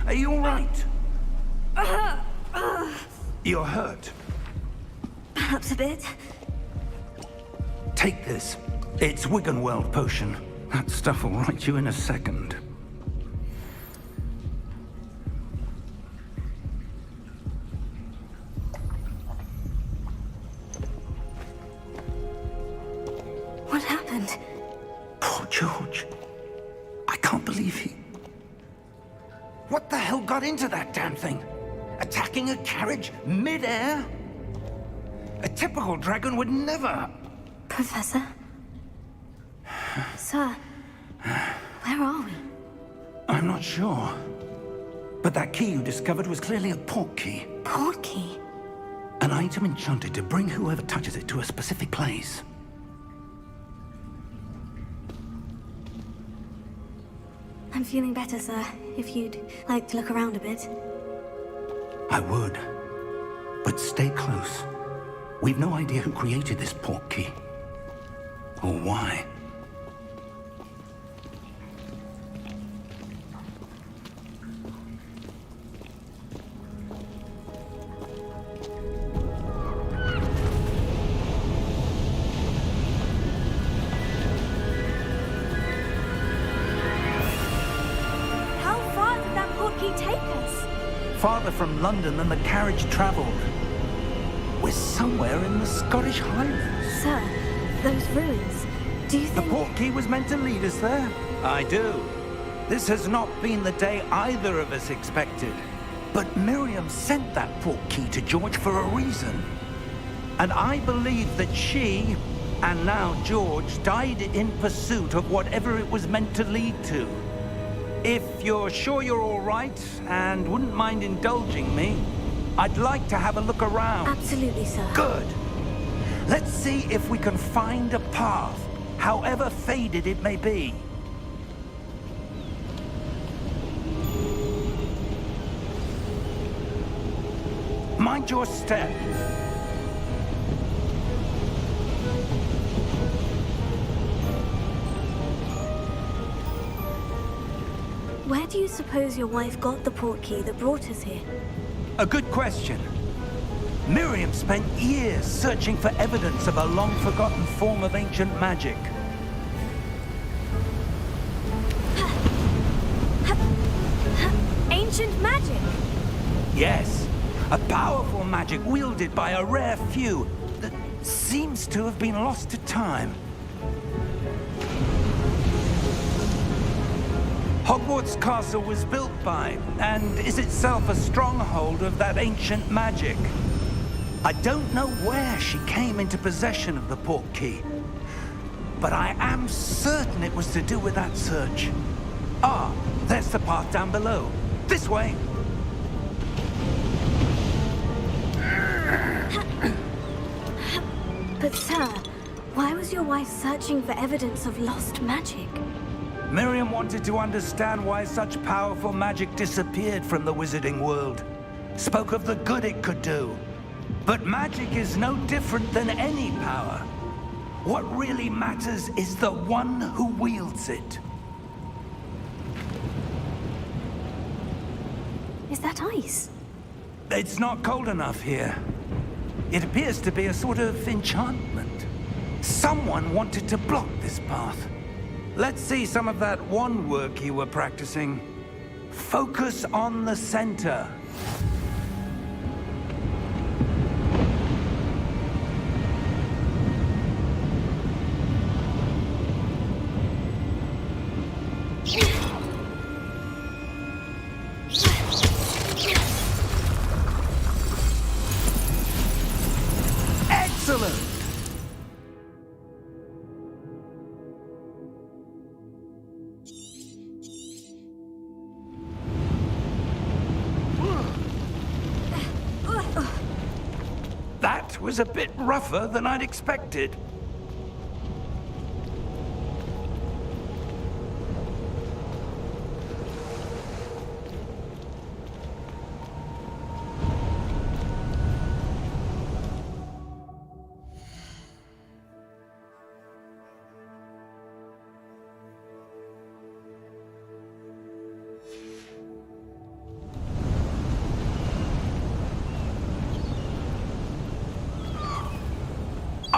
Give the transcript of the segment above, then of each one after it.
Are you all right? You're hurt. Perhaps a bit. Take this. It's Wiggenweld potion. That stuff will right you in a second. What happened? Poor George. I can't believe he... What the hell got into that damn thing? Attacking a carriage mid-air? A typical dragon would never... Professor? Sir, where are we? I'm not sure. But that key you discovered was clearly a port key. Port key? An item enchanted to bring whoever touches it to a specific place. I'm feeling better, sir. If you'd like to look around a bit. I would. But stay close. We've no idea who created this port key. Or why. Farther from London than the carriage travelled. We're somewhere in the Scottish Highlands. Sir, those ruins, do you think... The port key was meant to lead us there? I do. This has not been the day either of us expected. But Miriam sent that port key to George for a reason. And I believe that she, and now George, died in pursuit of whatever it was meant to lead to. If you're sure you're all right, and wouldn't mind indulging me, I'd like to have a look around. Absolutely, sir. Good. Let's see if we can find a path, however faded it may be. Mind your step. Where do you suppose your wife got the port key that brought us here? A good question. Miriam spent years searching for evidence of a long-forgotten form of ancient magic. Ancient magic? Yes. A powerful magic wielded by a rare few that seems to have been lost to time. Hogwarts Castle was built by, and is itself a stronghold of that ancient magic. I don't know where she came into possession of the portkey, but I am certain it was to do with that search. Ah, there's the path down below. This way! But sir, why was your wife searching for evidence of lost magic? Miriam wanted to understand why such powerful magic disappeared from the wizarding world. Spoke of the good it could do. But magic is no different than any power. What really matters is the one who wields it. Is that ice? It's not cold enough here. It appears to be a sort of enchantment. Someone wanted to block this path. Let's see some of that wand work you were practicing. Focus on the center. Excellent! That was a bit rougher than I'd expected.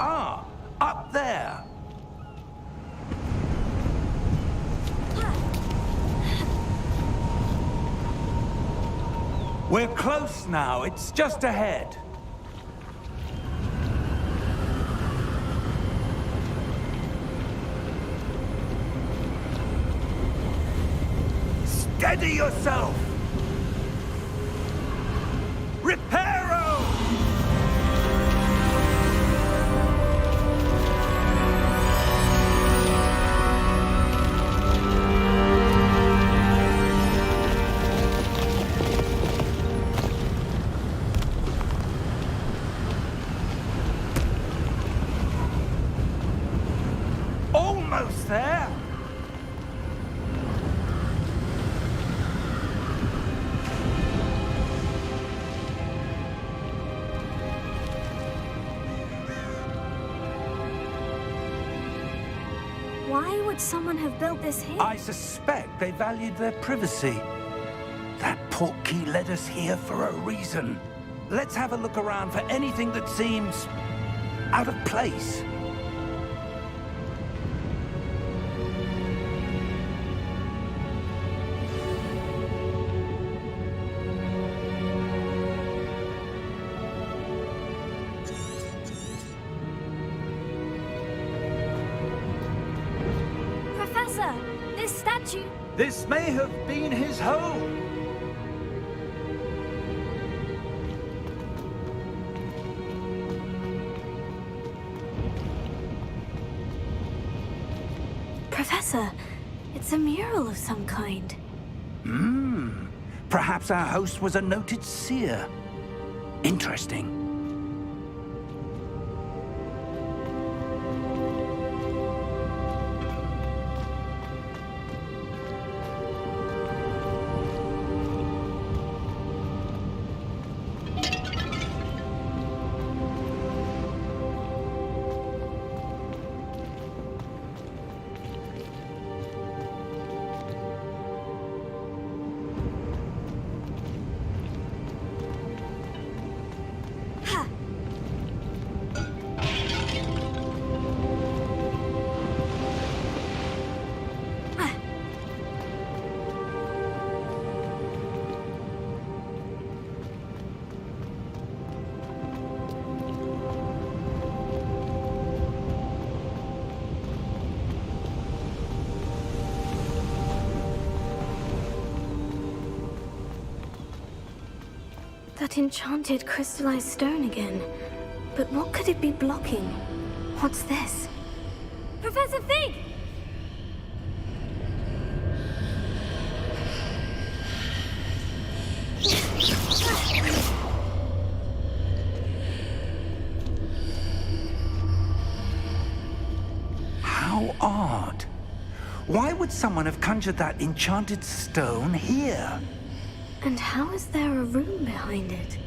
Ah, up there. We're close now. It's just ahead. Steady yourself. Reparo! Almost there. Why would someone have built this here? I suspect they valued their privacy. That portkey led us here for a reason. Let's have a look around for anything that seems out of place. Professor, this statue... This may have been his home. Professor, it's a mural of some kind. Perhaps our host was a noted seer. Interesting. That enchanted crystallized stone again. But what could it be blocking? What's this? Professor Fig! How odd. Why would someone have conjured that enchanted stone here? And how is there a room behind it?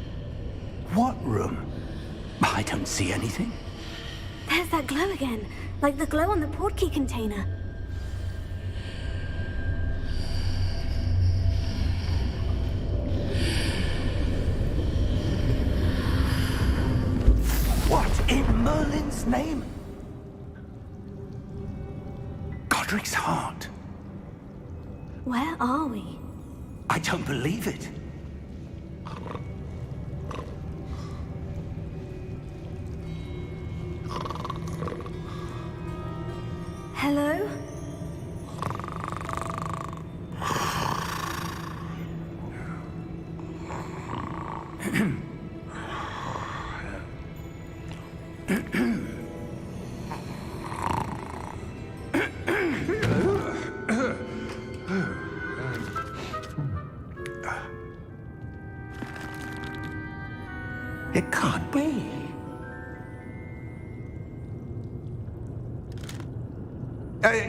What room? I don't see anything. There's that glow again, like the glow on the portkey container. What in Merlin's name? Godric's heart. Where are we? I don't believe it. Hello? It can't be.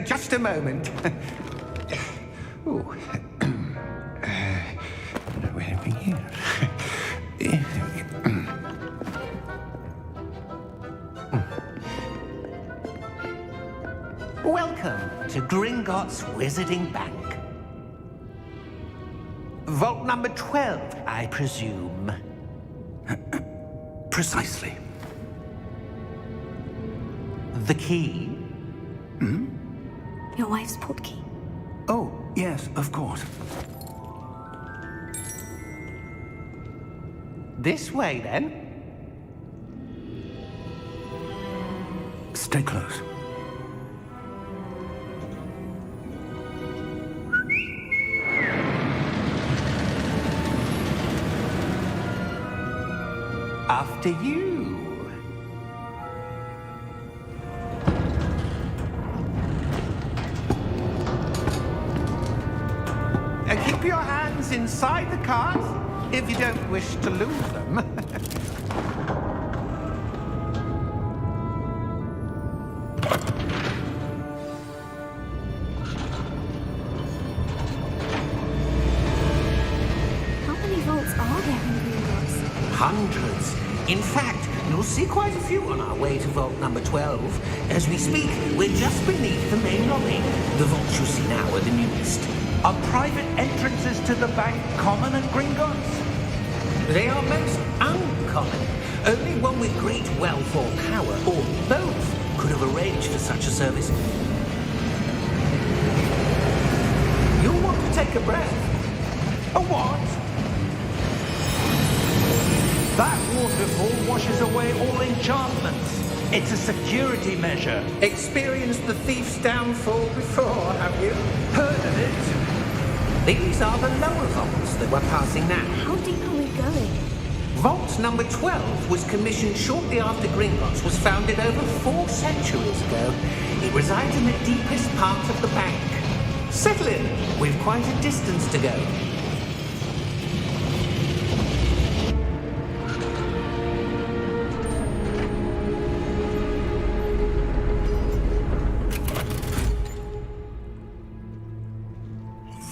Just a moment. Ooh. Where are we here? Welcome to Gringotts Wizarding Bank. Vault number 12, I presume. Precisely. The key? Your wife's portkey. Oh, yes, of course. This way, then. Stay close. After you. Keep your hands inside the cart if you don't wish to lose them. How many vaults are there in Gringotts? Hundreds. In fact, you'll see quite a few on our way to vault number 12. As we speak, we're just beneath the main lobby. The vaults you see now are the newest. Are private entrances to the bank common at Gringotts? They are most uncommon. Only one with great wealth or power, or both, could have arranged for such a service. You'll want to take a breath. A what? That waterfall washes away all enchantments. It's a security measure. Experienced the thief's downfall before, have you? Heard of it? These are the lower vaults that we're passing now. How deep are we going? Vault number 12 was commissioned shortly after Gringotts was founded over 4 centuries ago. It resides in the deepest part of the bank. Settle in. We've quite a distance to go.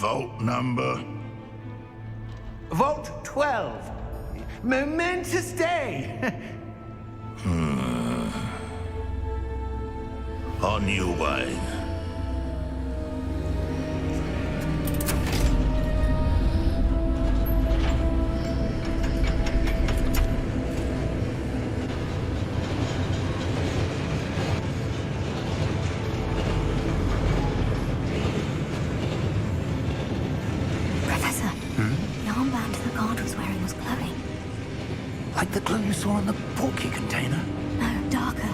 Vault number? Vault 12. Momentous day. On you, Wayne. Professor, the armband the guard was wearing was glowing. Like the glow you saw on the portkey container? No, darker.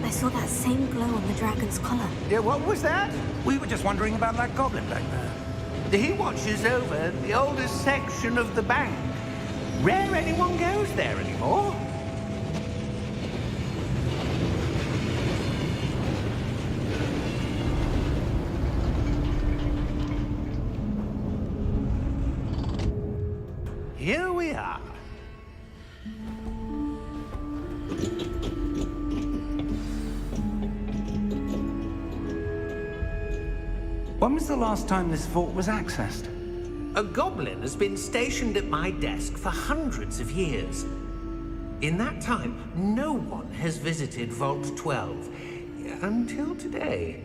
I saw that same glow on the dragon's collar. Yeah, what was that? We were just wondering about that goblin back there. He watches over the oldest section of the bank. Rare anyone goes there anymore. Here we are. When was the last time this vault was accessed? A goblin has been stationed at my desk for hundreds of years. In that time, no one has visited Vault 12. Until today.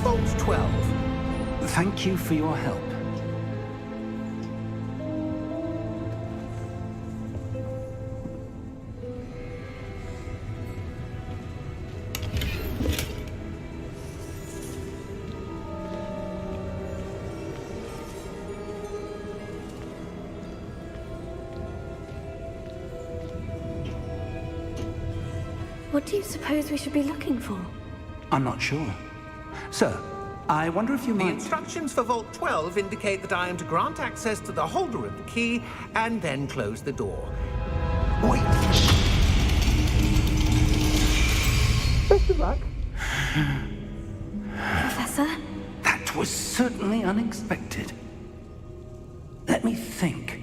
Vault 12. Thank you for your help. What do you suppose we should be looking for? I'm not sure. Sir, I wonder if you The might... instructions for Vault 12 indicate that I am to grant access to the holder of the key and then close the door. Wait! Best of luck. Professor? That was certainly unexpected. Let me think.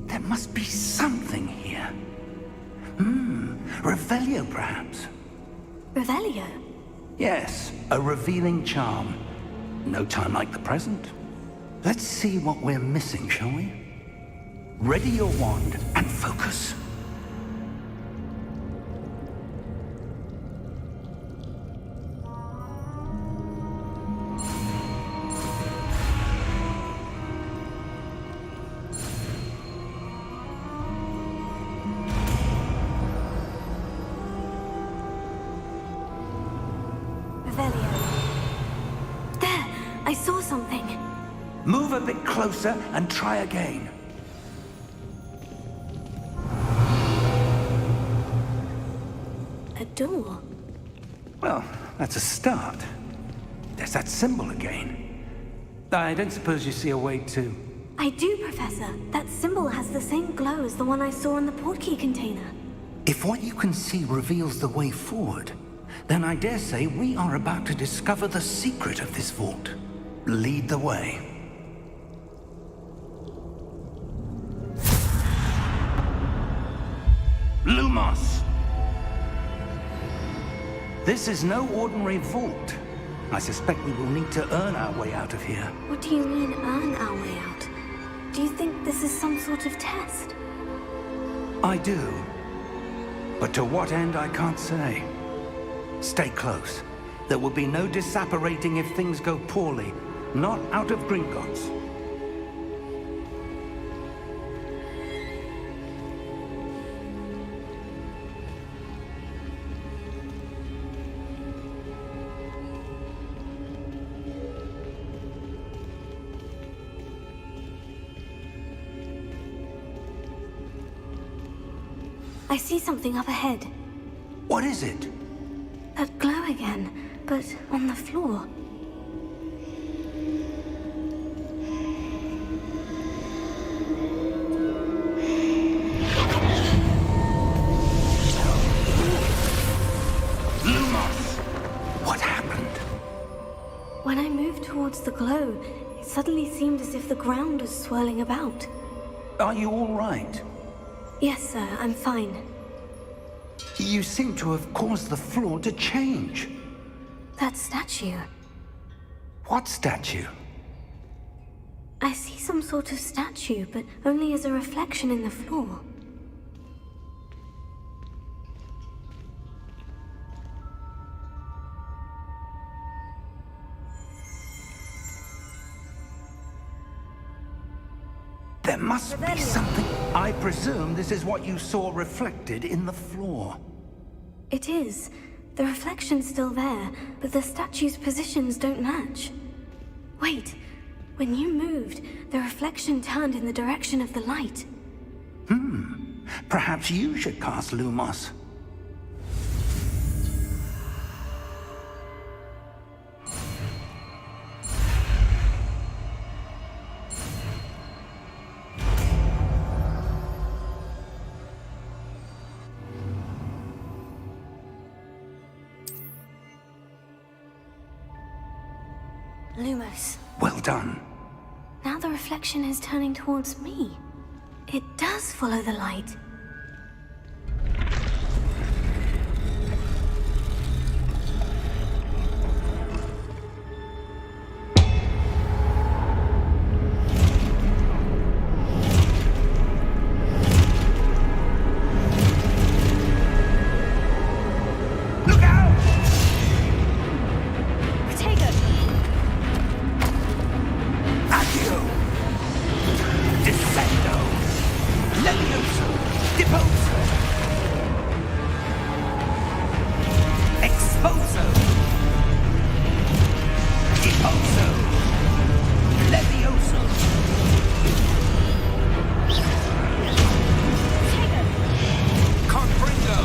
There must be something here. Revelio, perhaps? Revelio? Yes, a revealing charm. No time like the present. Let's see what we're missing, shall we? Ready your wand and focus. Revelio. There! I saw something. Move a bit closer and try again. A door. Well, that's a start. There's that symbol again. I don't suppose you see a way to... I do, Professor. That symbol has the same glow as the one I saw in the portkey container. If what you can see reveals the way forward, then I dare say we are about to discover the secret of this vault. Lead the way. Lumos! This is no ordinary vault. I suspect we will need to earn our way out of here. What do you mean, earn our way out? Do you think this is some sort of test? I do. But to what end, I can't say. Stay close. There will be no disapparating if things go poorly. Not out of Gringotts. I see something up ahead. What is it? That glow again, but on the floor. Lumos! What happened? When I moved towards the glow, it suddenly seemed as if the ground was swirling about. Are you all right? Yes, sir, I'm fine. You seem to have caused the floor to change. That statue. What statue? I see some sort of statue, but only as a reflection in the floor. There must be something. I presume this is what you saw reflected in the floor. It is. The reflection's still there, but the statue's positions don't match. Wait. When you moved, the reflection turned in the direction of the light. Perhaps you should cast Lumos. Lumos. Well done. Now the reflection is turning towards me. It does follow the light. Look out! Accio! Descendo! Levioso! Deposo! Exposo! Deposo! Levioso! Confringo!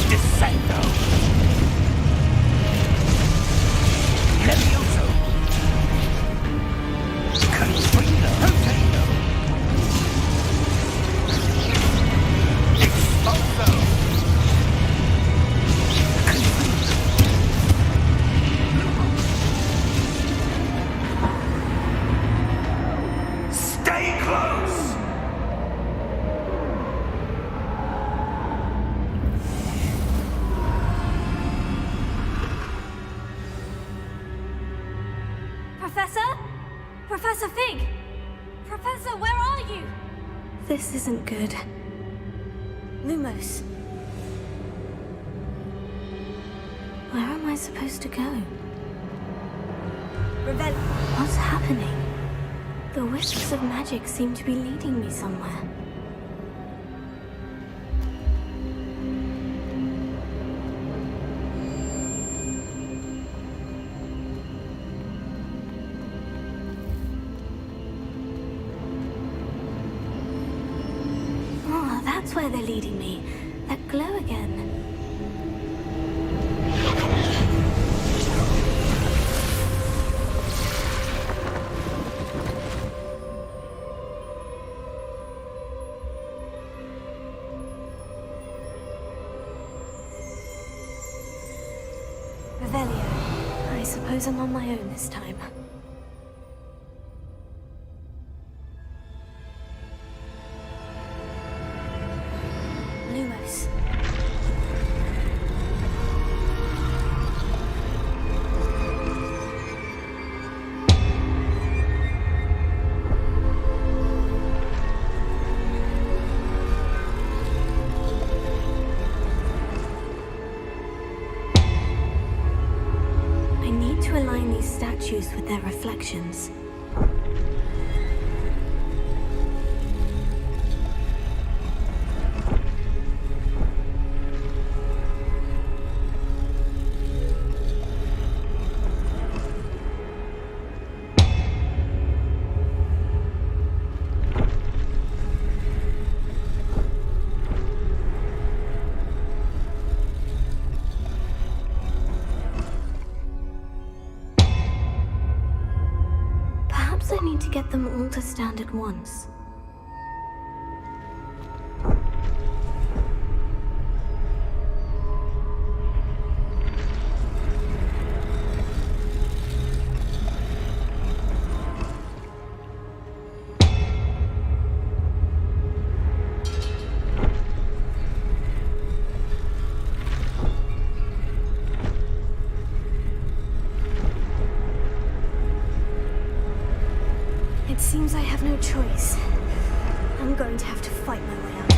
Descendo! Levioso! Confringo! Rotato! Exposo! Confringo! Stay close! Professor? Professor Fig! Professor, where are you? This isn't good. Lumos. Where am I supposed to go? What's happening? The wisps of magic seem to be leading me somewhere. Oh, that's where they're leading me. That glow again. Revelio. I suppose I'm on my own this time. Lumos. I need to align these statues with their reflections. Perhaps I need to get them all to stand at once. have to fight my way out.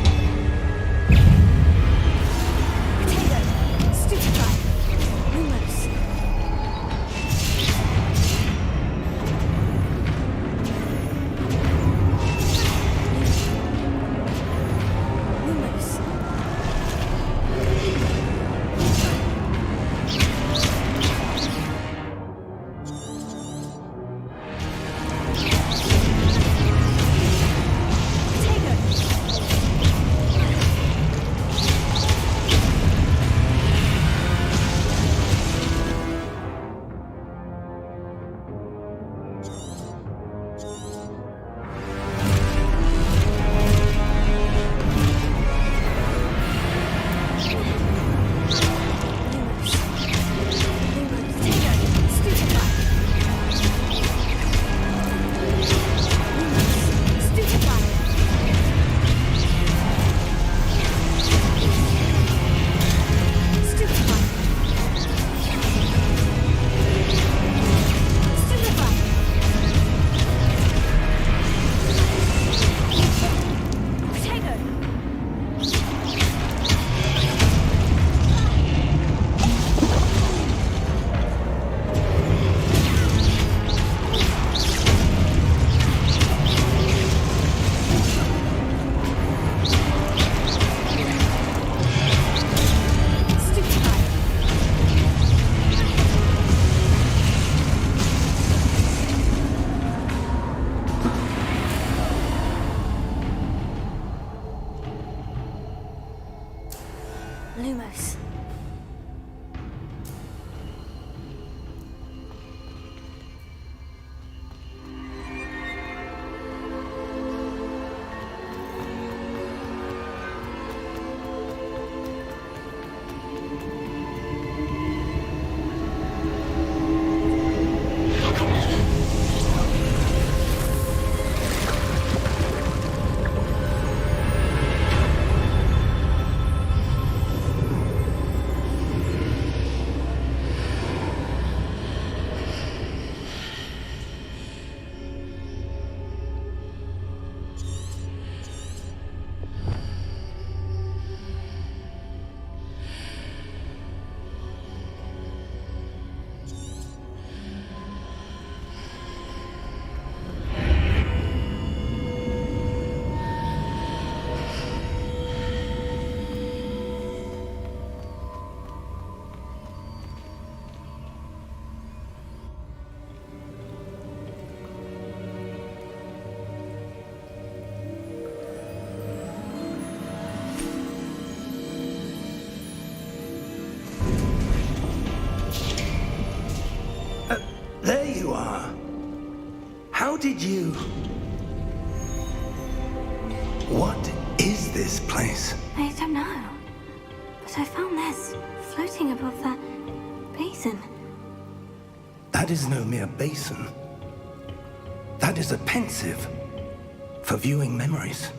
Potato! Stupefy! Lumos! Lumos! Lumos. There you are. How did you... What is this place? I don't know. But I found this floating above that basin. That is no mere basin. That is a pensive for viewing memories.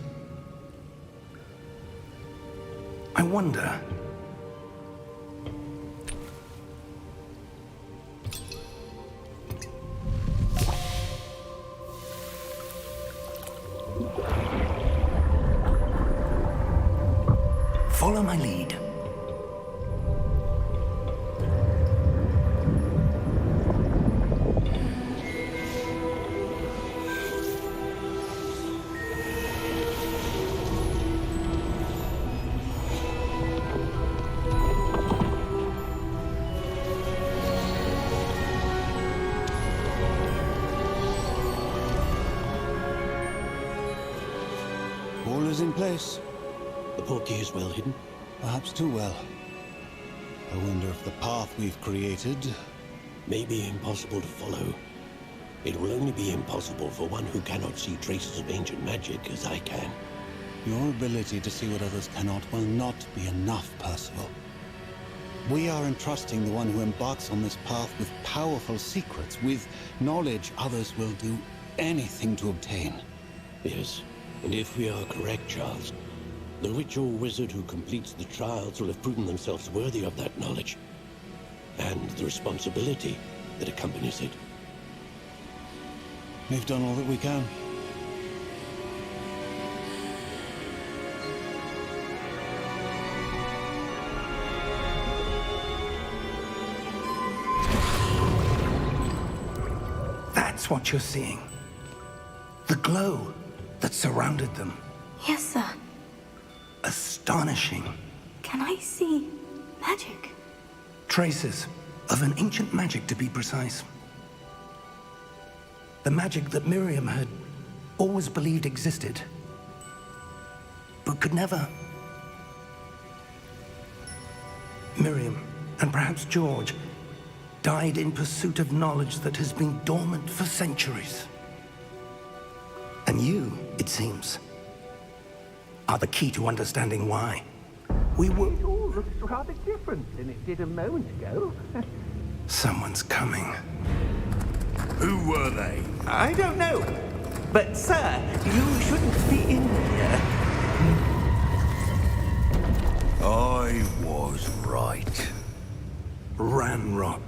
I wonder... Follow my lead. All is in place. The portkey is well hidden. Perhaps too well. I wonder if the path we've created... May be impossible to follow. It will only be impossible for one who cannot see traces of ancient magic as I can. Your ability to see what others cannot will not be enough, Percival. We are entrusting the one who embarks on this path with powerful secrets, with knowledge others will do anything to obtain. Yes, and if we are correct, Charles, the witch or wizard who completes the trials will have proven themselves worthy of that knowledge, and the responsibility that accompanies it. We've done all that we can. what you're seeing. The glow that surrounded them. Yes, sir. Astonishing. Can I see magic? Traces of an ancient magic, to be precise. The magic that Miriam had always believed existed, but could never. Miriam, and perhaps George, died in pursuit of knowledge that has been dormant for centuries. And you, it seems, are the key to understanding why. We were... It all looks rather different than it did a moment ago. Someone's coming. Who were they? I don't know. But, sir, you shouldn't be in here. I was right. Ranrock.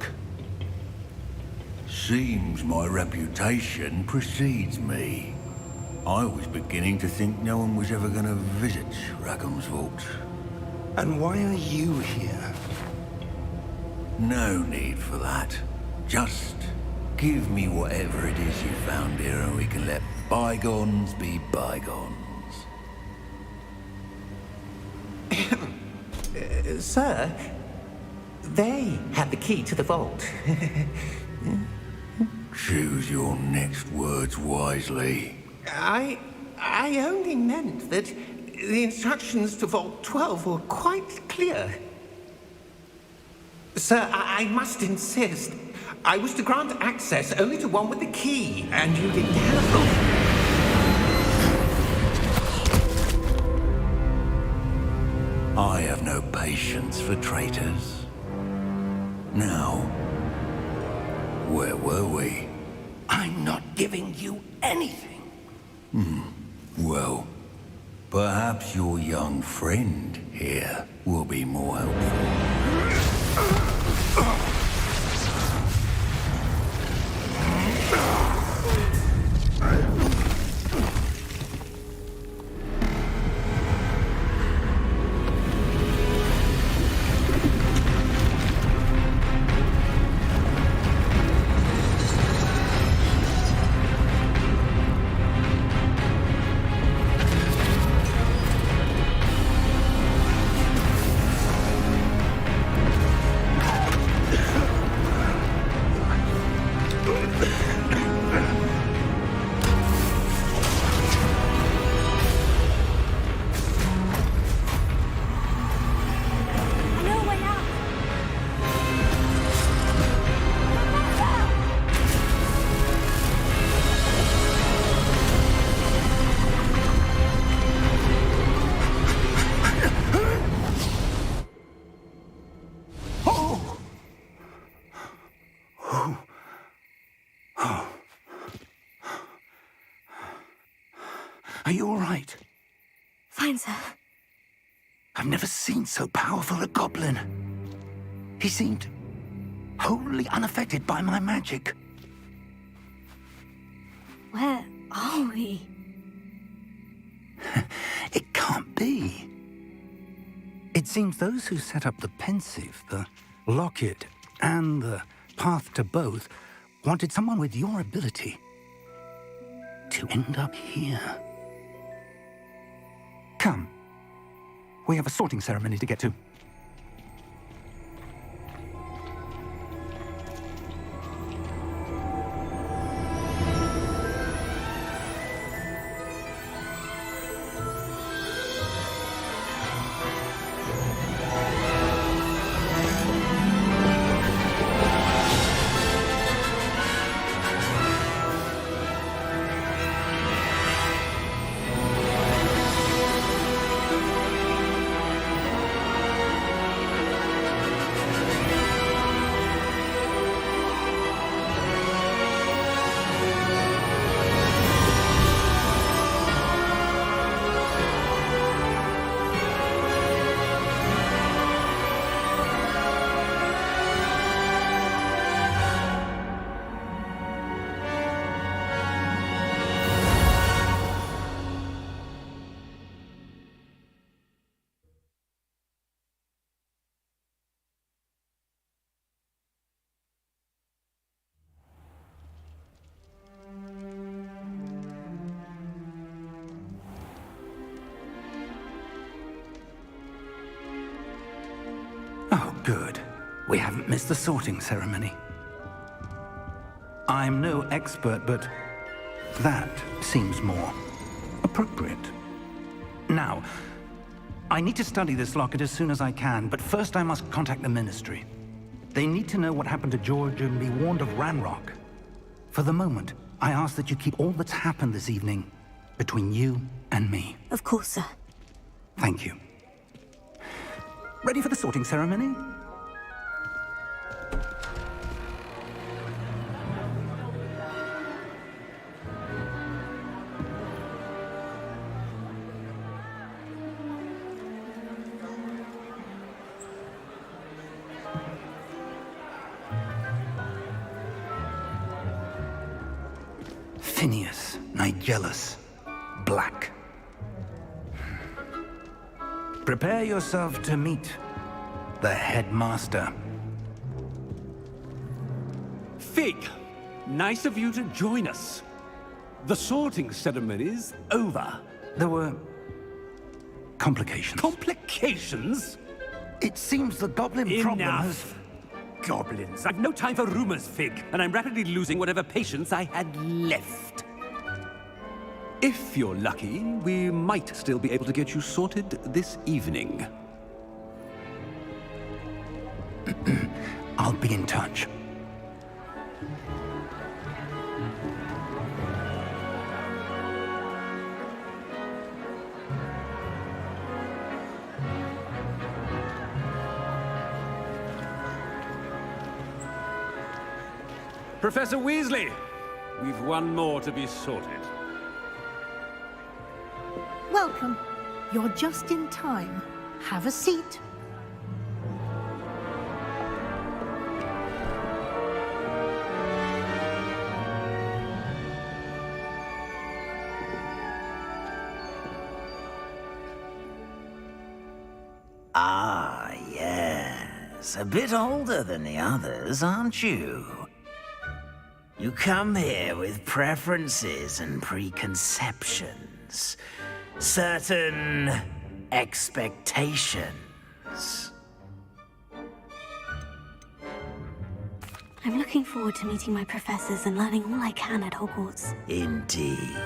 Seems my reputation precedes me. I was beginning to think no one was ever going to visit Rackham's vault. And why are you here? No need for that. Just give me whatever it is you found here and we can let bygones be bygones. Sir, they had the key to the vault. Choose your next words wisely. I only meant that the instructions to Vault 12 were quite clear. Sir, I must insist. I was to grant access only to one with the key, and you didn't have them. I have no patience for traitors. Now, where were we? I'm not giving you anything. Well, perhaps your young friend here will be more helpful. I know a way out. Are you all right? Fine, sir. I've never seen so powerful a goblin. He seemed wholly unaffected by my magic. Where are we? It can't be. It seems those who set up the pensive, the locket, and the path to both wanted someone with your ability to end up here. Come. We have a sorting ceremony to get to. Good. We haven't missed the sorting ceremony. I'm no expert, but that seems more appropriate. Now, I need to study this locket as soon as I can, but first I must contact the Ministry. They need to know what happened to George and be warned of Ranrock. For the moment, I ask that you keep all that's happened this evening between you and me. Of course, sir. Thank you. Ready for the sorting ceremony? Phineas, Nigellus, Black. Prepare yourself to meet the headmaster. Fig, nice of you to join us. The sorting ceremony's over. There were complications. Complications? It seems the goblin problem has... Enough. Goblins. I've no time for rumors, Fig, and I'm rapidly losing whatever patience I had left. If you're lucky, we might still be able to get you sorted this evening. I'll be in touch. Professor Weasley, we've one more to be sorted. Welcome. You're just in time. Have a seat. Ah, yes. A bit older than the others, aren't you? You come here with preferences and preconceptions. Certain expectations. I'm looking forward to meeting my professors and learning all I can at Hogwarts. Indeed.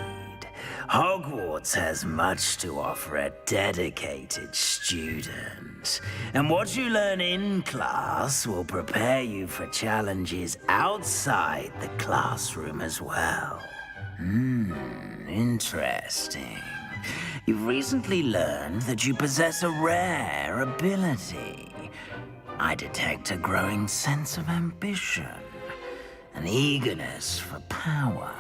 Hogwarts has much to offer a dedicated student. And what you learn in class will prepare you for challenges outside the classroom as well. Interesting. You've recently learned that you possess a rare ability. I detect a growing sense of ambition, an eagerness for power.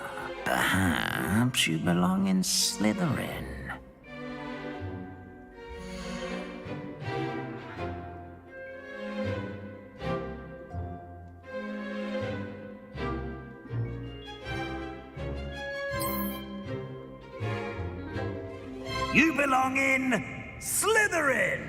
Perhaps you belong in Slytherin. You belong in Slytherin!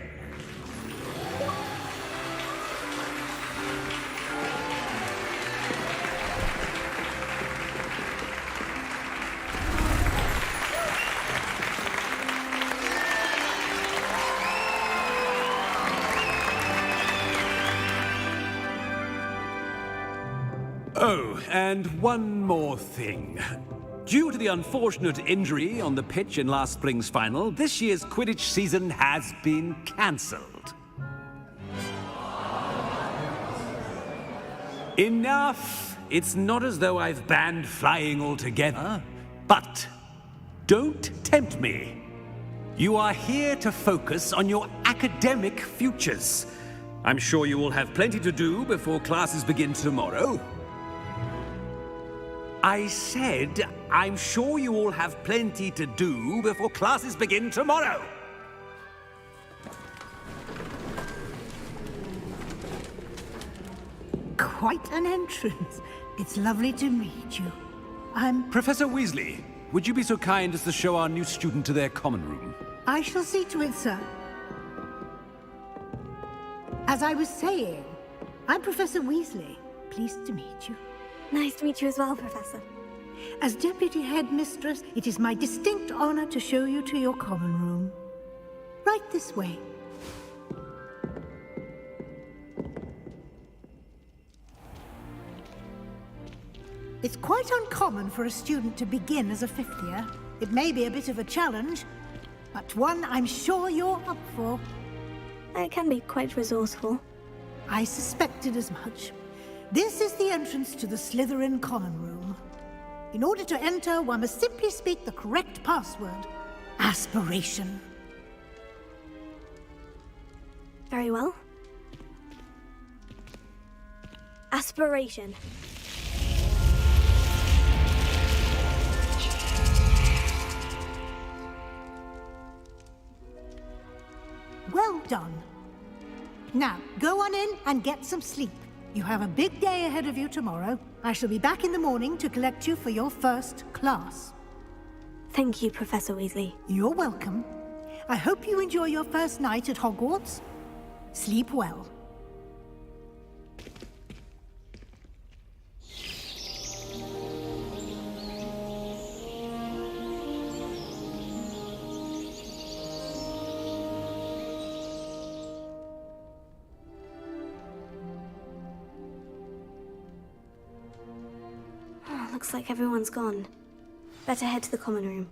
Oh, and one more thing. Due to the unfortunate injury on the pitch in last spring's final, this year's Quidditch season has been cancelled. Enough! It's not as though I've banned flying altogether. But don't tempt me. You are here to focus on your academic futures. I'm sure you will have plenty to do before classes begin tomorrow. I said, I'm sure you all have plenty to do before classes begin tomorrow. Quite an entrance. It's lovely to meet you. Professor Weasley, would you be so kind as to show our new student to their common room? I shall see to it, sir. As I was saying, I'm Professor Weasley. Pleased to meet you. Nice to meet you as well, Professor. As Deputy Headmistress, it is my distinct honor to show you to your common room. Right this way. It's quite uncommon for a student to begin as a fifth year. It may be a bit of a challenge, but one I'm sure you're up for. I can be quite resourceful. I suspected as much. This is the entrance to the Slytherin Common Room. In order to enter, one must simply speak the correct password. Aspiration. Very well. Aspiration. Well done. Now, go on in and get some sleep. You have a big day ahead of you tomorrow. I shall be back in the morning to collect you for your first class. Thank you, Professor Weasley. You're welcome. I hope you enjoy your first night at Hogwarts. Sleep well. Looks like everyone's gone. Better head to the common room.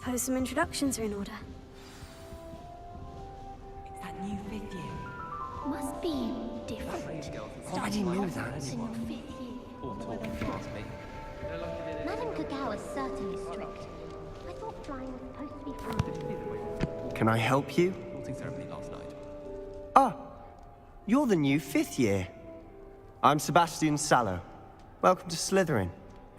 suppose some introductions are in order. It's that new 5th year. Must be different. I knew that. In your 5th year. Madame Kagawa's certainly strict. I thought flying was supposed to be fun. Can I help you? Launching ceremony last night. Ah, you're the new 5th year. I'm Sebastian Sallow. Welcome to Slytherin.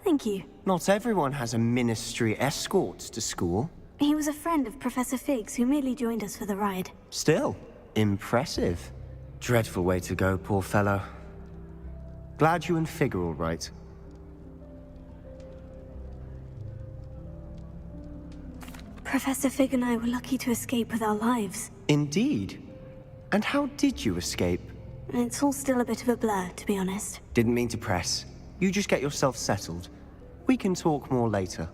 Thank you. Not everyone has a ministry escort to school. He was a friend of Professor Fig's who merely joined us for the ride. Still, impressive. Dreadful way to go, poor fellow. Glad you and Fig are all right. Professor Fig and I were lucky to escape with our lives. Indeed. And how did you escape? It's all still a bit of a blur, to be honest. Didn't mean to press. You just get yourself settled. We can talk more later.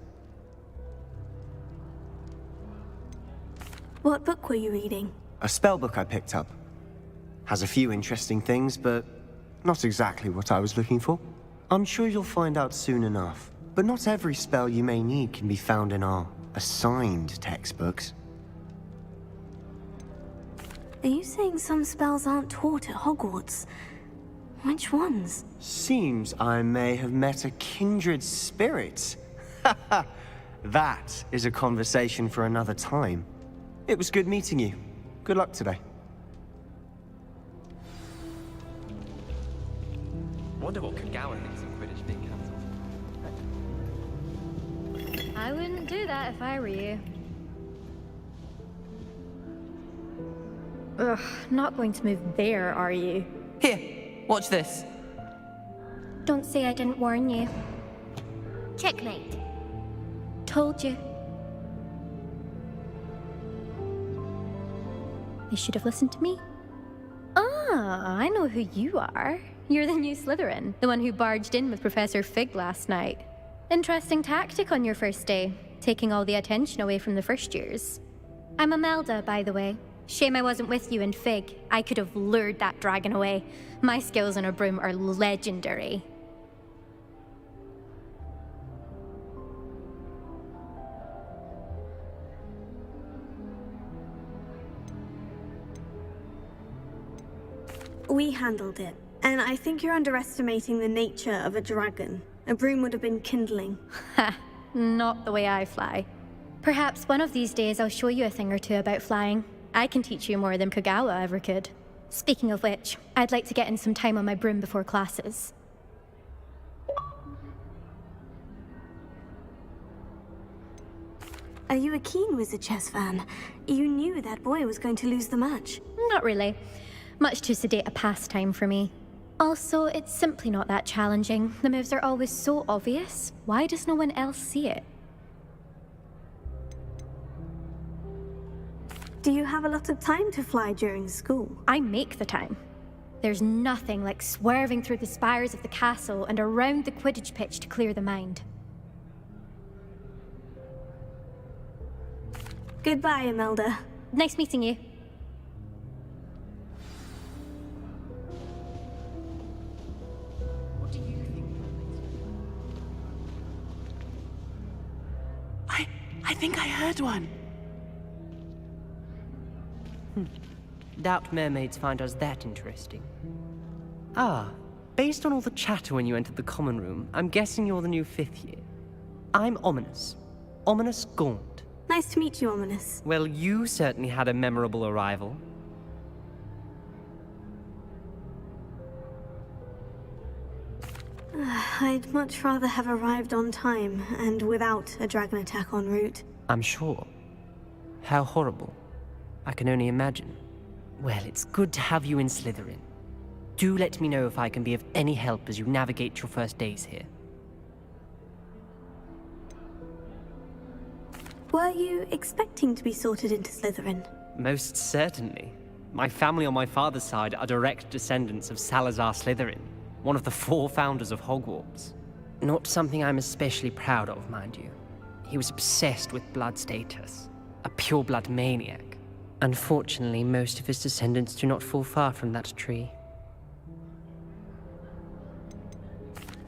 What book were you reading? A spell book I picked up. Has a few interesting things, but not exactly what I was looking for. I'm sure you'll find out soon enough. But not every spell you may need can be found in our assigned textbooks. Are you saying some spells aren't taught at Hogwarts? Which ones? Seems I may have met a kindred spirit. That is a conversation for another time. It was good meeting you. Good luck today. Wonder what Kagawa thinks of Quidditch being cancelled. I wouldn't do that if I were you. Ugh, not going to move there, are you? Here, watch this. Don't say I didn't warn you. Checkmate. Told you. They should have listened to me. Ah, I know who you are. You're the new Slytherin, the one who barged in with Professor Fig last night. Interesting tactic on your first day, taking all the attention away from the first years. I'm Imelda, by the way. Shame I wasn't with you in Fig. I could have lured that dragon away. My skills on a broom are legendary. We handled it, and I think you're underestimating the nature of a dragon. A broom would have been kindling. Ha, not the way I fly. Perhaps one of these days I'll show you a thing or two about flying. I can teach you more than Kagawa ever could. Speaking of which, I'd like to get in some time on my broom before classes. Are you a keen Wizard chess fan? You knew that boy was going to lose the match. Not really. Much too sedate a pastime for me. Also, it's simply not that challenging. The moves are always so obvious. Why does no one else see it? Do you have a lot of time to fly during school? I make the time. There's nothing like swerving through the spires of the castle and around the Quidditch pitch to clear the mind. Goodbye, Imelda. Nice meeting you. What do you think? I think I heard one. Doubt mermaids find us that interesting. Ah, based on all the chatter when you entered the common room, I'm guessing you're the new 5th year. I'm Ominous. Ominous Gaunt. Nice to meet you, Ominous. Well, you certainly had a memorable arrival. I'd much rather have arrived on time and without a dragon attack en route. I'm sure. How horrible. I can only imagine. Well, it's good to have you in Slytherin. Do let me know if I can be of any help as you navigate your first days here. Were you expecting to be sorted into Slytherin? Most certainly. My family on my father's side are direct descendants of Salazar Slytherin, one of the 4 founders of Hogwarts. Not something I'm especially proud of, mind you. He was obsessed with blood status, a pure-blood maniac. Unfortunately, most of his descendants do not fall far from that tree.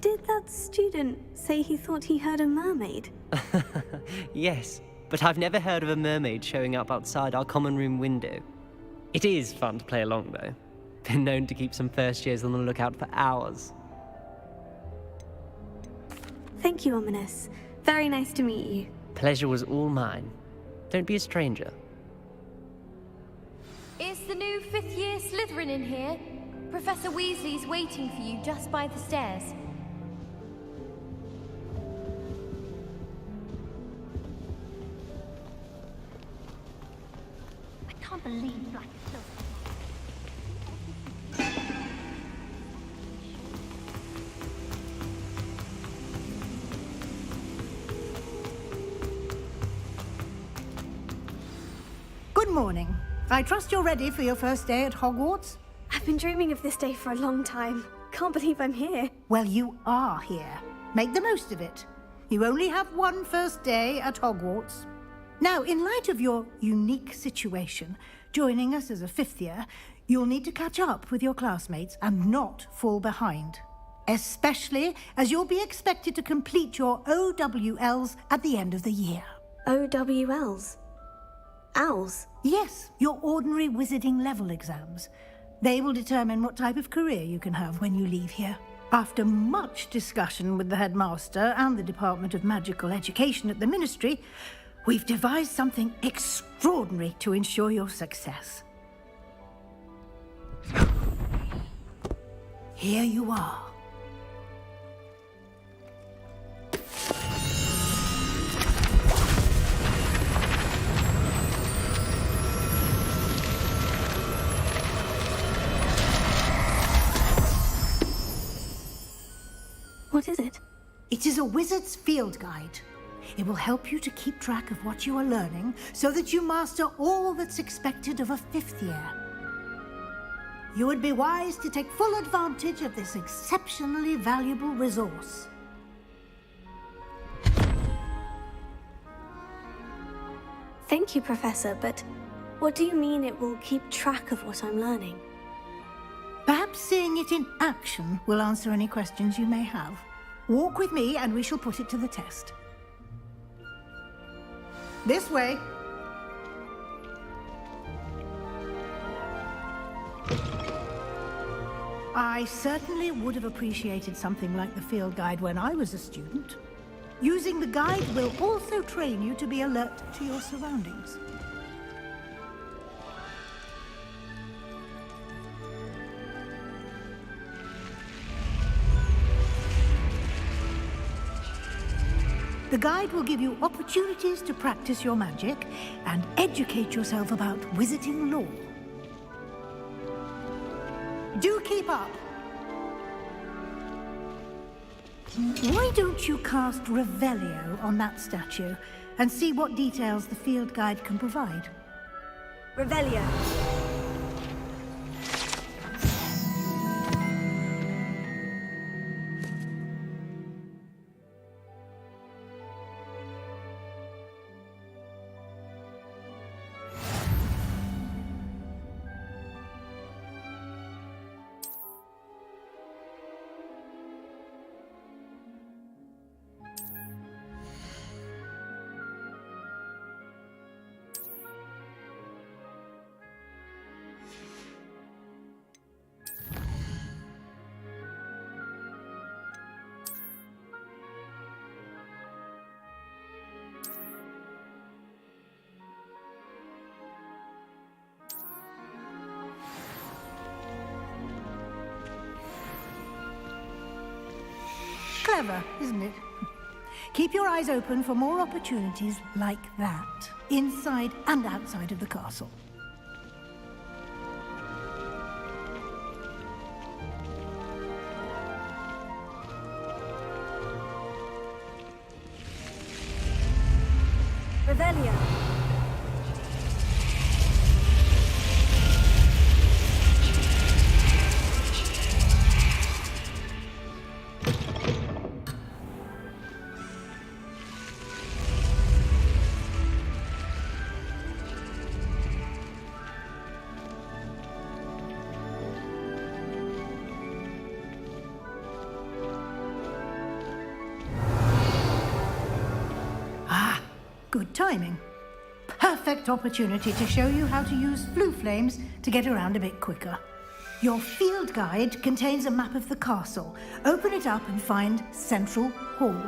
Did that student say he thought he heard a mermaid? Yes, but I've never heard of a mermaid showing up outside our common room window. It is fun to play along, though. Been known to keep some first years on the lookout for hours. Thank you, Ominous. Very nice to meet you. Pleasure was all mine. Don't be a stranger. Is the new fifth-year Slytherin in here? Professor Weasley's waiting for you just by the stairs. I can't believe Black is still... Good morning. I trust you're ready for your first day at Hogwarts? I've been dreaming of this day for a long time. Can't believe I'm here. Well, you are here. Make the most of it. You only have one first day at Hogwarts. Now, in light of your unique situation, joining us as a fifth year, you'll need to catch up with your classmates and not fall behind. Especially as you'll be expected to complete your OWLs at the end of the year. OWLs? Owls? Yes, your ordinary wizarding level exams. They will determine what type of career you can have when you leave here. After much discussion with the headmaster and the Department of Magical Education at the Ministry, we've devised something extraordinary to ensure your success. Here you are. What is it? It is a wizard's field guide. It will help you to keep track of what you are learning so that you master all that's expected of a fifth year. You would be wise to take full advantage of this exceptionally valuable resource. Thank you, Professor, but what do you mean it will keep track of what I'm learning? Perhaps seeing it in action will answer any questions you may have. Walk with me and we shall put it to the test. This way. I certainly would have appreciated something like the field guide when I was a student. Using the guide will also train you to be alert to your surroundings. The guide will give you opportunities to practice your magic and educate yourself about wizarding lore. Do keep up! Why don't you cast Revelio on that statue and see what details the field guide can provide? Revelio. Clever, isn't it? Keep your eyes open for more opportunities like that, inside and outside of the castle. Revelio. Good timing. Perfect opportunity to show you how to use flue flames to get around a bit quicker. Your field guide contains a map of the castle. Open it up and find Central Hall.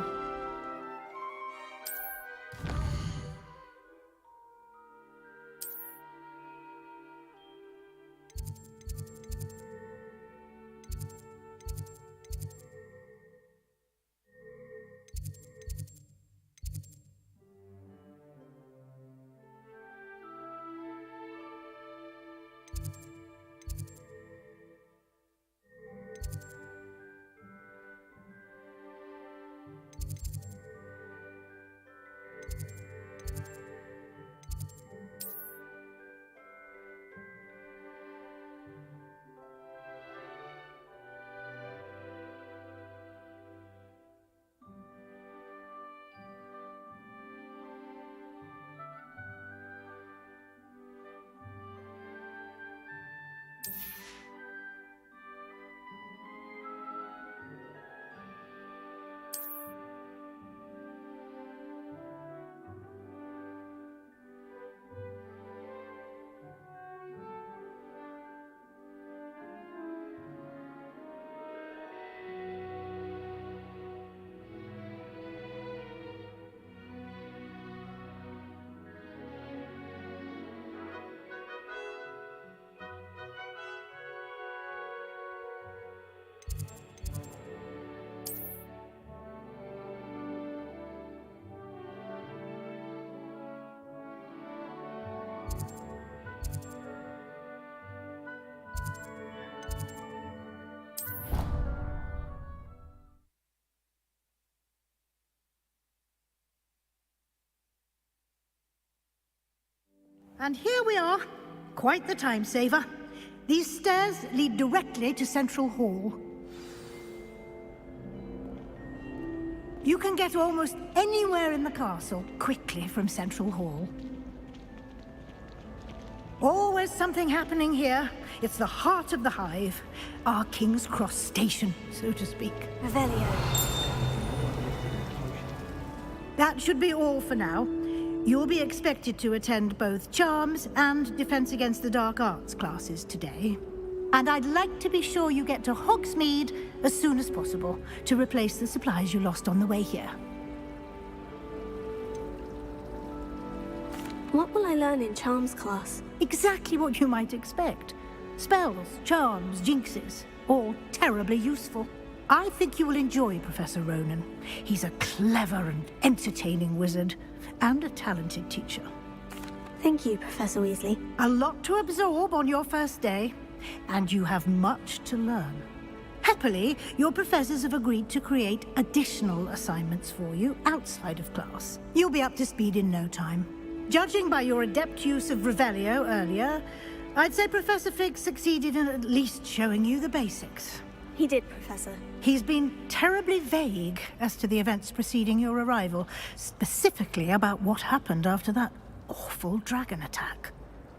And here we are. Quite the time saver. These stairs lead directly to Central Hall. You can get almost anywhere in the castle quickly from Central Hall. Always something happening here. It's the heart of the Hive. Our King's Cross station, so to speak. Revelio. That should be all for now. You'll be expected to attend both Charms and Defense Against the Dark Arts classes today. And I'd like to be sure you get to Hogsmeade as soon as possible to replace the supplies you lost on the way here. What will I learn in Charms class? Exactly what you might expect. Spells, charms, jinxes, all terribly useful. I think you will enjoy Professor Ronan. He's a clever and entertaining wizard, and a talented teacher. Thank you, Professor Weasley. A lot to absorb on your first day, and you have much to learn. Happily, your professors have agreed to create additional assignments for you outside of class. You'll be up to speed in no time. Judging by your adept use of Revelio earlier, I'd say Professor Fig succeeded in at least showing you the basics. He did, Professor. He's been terribly vague as to the events preceding your arrival, specifically about what happened after that awful dragon attack.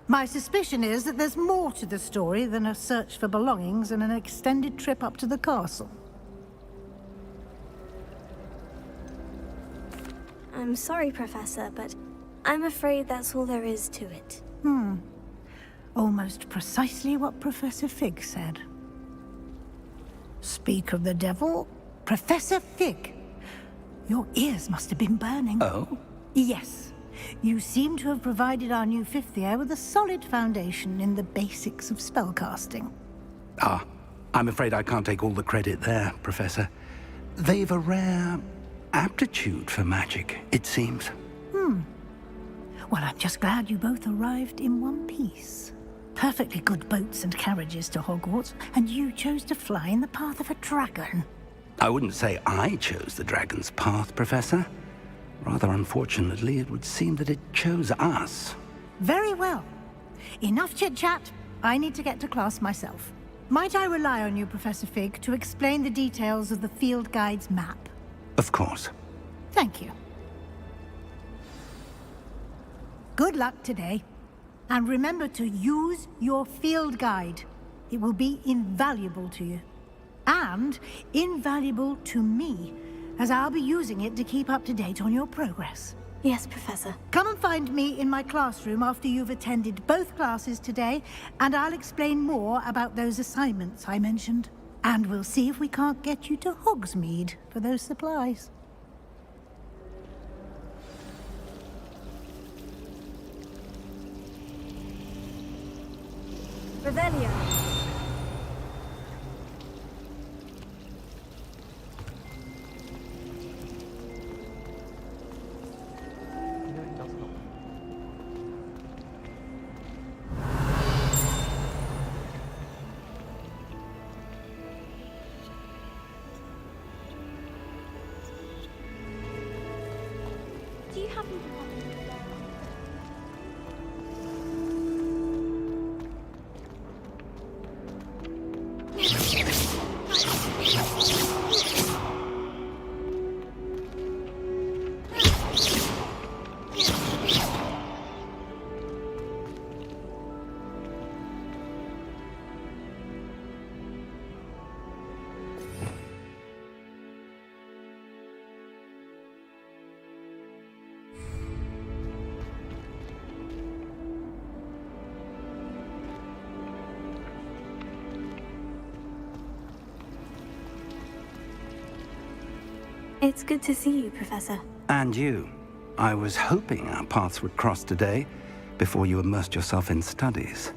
My suspicion is that there's more to the story than a search for belongings and an extended trip up to the castle. I'm sorry, Professor, but I'm afraid that's all there is to it. Almost precisely what Professor Fig said. Speak of the devil, Professor Fig. Your ears must have been burning. Oh? Yes. You seem to have provided our new fifth year with a solid foundation in the basics of spellcasting. Ah, I'm afraid I can't take all the credit there, Professor. They've a rare aptitude for magic, it seems. Well, I'm just glad you both arrived in one piece. Perfectly good boats and carriages to Hogwarts, and you chose to fly in the path of a dragon. I wouldn't say I chose the dragon's path, Professor. Rather unfortunately, it would seem that it chose us. Very well. Enough chit-chat. I need to get to class myself. Might I rely on you, Professor Fig, to explain the details of the field guide's map? Of course. Thank you. Good luck today. And remember to use your field guide. It will be invaluable to you. And invaluable to me, as I'll be using it to keep up to date on your progress. Yes, Professor. Come and find me in my classroom after you've attended both classes today, and I'll explain more about those assignments I mentioned. And we'll see if we can't get you to Hogsmeade for those supplies. Revelio. Do you happen to have any spare? It's good to see you, Professor. And you. I was hoping our paths would cross today, before you immersed yourself in studies.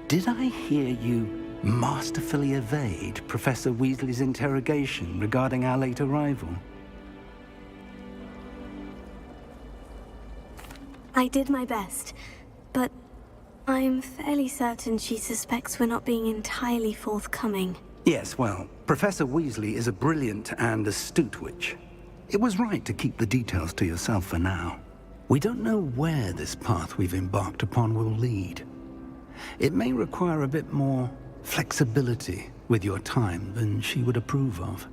Did I hear you masterfully evade Professor Weasley's interrogation regarding our late arrival? I did my best, but I'm fairly certain she suspects we're not being entirely forthcoming. Yes, well, Professor Weasley is a brilliant and astute witch. It was right to keep the details to yourself for now. We don't know where this path we've embarked upon will lead. It may require a bit more flexibility with your time than she would approve of.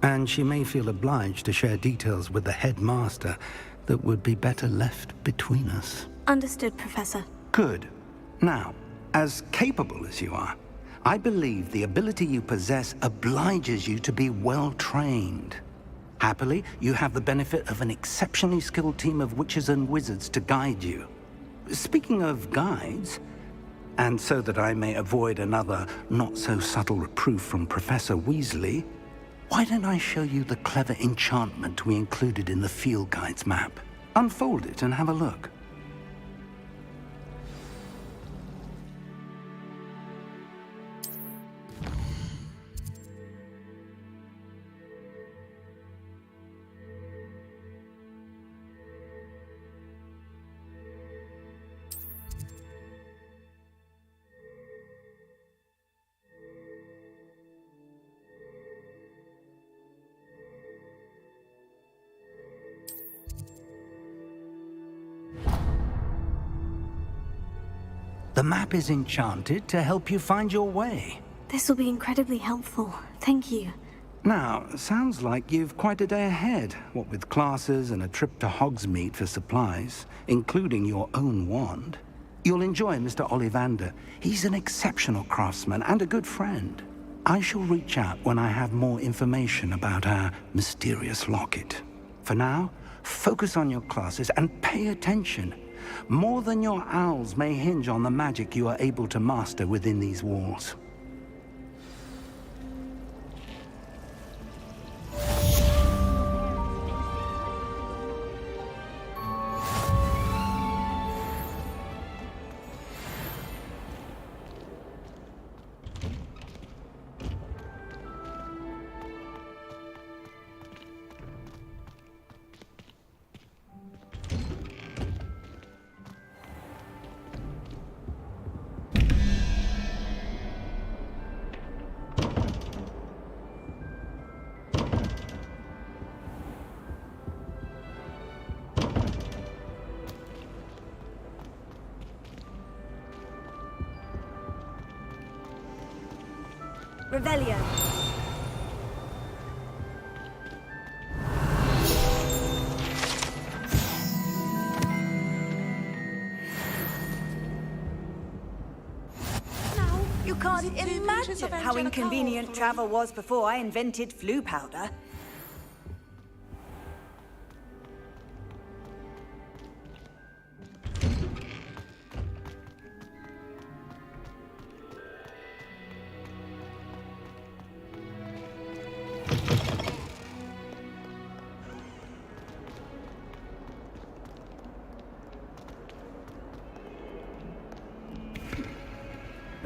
And she may feel obliged to share details with the headmaster that would be better left between us. Understood, Professor. Good. Now, as capable as you are, I believe the ability you possess obliges you to be well trained. Happily, you have the benefit of an exceptionally skilled team of witches and wizards to guide you. Speaking of guides, and so that I may avoid another not-so-subtle reproof from Professor Weasley, why don't I show you the clever enchantment we included in the field guide's map? Unfold it and have a look. The map is enchanted to help you find your way. This will be incredibly helpful. Thank you. Now, sounds like you've quite a day ahead, what with classes and a trip to Hogsmeade for supplies, including your own wand. You'll enjoy Mr. Ollivander. He's an exceptional craftsman and a good friend. I shall reach out when I have more information about our mysterious locket. For now, focus on your classes and pay attention. More than your owls may hinge on the magic you are able to master within these walls. Revelio. You can't imagine how inconvenient travel was before I invented flu powder.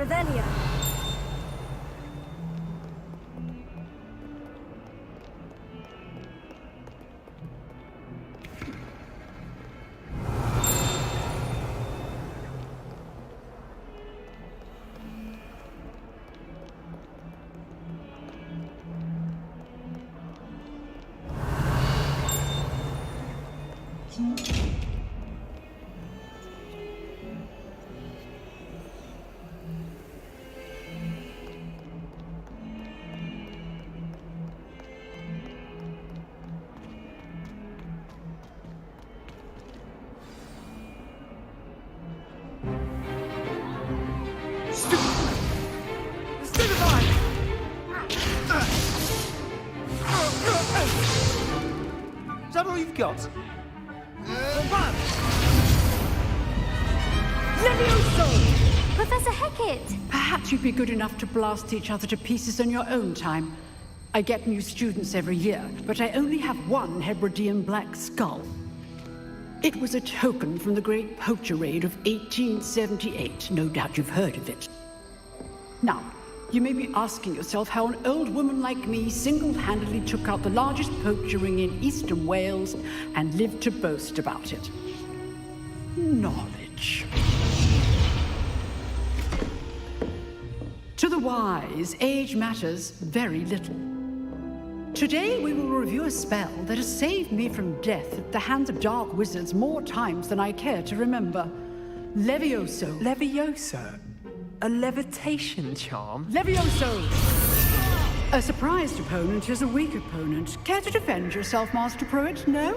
Revelio. Is that all you've got? Levioso! Professor Hecat! Perhaps you'd be good enough to blast each other to pieces in your own time. I get new students every year, but I only have one Hebridean black skull. It was a token from the Great Poacher Raid of 1878. No doubt you've heard of it. Now, you may be asking yourself how an old woman like me single-handedly took out the largest poacher ring in eastern Wales and lived to boast about it. Knowledge. To the wise, age matters very little. Today we will review a spell that has saved me from death at the hands of dark wizards more times than I care to remember. Levioso. Levioso? A levitation charm? Levioso! A surprised opponent is a weak opponent. Care to defend yourself, Master Pruitt? No?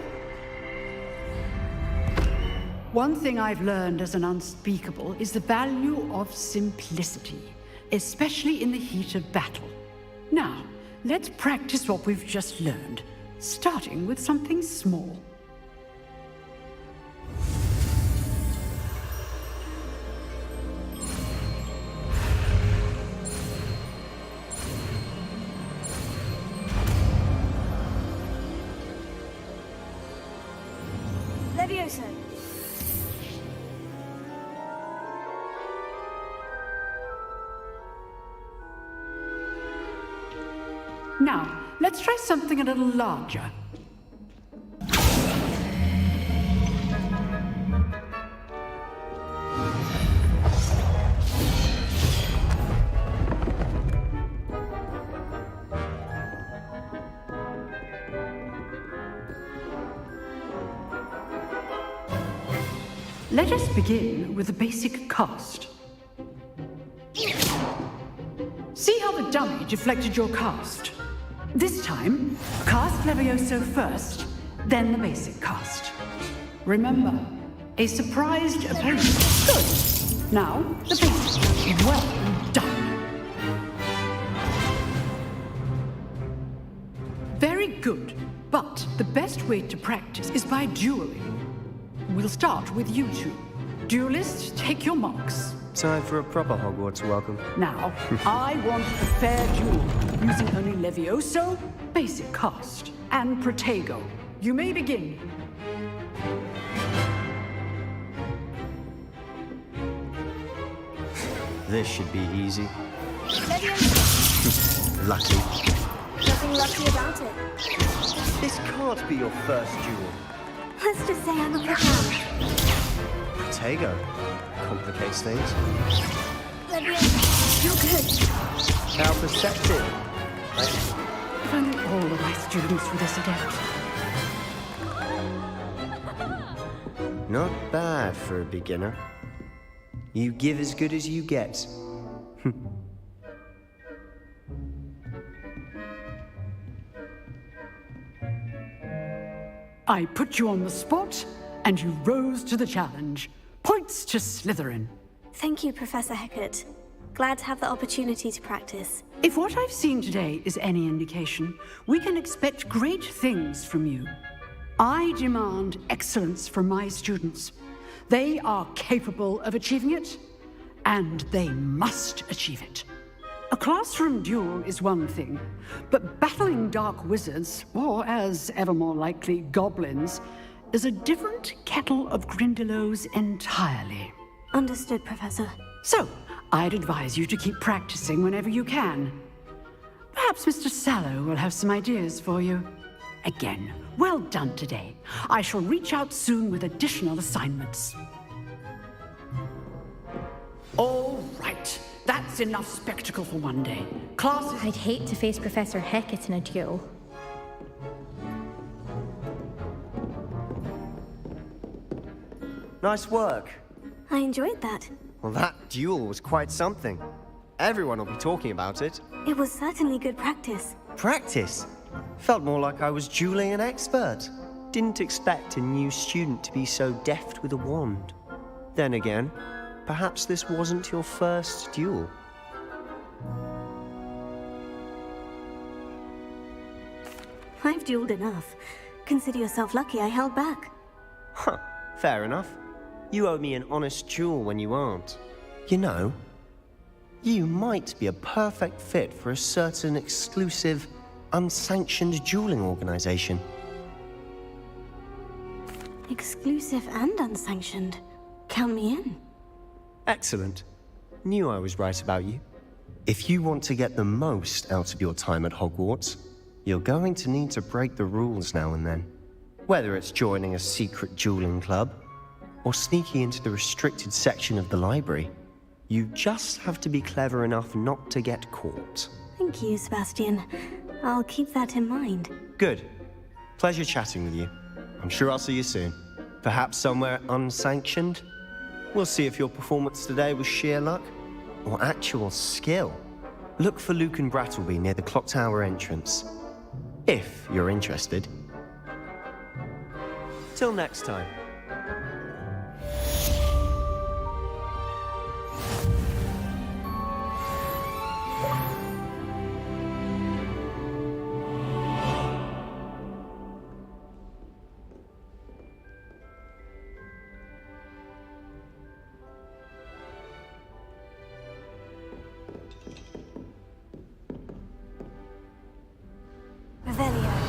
One thing I've learned as an unspeakable is the value of simplicity, especially in the heat of battle. Now, let's practice what we've just learned, starting with something small. Levioso. Now, let's try something a little larger. Let us begin with the basic cast. See how the dummy deflected your cast? This time, cast Levioso first, then the basic cast. Remember, a surprised opponent. Good. Now, the basic. Well done. Very good. But the best way to practice is by dueling. We'll start with you two. Duelists, take your marks. Time for a proper Hogwarts welcome. Now, I want a fair duel, using only Levioso, basic cast, and Protego. You may begin. This should be easy. Levioso. Lucky. Nothing lucky about it. This can't be your first duel. Let's just say I'm a profound. Protego. Complicates things. Levioso, you're good. How perceptive. If only all of my students were this adept. Not bad for a beginner. You give as good as you get. I put you on the spot, and you rose to the challenge. Points to Slytherin. Thank you, Professor Hecat. Glad to have the opportunity to practice. If what I've seen today is any indication, we can expect great things from you. I demand excellence from my students. They are capable of achieving it, and they must achieve it. A classroom duel is one thing, but battling dark wizards, or as ever more likely, goblins, is a different kettle of Grindylows entirely. Understood, Professor. So, I'd advise you to keep practicing whenever you can. Perhaps Mr. Sallow will have some ideas for you. Again, well done today. I shall reach out soon with additional assignments. All right. That's enough spectacle for one day. Class. I'd hate to face Professor Hecat in a duel. Nice work. I enjoyed that. Well, that duel was quite something. Everyone will be talking about it. It was certainly good practice. Practice? Felt more like I was dueling an expert. Didn't expect a new student to be so deft with a wand. Then again, perhaps this wasn't your first duel. I've dueled enough. Consider yourself lucky I held back. Huh, fair enough. You owe me an honest duel when you aren't. You know, you might be a perfect fit for a certain exclusive, unsanctioned dueling organization. Exclusive and unsanctioned. Count me in. Excellent. Knew I was right about you. If you want to get the most out of your time at Hogwarts, you're going to need to break the rules now and then. Whether it's joining a secret dueling club, or sneaking into the restricted section of the library, you just have to be clever enough not to get caught. Thank you, Sebastian. I'll keep that in mind. Good. Pleasure chatting with you. I'm sure I'll see you soon. Perhaps somewhere unsanctioned? We'll see if your performance today was sheer luck or actual skill. Look for Luke and Brattleby near the clock tower entrance, if you're interested. Till next time. Revelio.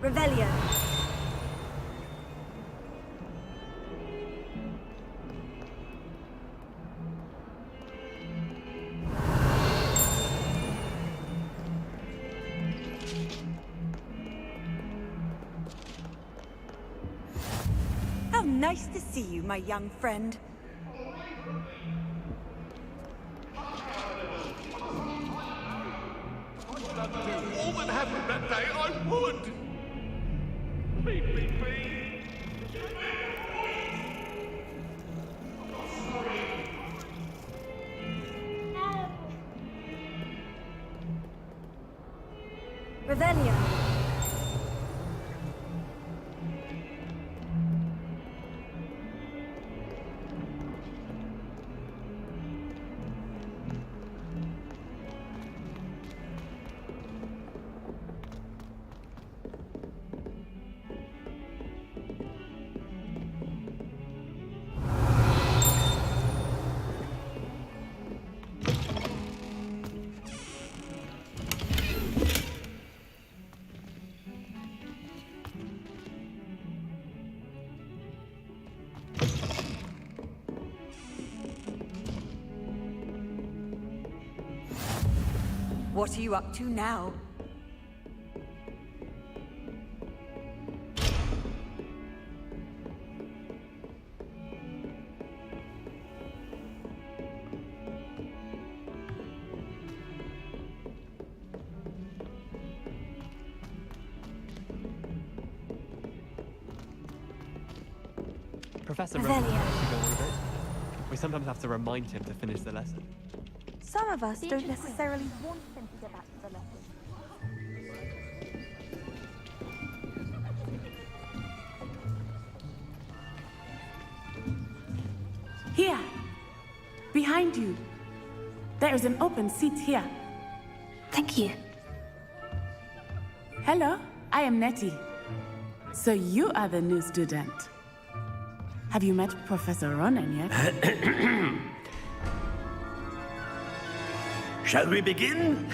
Revelio. How nice to see you, my young friend. All that happened that day, I would! Beep, beep, beep. Revelio. What are you up to now? Professor Revelio. Rowan has to go on a bit. We sometimes have to remind him to finish the lesson. Some of us don't necessarily want them to get back to the lesson. Here. Behind you. There is an open seat here. Thank you. Hello, I am Nettie. So you are the new student. Have you met Professor Ronan yet? Shall we begin?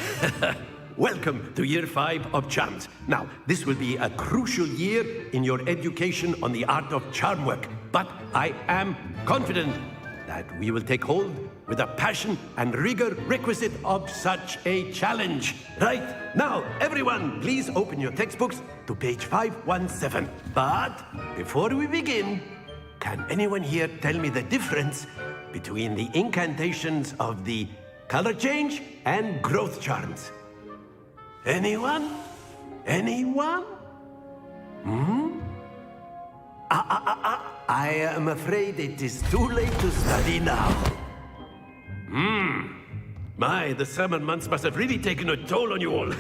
Welcome to Year 5 of Charms. Now, this will be a crucial year in your education on the art of charm work, but I am confident that we will take hold with the passion and rigor requisite of such a challenge. Right, now, everyone, please open your textbooks to page 517. But before we begin, can anyone here tell me the difference between the incantations of the color change and growth charms? Anyone? Anyone? I am afraid it is too late to study now. My, the summer months must have really taken a toll on you all.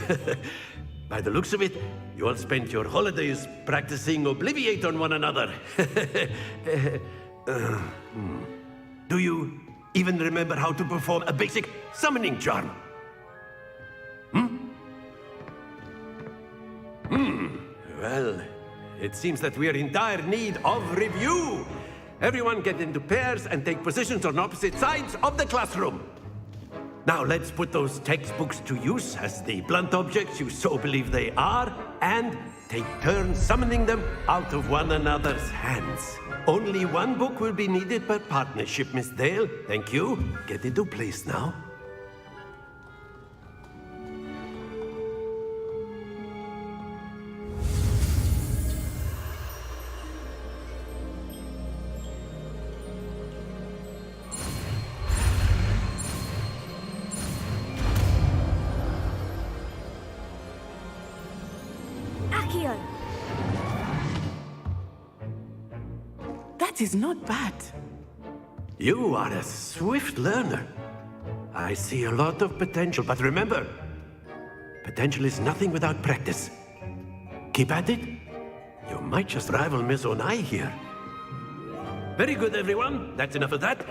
By the looks of it, you all spent your holidays practicing Obliviate on one another. Do you even remember how to perform a basic summoning charm? Well, it seems that we are in dire need of review. Everyone get into pairs and take positions on opposite sides of the classroom. Now let's put those textbooks to use as the blunt objects you so believe they are, and take turns summoning them out of one another's hands. Only one book will be needed per partnership, Miss Dale. Thank you. Get into place now. That is not bad. You are a swift learner. I see a lot of potential, but remember, potential is nothing without practice. Keep at it. You might just rival Miss Onai here. Very good, everyone. That's enough of that.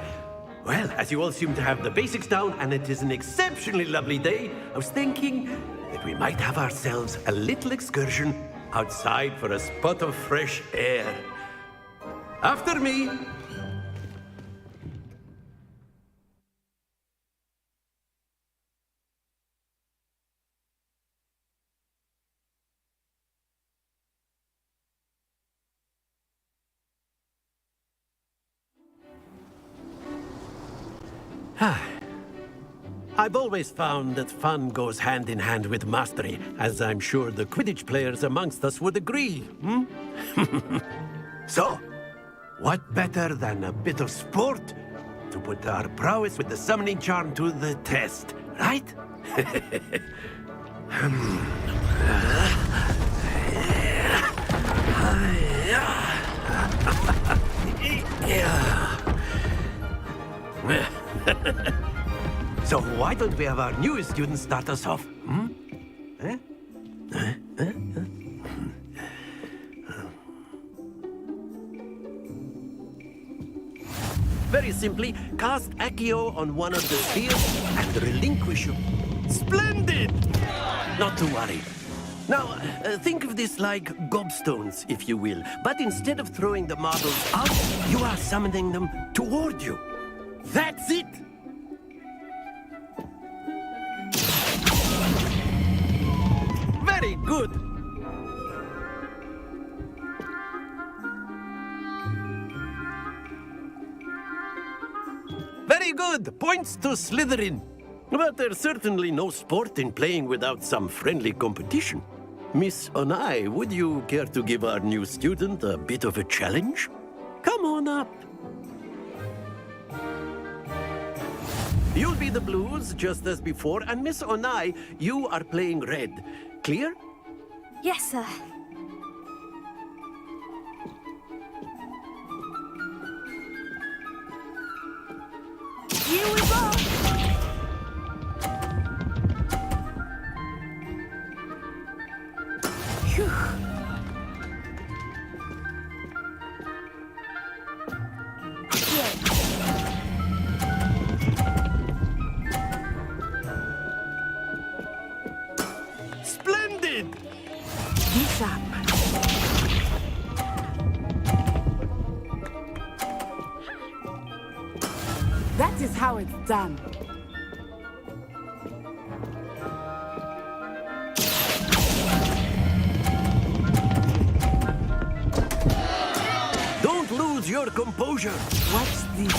Well, as you all seem to have the basics down, and it is an exceptionally lovely day, I was thinking that we might have ourselves a little excursion outside for a spot of fresh air. After me. I've always found that fun goes hand in hand with mastery, as I'm sure the Quidditch players amongst us would agree. So, what better than a bit of sport to put our prowess with the summoning charm to the test, right? So why don't we have our newest student start us off? Very simply, cast Accio on one of the spheres and relinquish your... Splendid! Not to worry. Now, think of this like gobstones, if you will. But instead of throwing the marbles out, you are summoning them toward you. That's it! Very good! Very good! Points to Slytherin. But there's certainly no sport in playing without some friendly competition. Miss Onai, would you care to give our new student a bit of a challenge? Come on up. You'll be the blues, just as before, and Miss Onai, you are playing red. Clear? Yes, sir. Here we go! Phew. Here. how it's done. Don't lose your composure. Watch this.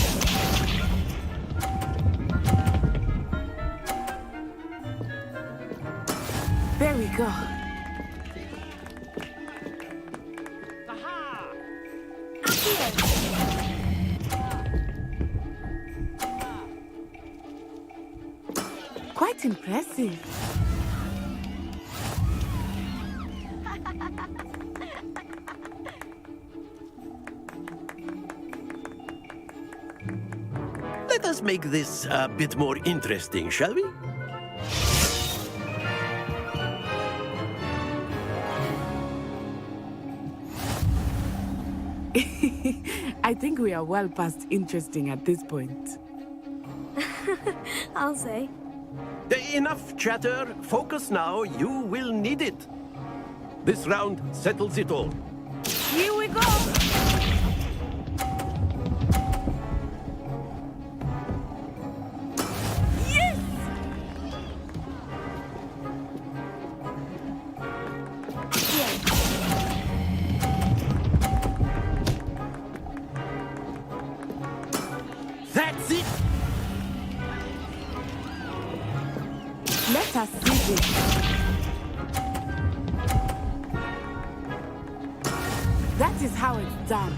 There we go. Quite impressive. Let us make this a bit more interesting, shall we? I think we are well past interesting at this point. I'll say. Enough chatter. Focus now. You will need it. This round settles it all. Here we go! Yes! That's it! Let us see this. That is how it's done.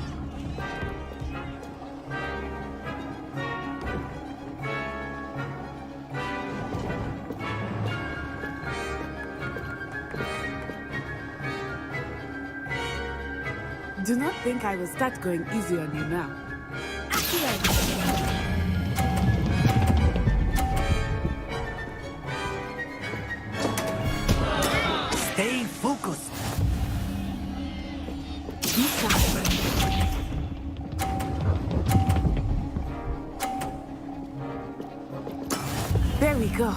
Do not think I will start going easy on you now. Stay focused. There we go.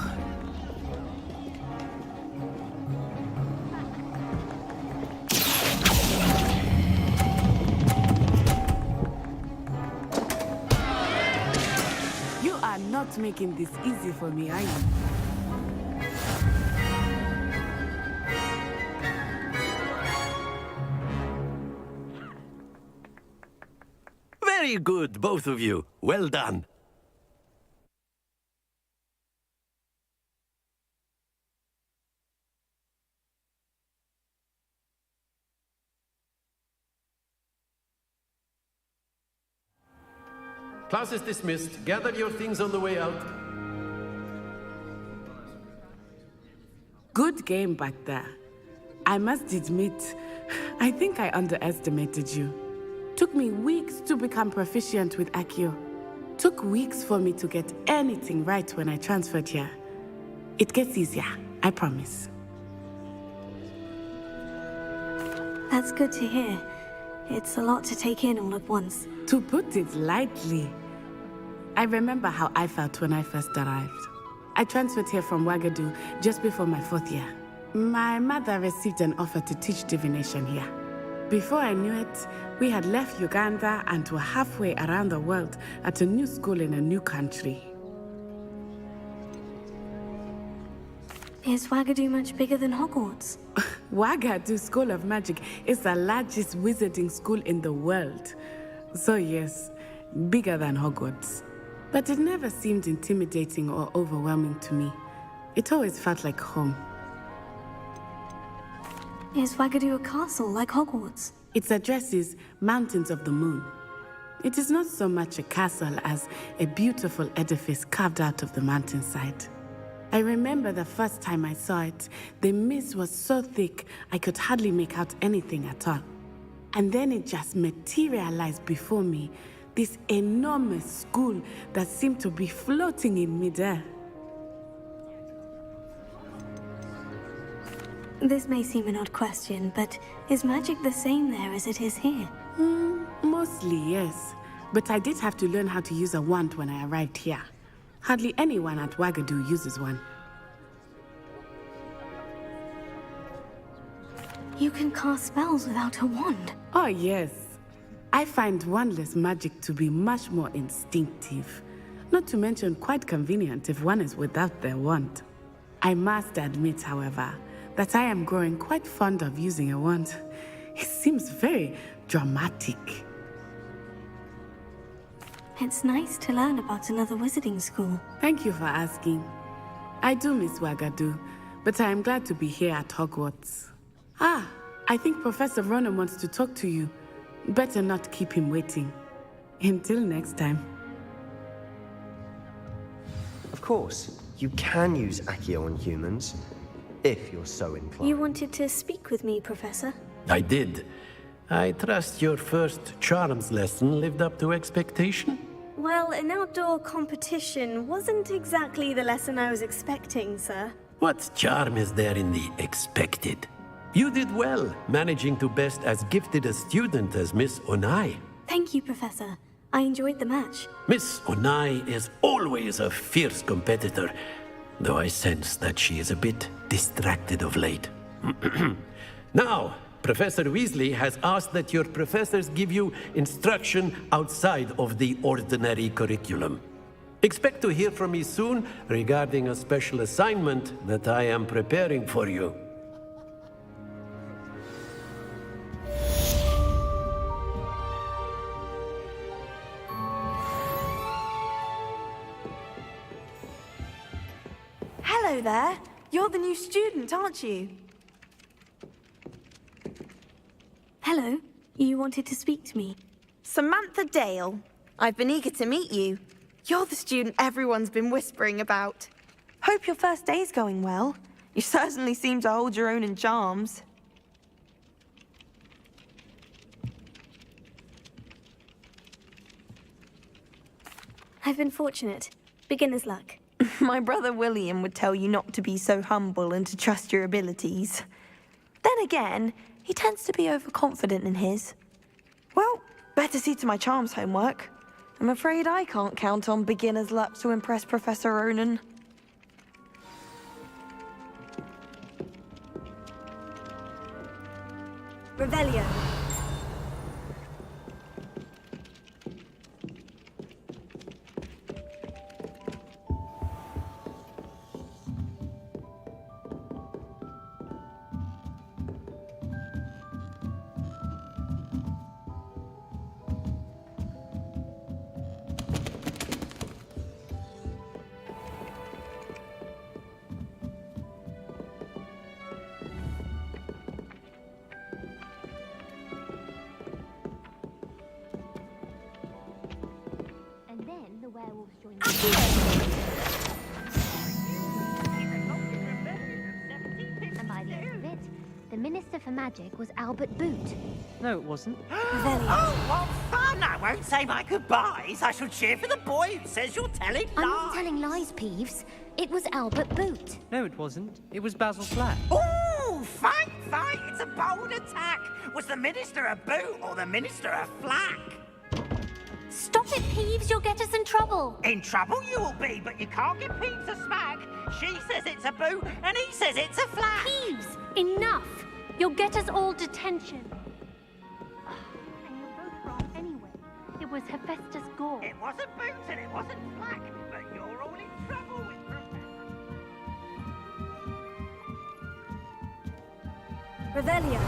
You are not making this easy for me, are you? Very good, both of you. Well done. Class is dismissed. Gather your things on the way out. Good game back there. I must admit, I think I underestimated you. Took me weeks to become proficient with Accio. Took weeks for me to get anything right when I transferred here. It gets easier, I promise. That's good to hear. It's a lot to take in all at once. To put it lightly, I remember how I felt when I first arrived. I transferred here from Wagadu just before my 4th year. My mother received an offer to teach divination here. Before I knew it, we had left Uganda and were halfway around the world at a new school in a new country. Is Wagadu much bigger than Hogwarts? Wagadu School of Magic is the largest wizarding school in the world. So yes, bigger than Hogwarts. But it never seemed intimidating or overwhelming to me. It always felt like home. Is Wagadu a castle like Hogwarts? Its address is Mountains of the Moon. It is not so much a castle as a beautiful edifice carved out of the mountainside. I remember the first time I saw it, the mist was so thick I could hardly make out anything at all. And then it just materialized before me, this enormous school that seemed to be floating in midair. This may seem an odd question, but is magic the same there as it is here? Mostly, yes. But I did have to learn how to use a wand when I arrived here. Hardly anyone at Wagadu uses one. You can cast spells without a wand? Oh, yes. I find wandless magic to be much more instinctive, Not to mention quite convenient if one is without their wand. I must admit, however, that I am growing quite fond of using a wand. It seems very dramatic. It's nice to learn about another wizarding school. Thank you for asking. I do miss Wagadu, but I am glad to be here at Hogwarts. Ah, I think Professor Ronan wants to talk to you. Better not keep him waiting. Until next time. Of course, you can use Accio on humans, if you're so inclined. You wanted to speak with me, Professor? I did. I trust your first charms lesson lived up to expectation? Well, an outdoor competition wasn't exactly the lesson I was expecting, sir. What charm is there in the expected? You did well, managing to best as gifted a student as Miss Onai. Thank you, Professor. I enjoyed the match. Miss Onai is always a fierce competitor, though I sense that she is a bit distracted of late. Now, Professor Weasley has asked that your professors give you instruction outside of the ordinary curriculum. Expect to hear from me soon regarding a special assignment that I am preparing for you. Hello there. You're the new student, aren't you? Hello. You wanted to speak to me? Samantha Dale. I've been eager to meet you. You're the student everyone's been whispering about. Hope your first day's going well. You certainly seem to hold your own in charms. I've been fortunate. Beginner's luck. My brother William would tell you not to be so humble and to trust your abilities. Then again, he tends to be overconfident in his. Well, better see to my charms homework. I'm afraid I can't count on beginner's luck to impress Professor Ronan. Revelio. And by the end of it, the Minister for Magic was Albert Boot. No, it wasn't. Oh, what fun! I won't say my goodbyes. I shall cheer for the boy who says you're telling lies. I'm not telling lies, Peeves. It was Albert Boot. No, it wasn't. It was Basil Flack. Ooh, fight! It's a bold attack. Was the Minister a boot or the Minister a flack? Stop it, Peeves. You'll get us in trouble. In trouble you will be, but you can't give Peeves a smack. She says it's a boot, and he says it's a flack. Peeves, enough. You'll get us all detention. And you're both wrong anyway. It was Hephaestus Gore. It wasn't boot and it wasn't flack, but you're all in trouble with Revelio.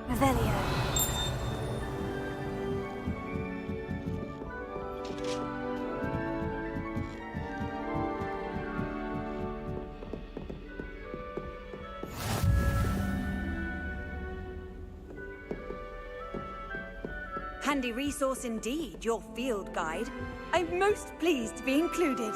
Revelio. Handy resource indeed, your field guide. I'm most pleased to be included.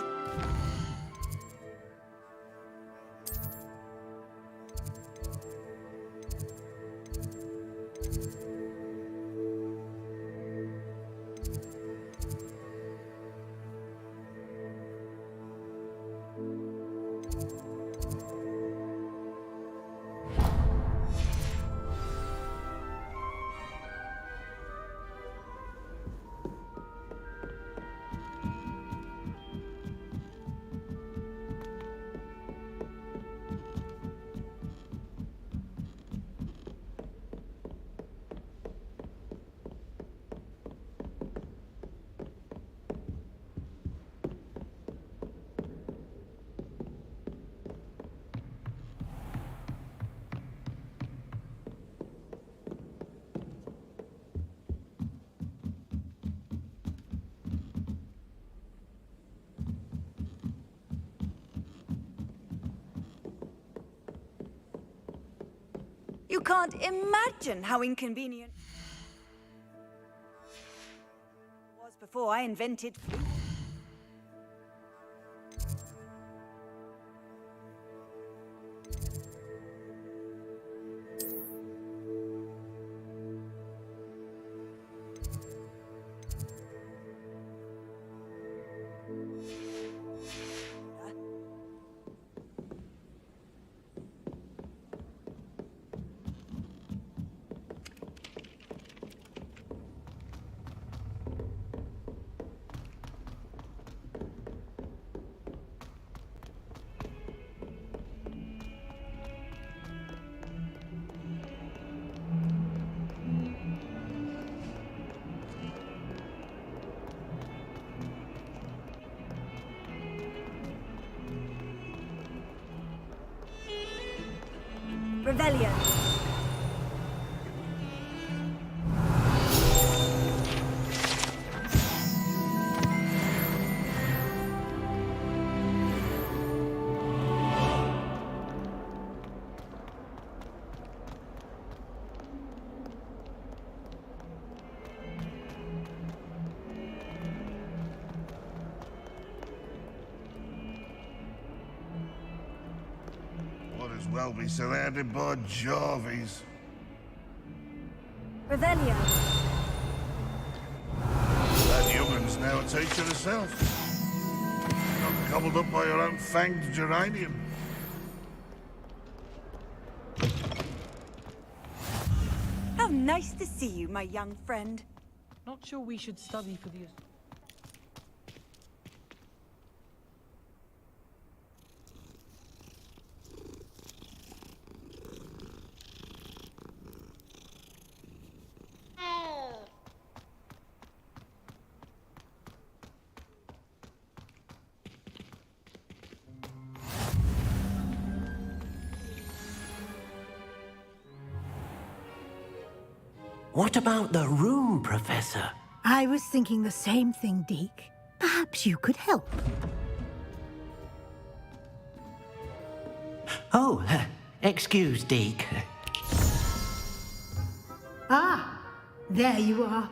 You can't imagine how inconvenient it was before I invented food. Revelio. Might as well be surrounded by Jarvies. Revelio. That young'un's now a teacher herself. Not gobbled up by her own fanged geranium. How nice to see you, my young friend. Not sure we should study for the... What about the room, Professor? I was thinking the same thing, Deke. Perhaps you could help. Oh, excuse, Deke. Ah, there you are.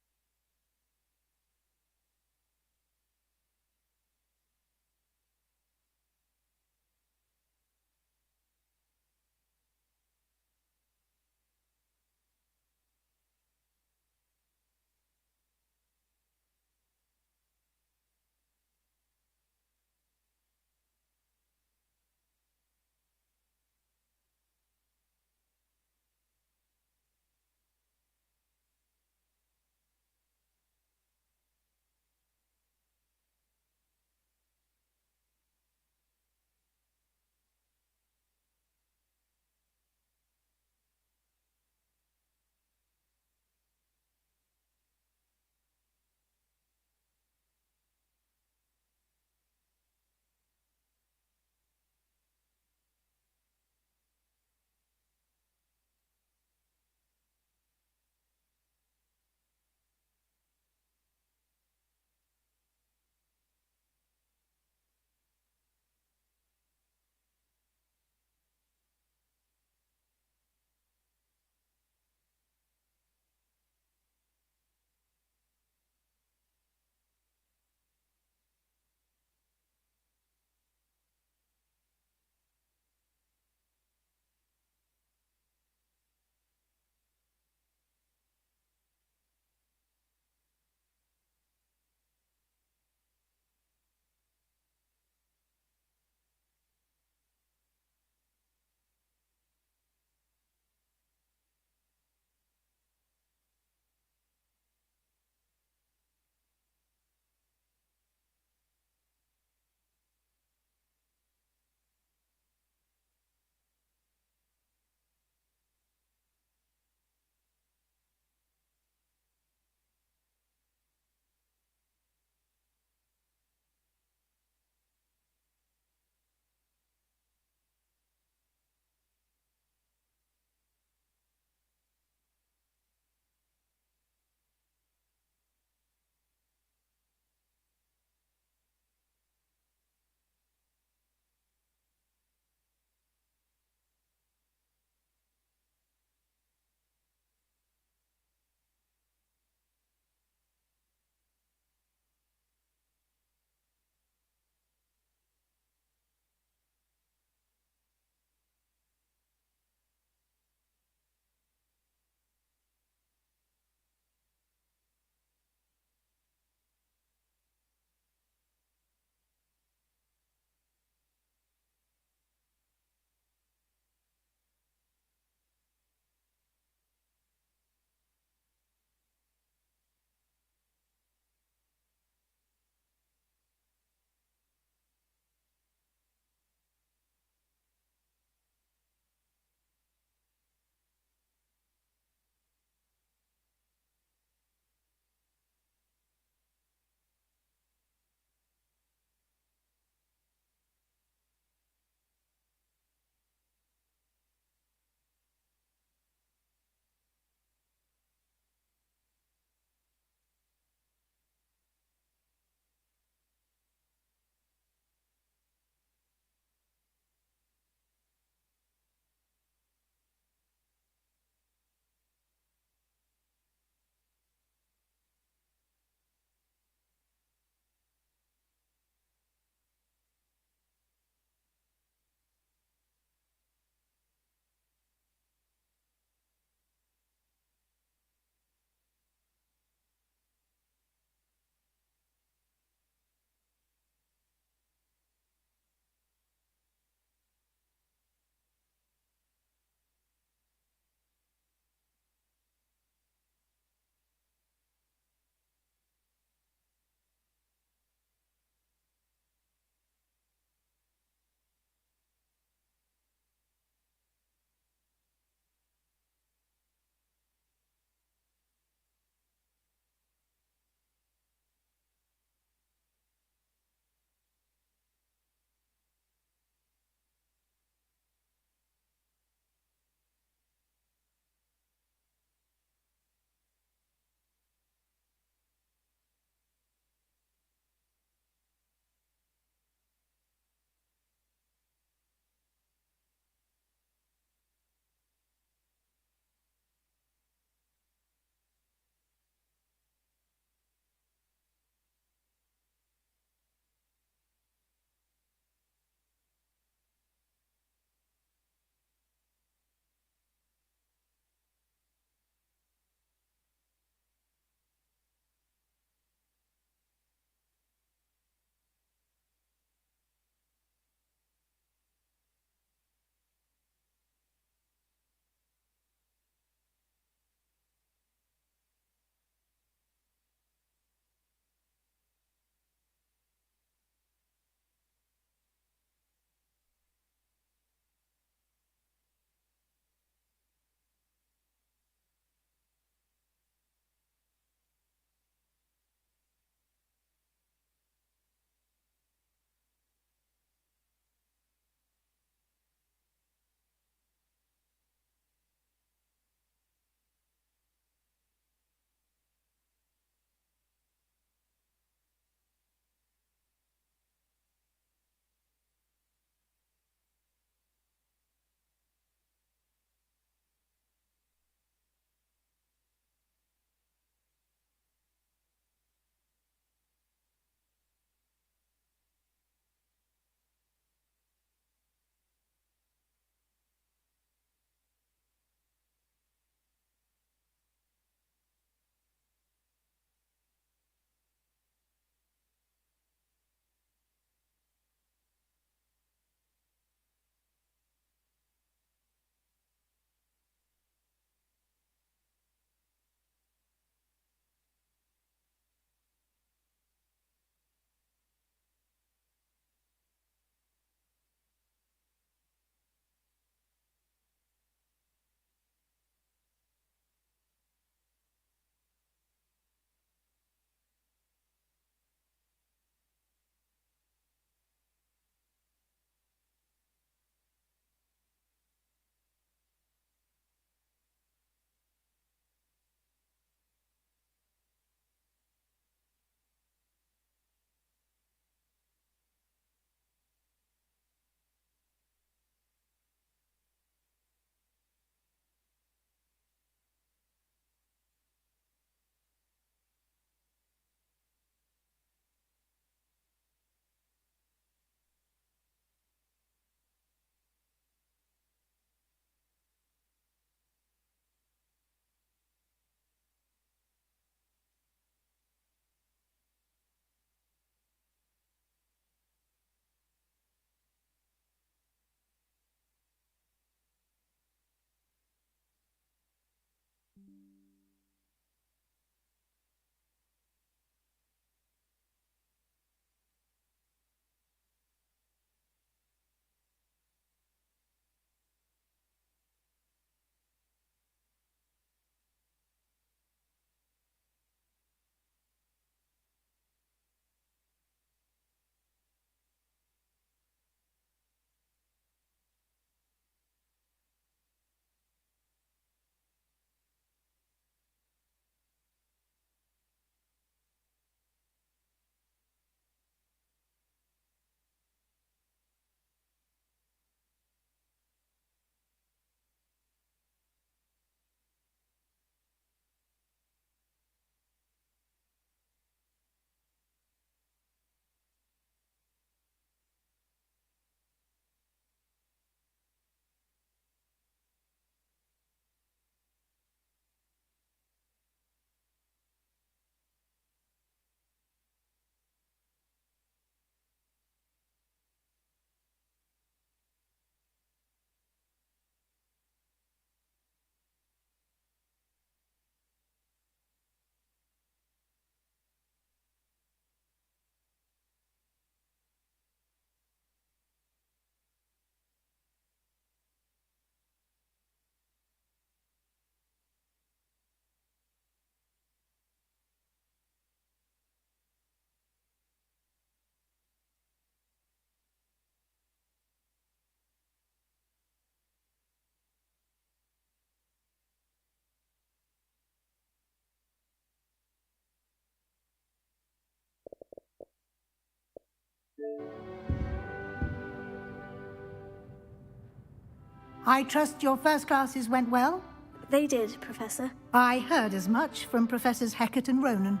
I trust your first classes went well? They did, Professor. I heard as much from Professors Hecat and Ronan.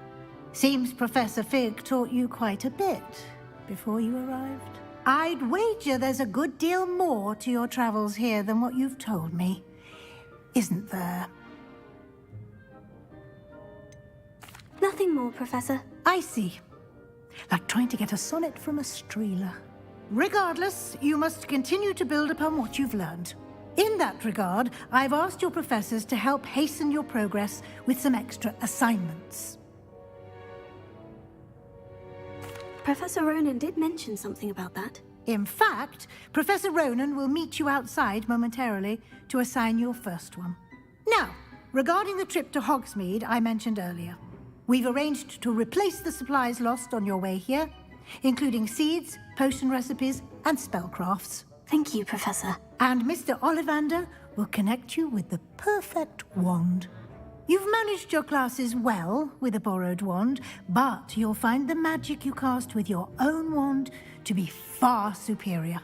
Seems Professor Fig taught you quite a bit before you arrived. I'd wager there's a good deal more to your travels here than what you've told me. Isn't there? Nothing more, Professor. I see. Like trying to get a sonnet from a streeler. Regardless, you must continue to build upon what you've learned. In that regard, I've asked your professors to help hasten your progress with some extra assignments. Professor Ronan did mention something about that. In fact, Professor Ronan will meet you outside momentarily to assign your first one. Now, regarding the trip to Hogsmeade I mentioned earlier, we've arranged to replace the supplies lost on your way here, including seeds, potion recipes, and spellcrafts. Thank you, Professor. And Mr. Ollivander will connect you with the perfect wand. You've managed your classes well with a borrowed wand, but you'll find the magic you cast with your own wand to be far superior.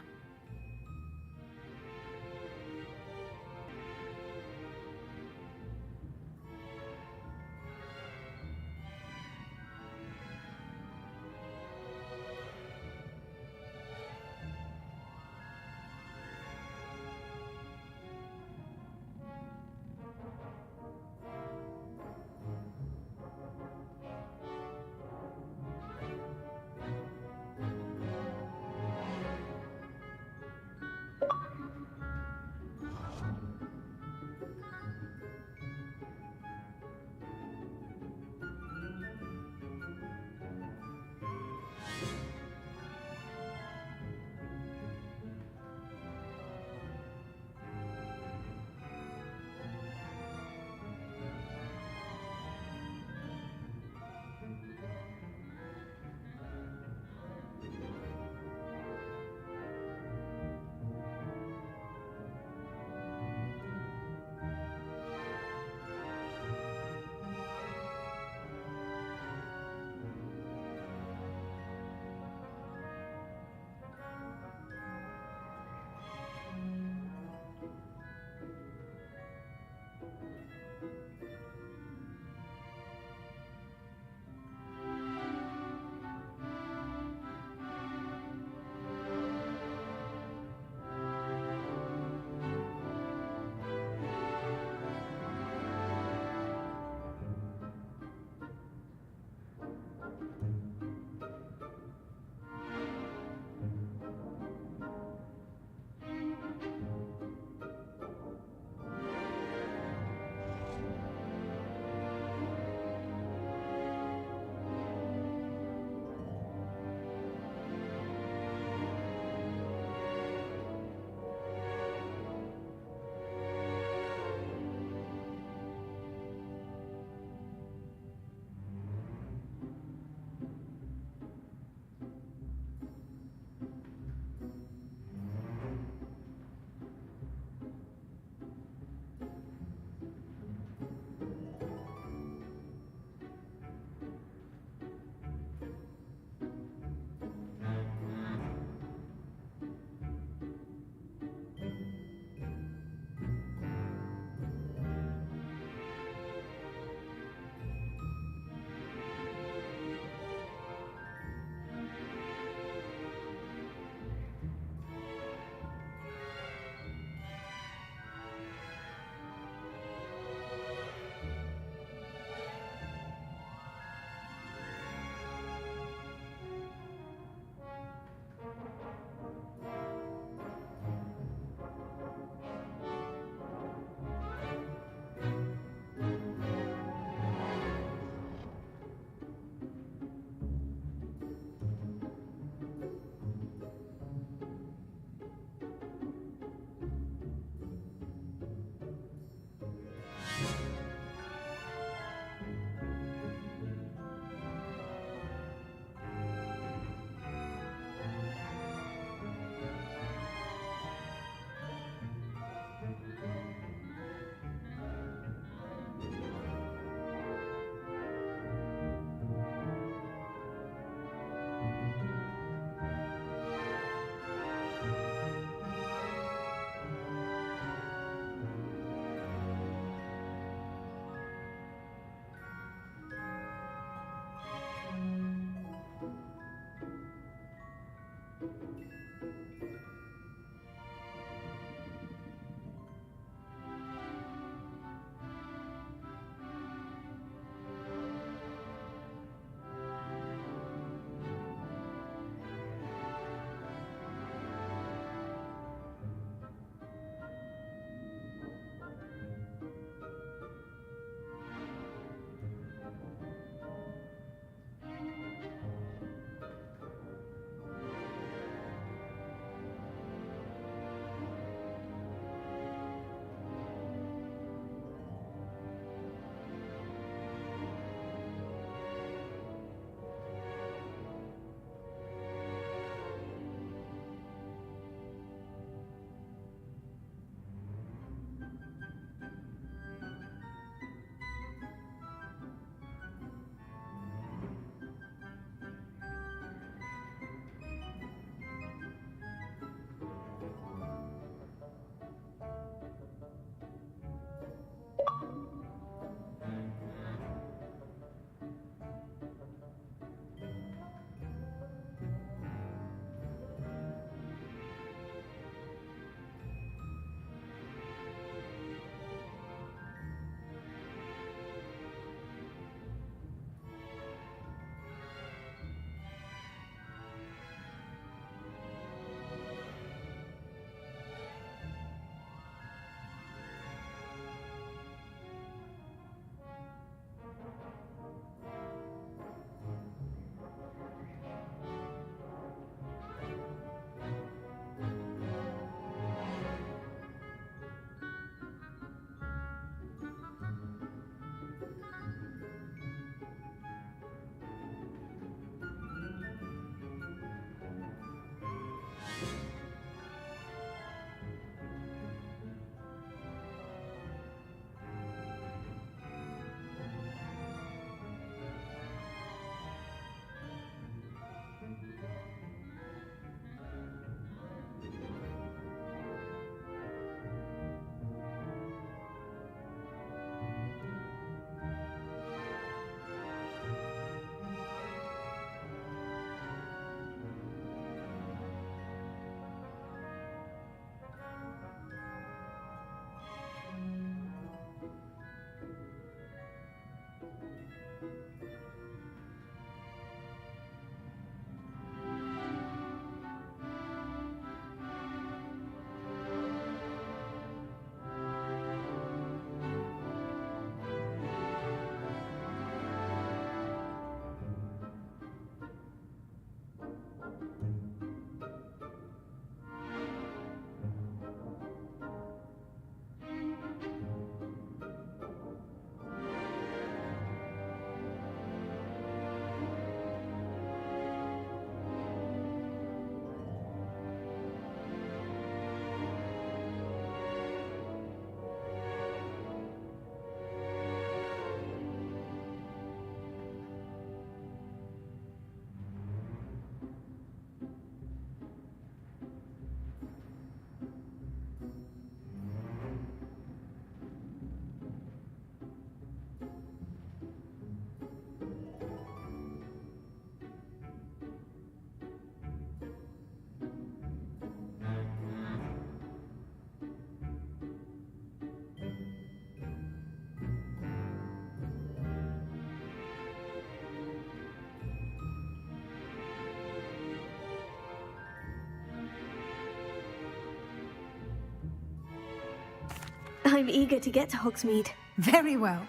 I'm eager to get to Hogsmeade. Very well.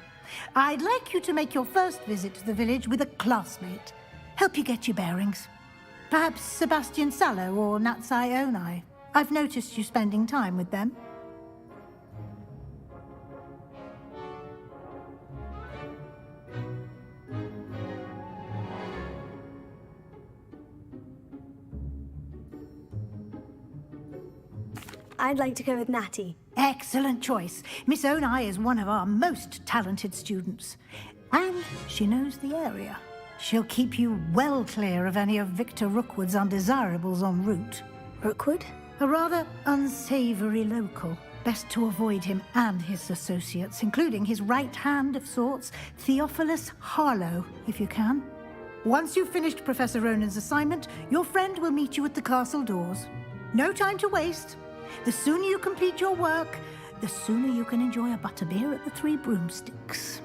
I'd like you to make your first visit to the village with a classmate. Help you get your bearings. Perhaps Sebastian Sallow or Natsai Onai. I've noticed you spending time with them. I'd like to go with Natty. Excellent choice. Miss Onai is one of our most talented students. And she knows the area. She'll keep you well clear of any of Victor Rookwood's undesirables en route. Rookwood? A rather unsavory local. Best to avoid him and his associates, including his right hand of sorts, Theophilus Harlow, if you can. Once you've finished Professor Ronan's assignment, your friend will meet you at the castle doors. No time to waste. The sooner you complete your work, the sooner you can enjoy a butterbeer at the Three Broomsticks.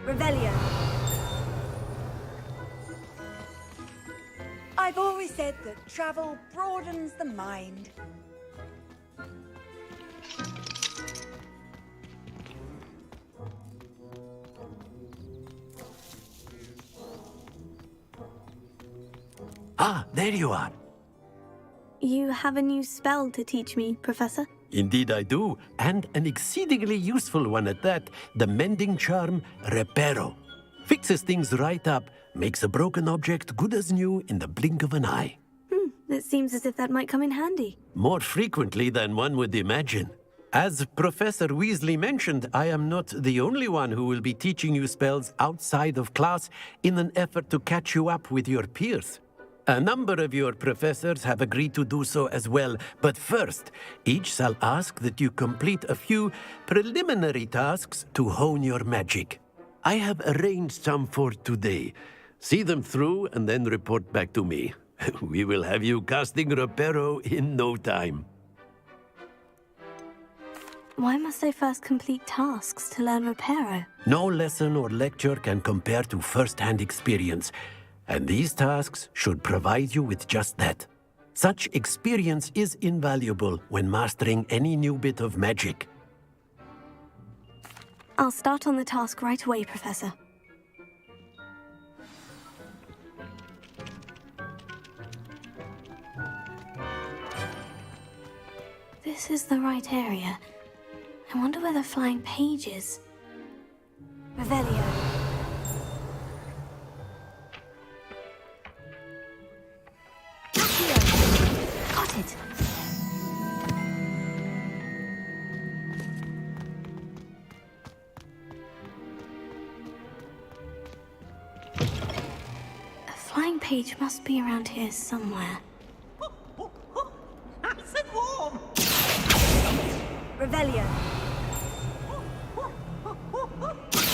Revelio. I've always said that travel broadens the mind. Ah, there you are. You have a new spell to teach me, Professor? Indeed I do, and an exceedingly useful one at that, the mending charm Reparo. Fixes things right up, makes a broken object good as new in the blink of an eye. It seems as if that might come in handy. More frequently than one would imagine. As Professor Weasley mentioned, I am not the only one who will be teaching you spells outside of class in an effort to catch you up with your peers. A number of your professors have agreed to do so as well, but first, each shall ask that you complete a few preliminary tasks to hone your magic. I have arranged some for today. See them through and then report back to me. We will have you casting Reparo in no time. Why must I first complete tasks to learn Reparo? No lesson or lecture can compare to first-hand experience. And these tasks should provide you with just that. Such experience is invaluable when mastering any new bit of magic. I'll start on the task right away, Professor. This is the right area. I wonder where the flying page is. Revelio. Got it. A flying page must be around here somewhere. Nice and warm. Revelio.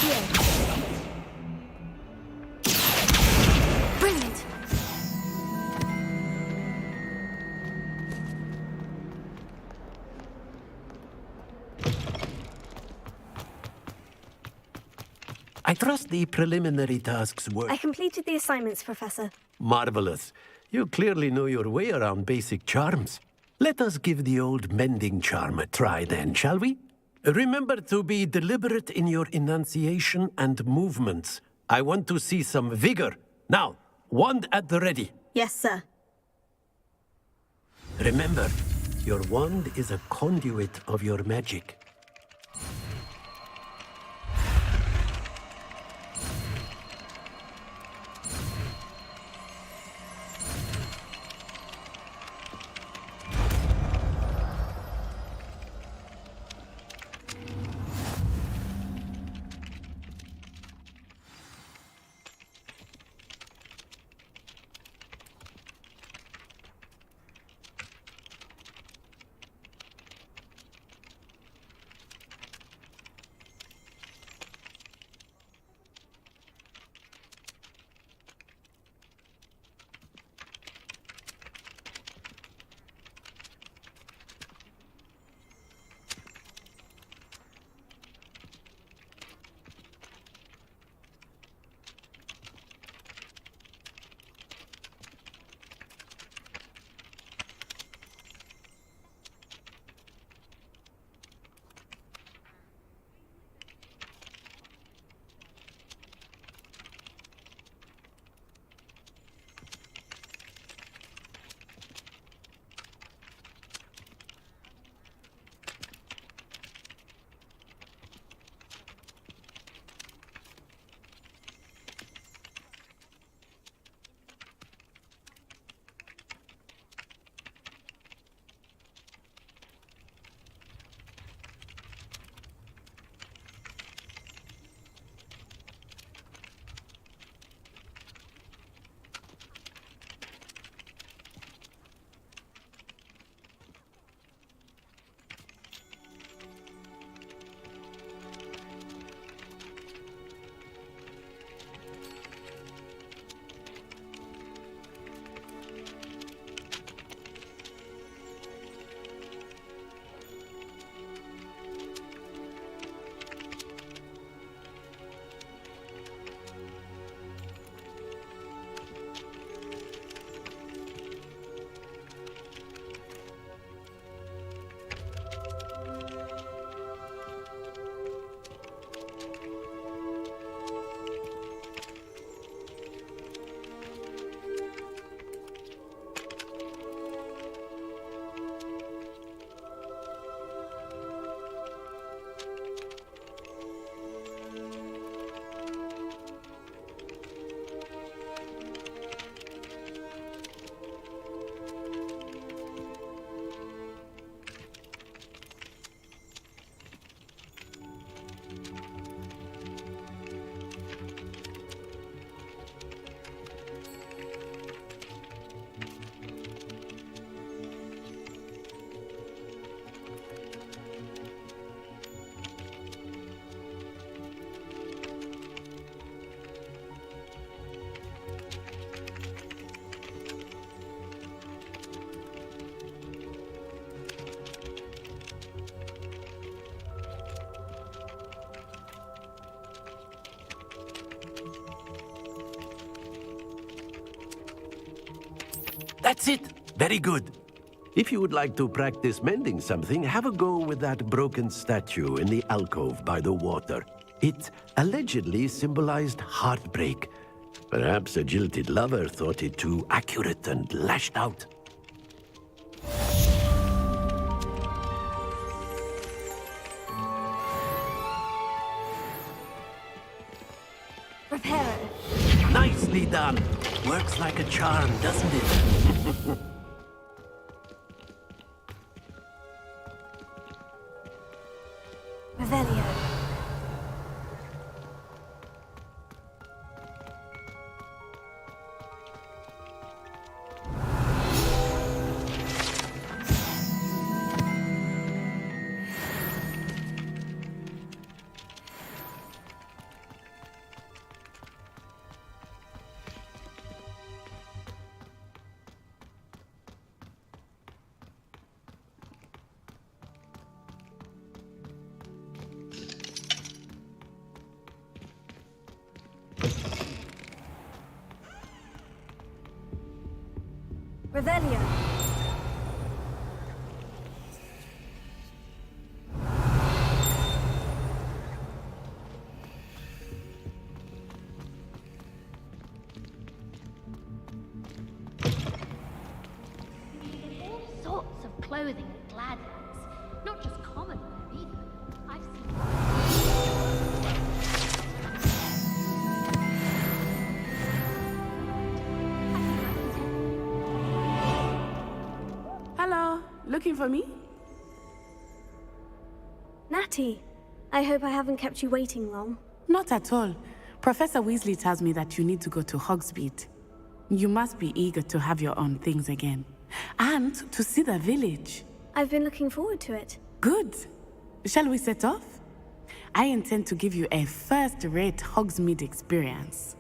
Here. Brilliant. I trust the preliminary tasks were... I completed the assignments, Professor. Marvelous. You clearly know your way around basic charms. Let us give the old mending charm a try then, shall we? Remember to be deliberate in your enunciation and movements. I want to see some vigor. Now, wand at the ready. Yes, sir. Remember, your wand is a conduit of your magic. That's it. Very good. If you would like to practice mending something, have a go with that broken statue in the alcove by the water. It allegedly symbolized heartbreak. Perhaps a jilted lover thought it too accurate and lashed out. Repairer. Nicely done. Works like a charm, doesn't it? Revelio. Revelio. clothing at Gladlands. Not just common wear either. I've seen... Hello, looking for me? Natty, I hope I haven't kept you waiting long. Not at all. Professor Weasley tells me that you need to go to Hogsmeade. You must be eager to have your own things again. And to see the village. I've been looking forward to it. Good. Shall we set off? I intend to give you a first-rate Hogsmeade experience.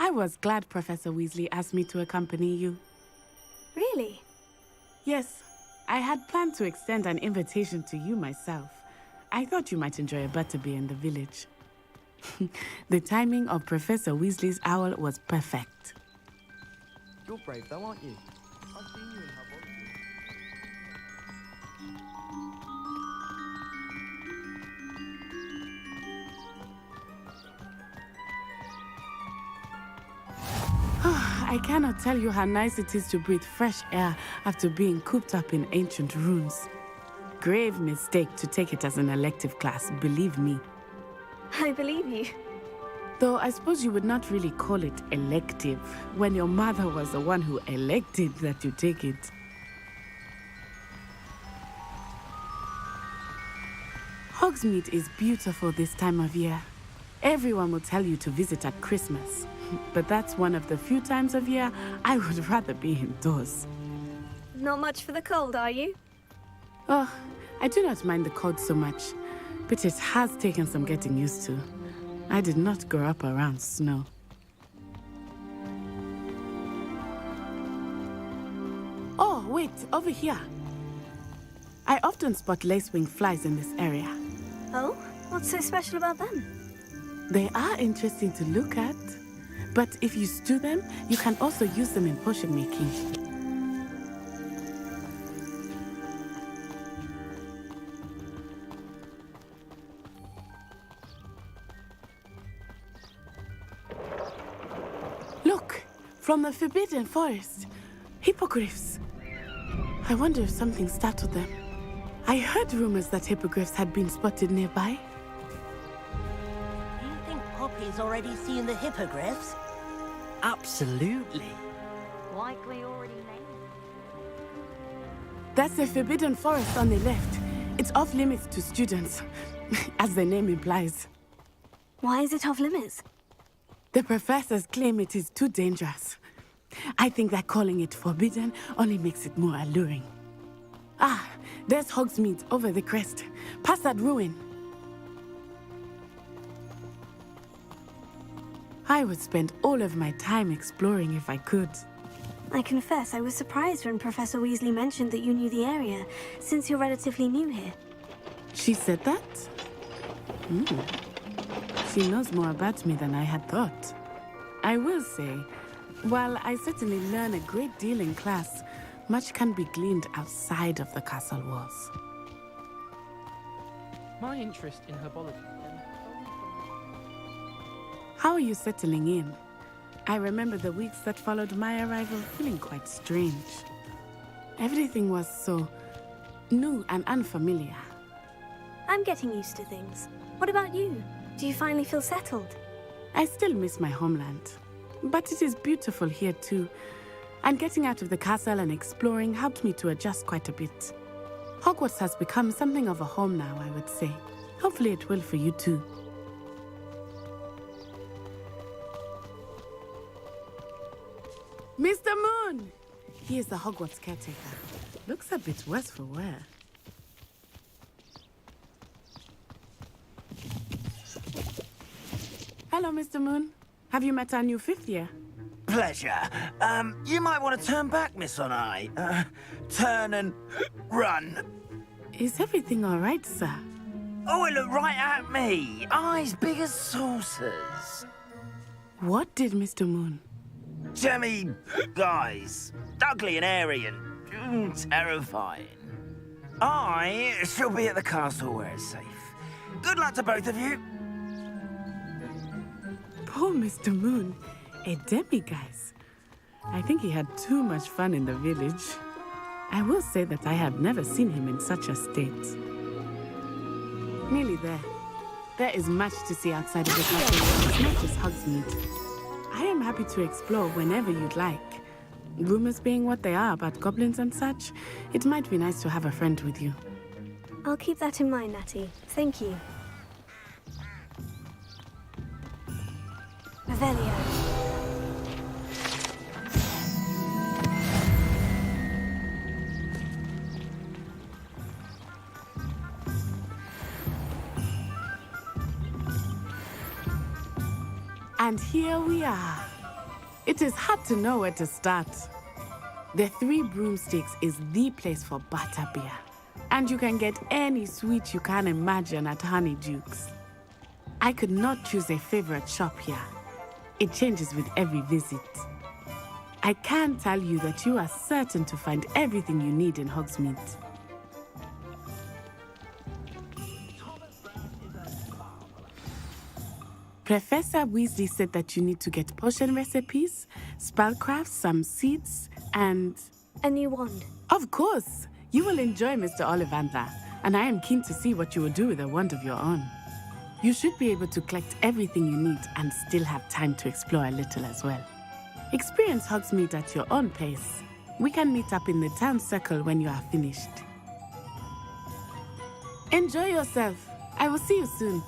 I was glad Professor Weasley asked me to accompany you. Really? Yes, I had planned to extend an invitation to you myself. I thought you might enjoy a butterbeer in the village. The timing of Professor Weasley's owl was perfect. You're brave though, aren't you? I've seen you in Hogwarts. I cannot tell you how nice it is to breathe fresh air after being cooped up in ancient ruins. Grave mistake to take it as an elective class, believe me. I believe you. Though I suppose you would not really call it elective when your mother was the one who elected that you take it. Hogsmeade is beautiful this time of year. Everyone will tell you to visit at Christmas. But that's one of the few times of year I would rather be indoors. Not much for the cold, are you? Oh, I do not mind the cold so much, but it has taken some getting used to. I did not grow up around snow. Oh, wait, over here. I often spot lacewing flies in this area. Oh? What's so special about them? They are interesting to look at. But if you stew them, you can also use them in potion making. Look! From the Forbidden Forest. Hippogriffs. I wonder if something startled them. I heard rumors that hippogriffs had been spotted nearby. Do you think Poppy's already seen the hippogriffs? Absolutely. Likely already named. That's the Forbidden Forest on the left. It's off limits to students, as the name implies. Why is it off limits? The professors claim it is too dangerous. I think that calling it forbidden only makes it more alluring. Ah, there's Hogsmeade over the crest, past that ruin. I would spend all of my time exploring if I could. I confess I was surprised when Professor Weasley mentioned that you knew the area, since you're relatively new here. She said that? She knows more about me than I had thought. I will say, while I certainly learn a great deal in class, much can be gleaned outside of the castle walls. My interest in herbology. How are you settling in? I remember the weeks that followed my arrival feeling quite strange. Everything was so new and unfamiliar. I'm getting used to things. What about you? Do you finally feel settled? I still miss my homeland, but it is beautiful here too. And getting out of the castle and exploring helped me to adjust quite a bit. Hogwarts has become something of a home now, I would say. Hopefully it will for you too. Mr. Moon! He is the Hogwarts caretaker. Looks a bit worse for wear. Hello, Mr. Moon. Have you met our new fifth year? pleasure. You might want to turn back, Miss Onai. Turn and run. Is everything all right, sir? Oh, it looked right at me. Eyes big as saucers. What did Mr. Moon? Jemmy guys. Ugly and airy and terrifying. I shall be at the castle where it's safe. Good luck to both of you. Poor Mr. Moon. A demiguise. I think he had too much fun in the village. I will say that I have never seen him in such a state. Nearly there. There is much to see outside of the castle. It's not just Hogsmeade. I am happy to explore whenever you'd like. Rumors being what they are about goblins and such, it might be nice to have a friend with you. I'll keep that in mind, Natty. Thank you. Revelio. And here we are. It is hard to know where to start. The Three Broomsticks is the place for butterbeer. And you can get any sweet you can imagine at Honeyduke's. I could not choose a favorite shop here. It changes with every visit. I can tell you that you are certain to find everything you need in Hogsmeade. Professor Weasley said that you need to get potion recipes, spellcraft, some seeds, and... a new wand. Of course! You will enjoy Mr. Ollivander, and I am keen to see what you will do with a wand of your own. You should be able to collect everything you need and still have time to explore a little as well. Experience Hogsmeade at your own pace. We can meet up in the town circle when you are finished. Enjoy yourself. I will see you soon.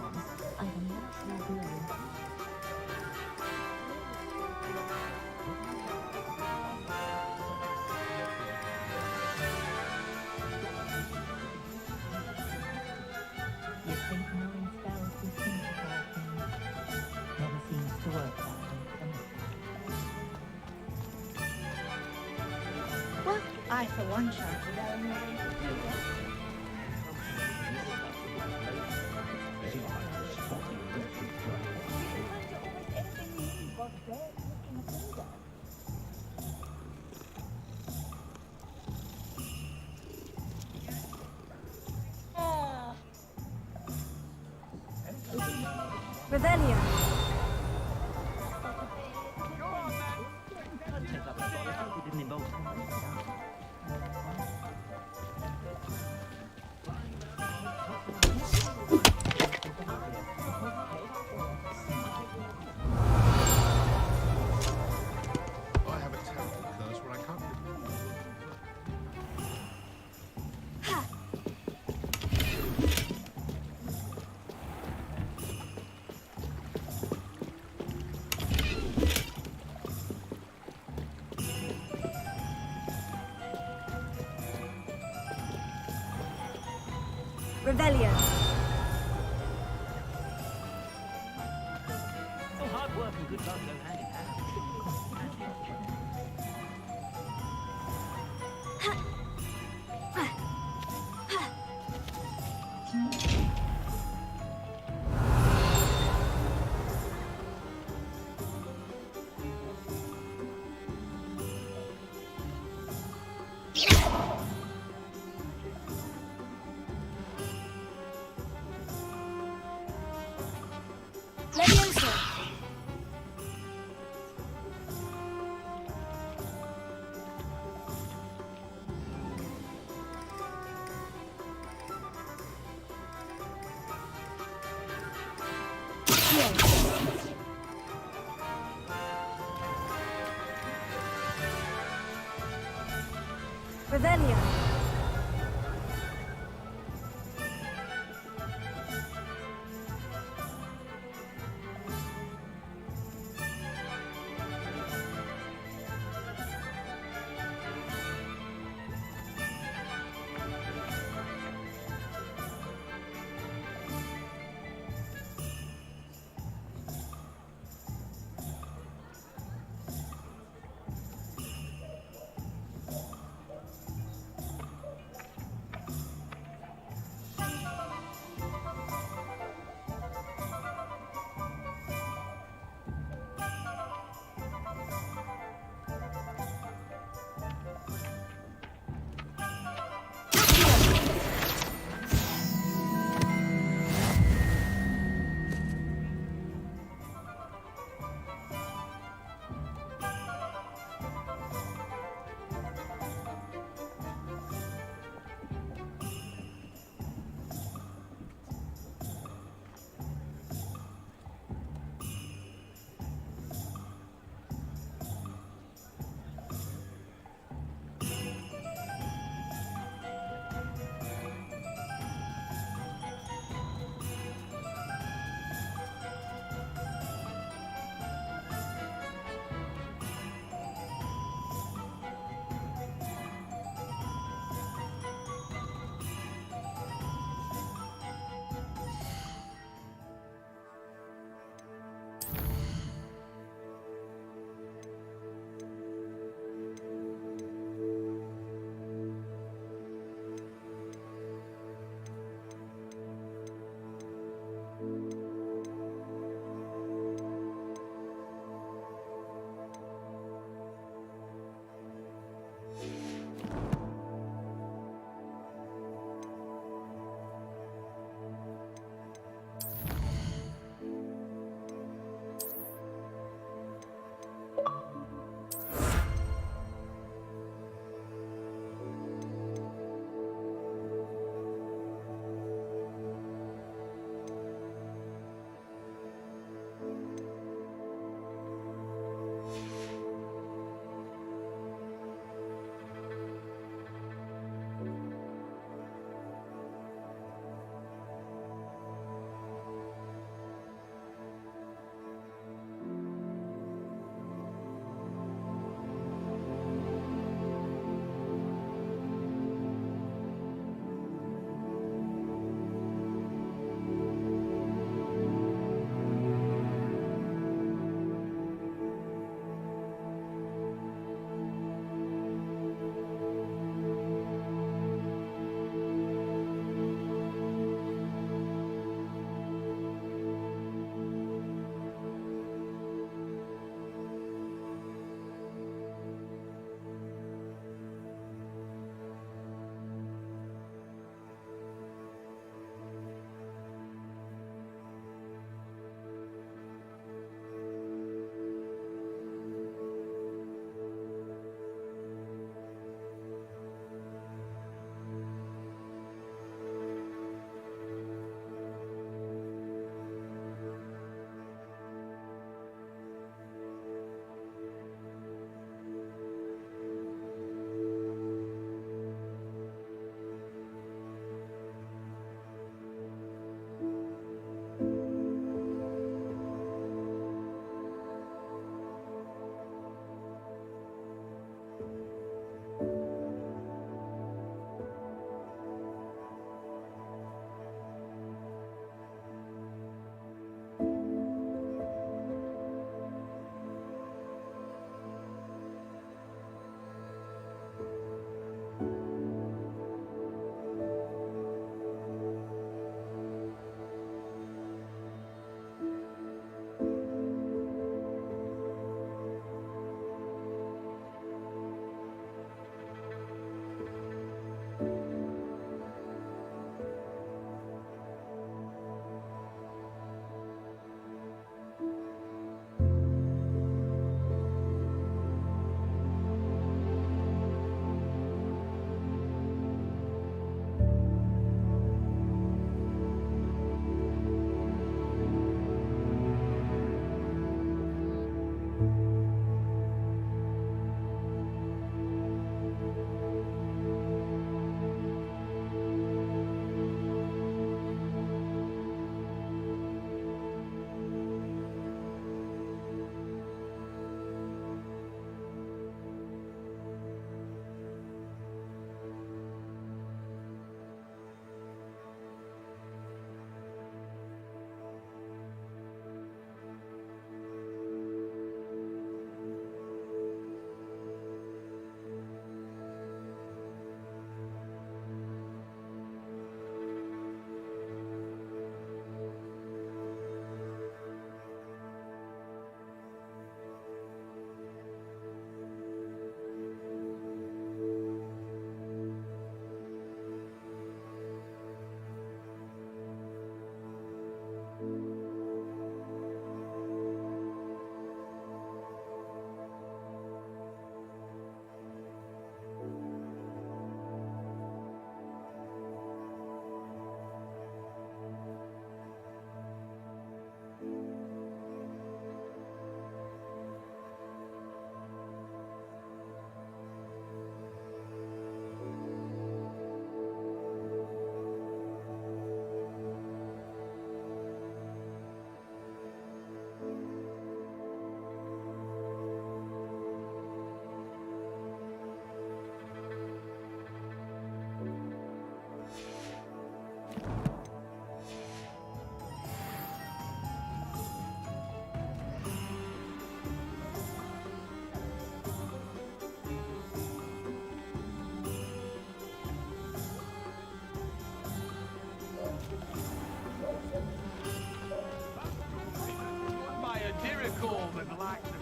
charms. I have a natural glow. You think knowing spells can simplify things. Never seems to work that way. Well, I for one shan't be going away to do that. Revelio. I have a terrible curse where I can't. Revelio. So hard work and good luck go hand in hand. Leviosa. Revelio. call the blackness.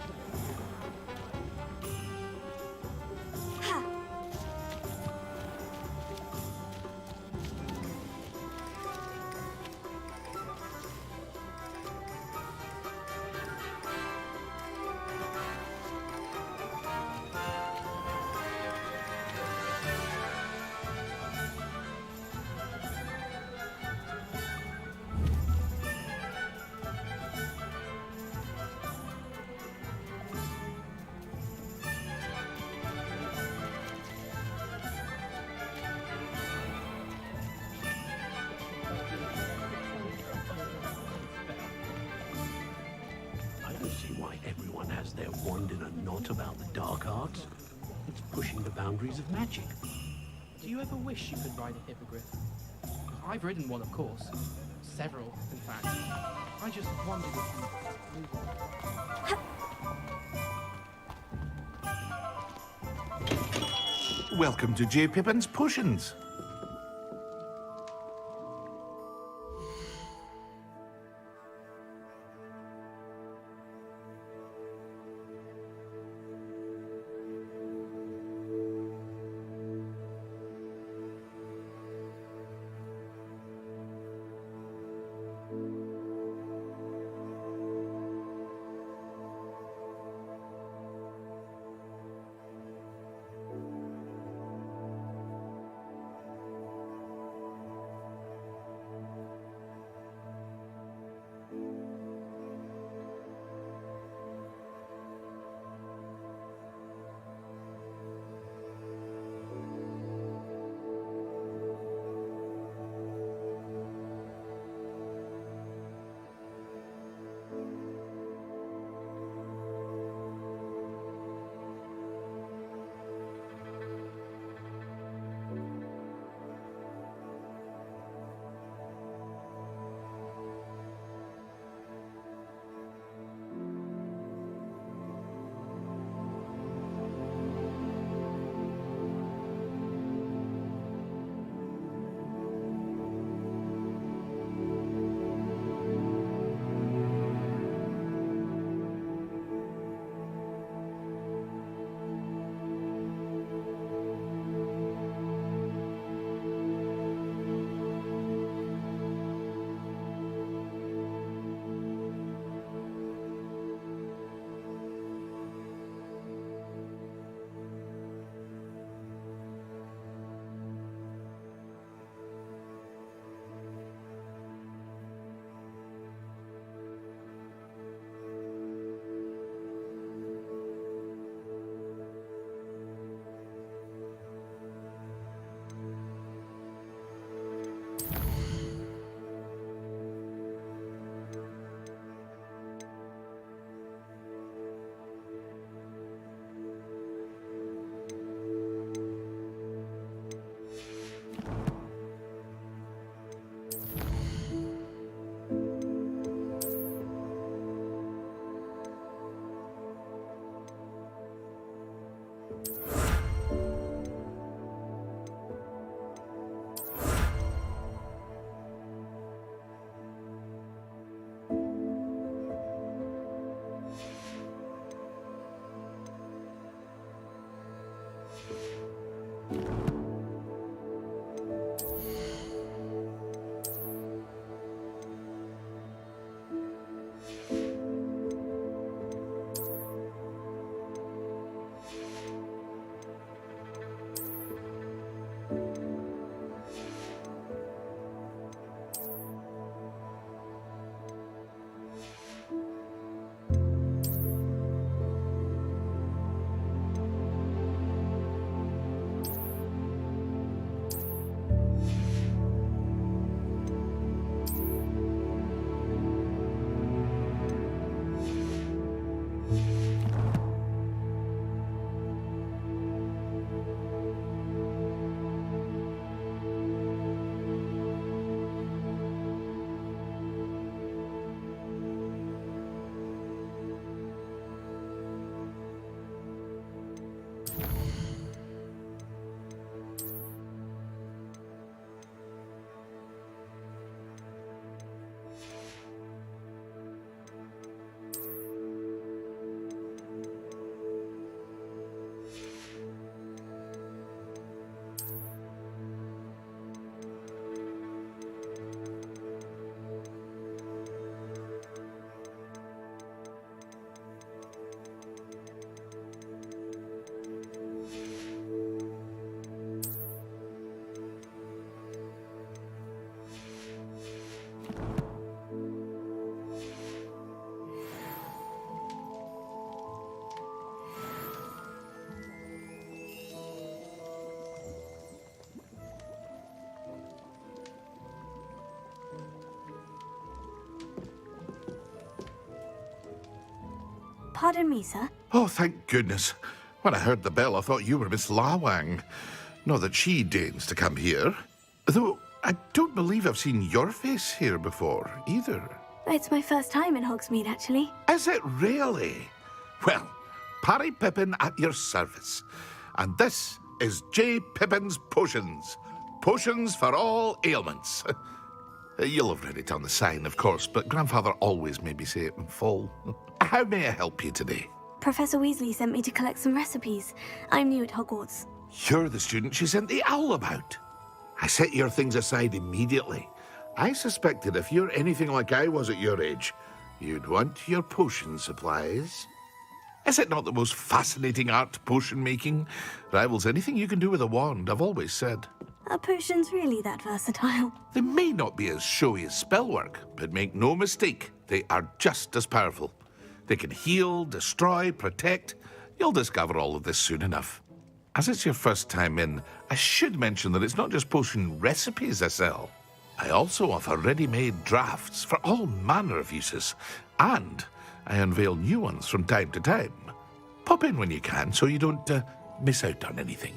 I don't see why everyone has their wand in a knot about the dark arts. It's pushing the boundaries of magic. Do you ever wish you could ride a hippogriff? I've ridden one, of course. Several, in fact. I just wondered if you move on. Welcome to J. Pippin's Potions. Pardon me, sir. Oh, thank goodness. When I heard the bell, I thought you were Miss Lawang. Not that she deigns to come here. Though, I don't believe I've seen your face here before, either. It's my first time in Hogsmeade, actually. Is it really? Well, Parry Pippin at your service. And this is J. Pippin's Potions. Potions for all ailments. You'll have read it on the sign, of course, but Grandfather always made me say it in full. How may I help you today? Professor Weasley sent me to collect some recipes. I'm new at Hogwarts. You're the student she sent the owl about. I set your things aside immediately. I suspected if you're anything like I was at your age, you'd want your potion supplies. Is it not the most fascinating art, potion making? Rivals anything you can do with a wand, I've always said. Are potions really that versatile? They may not be as showy as spellwork, but make no mistake, they are just as powerful. They can heal, destroy, protect. You'll discover all of this soon enough. As it's your first time in, I should mention that it's not just potion recipes I sell. I also offer ready-made drafts for all manner of uses, and I unveil new ones from time to time. Pop in when you can so you don't miss out on anything.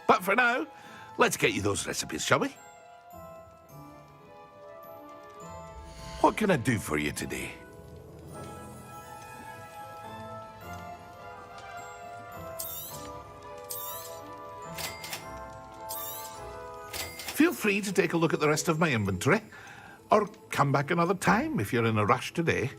But for now, let's get you those recipes, shall we? What can I do for you today? Feel free to take a look at the rest of my inventory, or come back another time if you're in a rush today.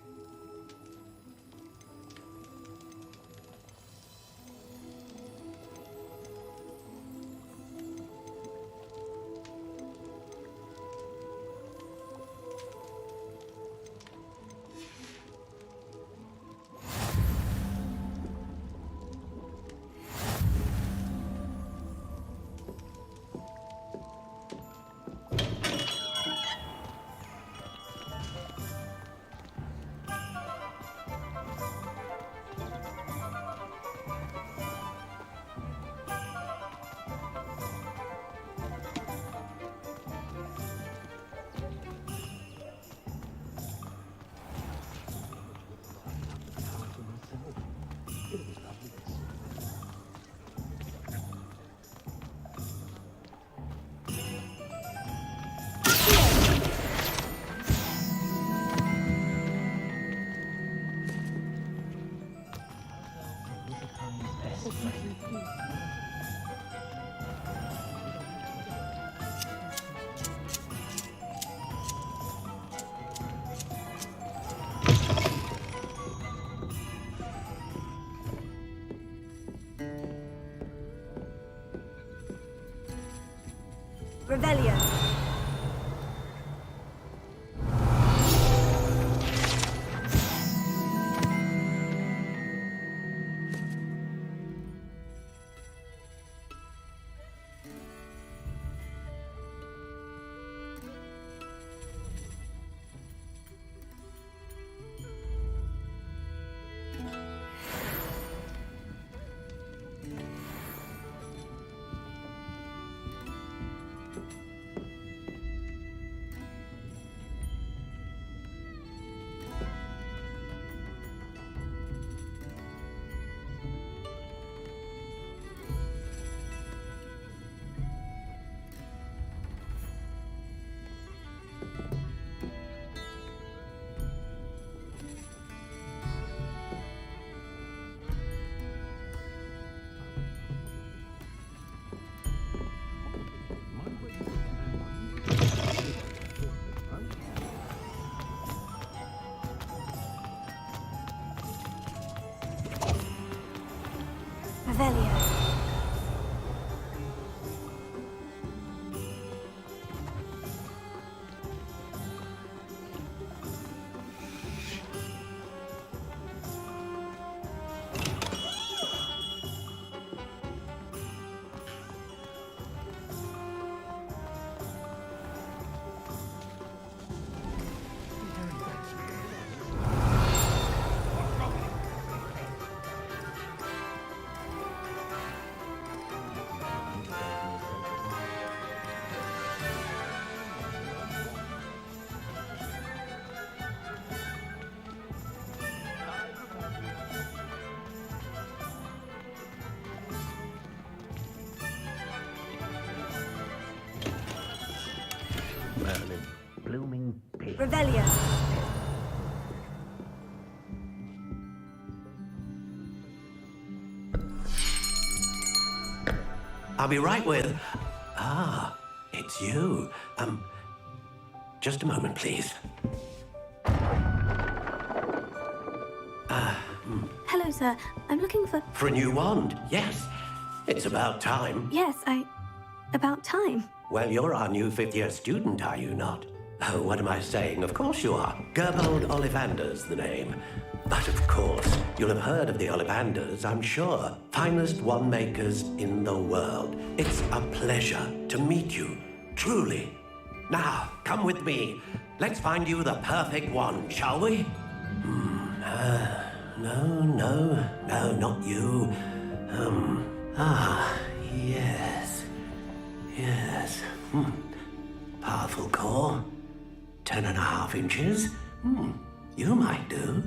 Revelio. Revelio. Revelio. I'll be right with... Ah, it's you. Just a moment, please. Hello, sir. I'm looking for... For a new wand, yes. It's about time. Yes, about time. Well, you're our new fifth-year student, are you not? Oh, what am I saying? Of course you are. Gerbold Ollivander's the name. But of course, you'll have heard of the Ollivanders, I'm sure. Finest wand makers in the world. It's a pleasure to meet you, truly. Now, come with me. Let's find you the perfect wand, shall we? No, not you. Yes. Powerful core. 10.5 inches. You might do.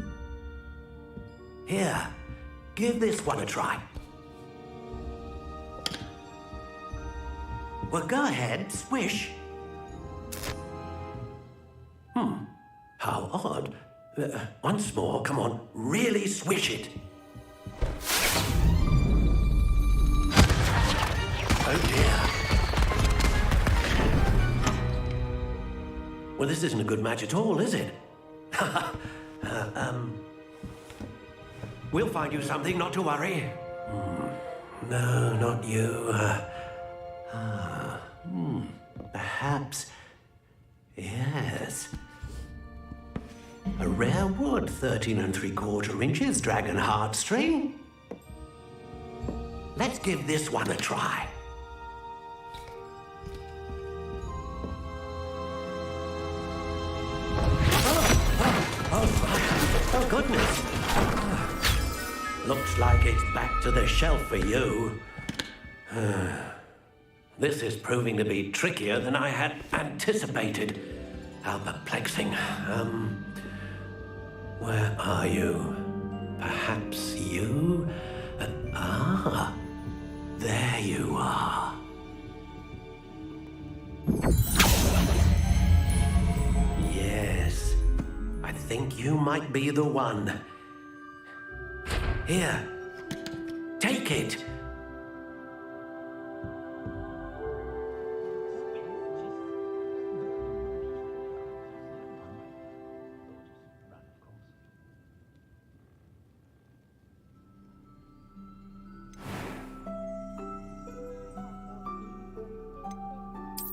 Here, give this one a try. Well, go ahead, swish. How odd. Once more, come on, really swish it. Oh dear. Well, this isn't a good match at all, is it? We'll find you something, not to worry. No, not you. Perhaps... Yes. A rare wood, 13 3/4 inches, dragon heartstring. Let's give this one a try. Oh, goodness. Looks like it's back to the shelf for you. This is proving to be trickier than I had anticipated. How perplexing. Where are you? Perhaps you? There you are. Yes, I think you might be the one. Here, take it.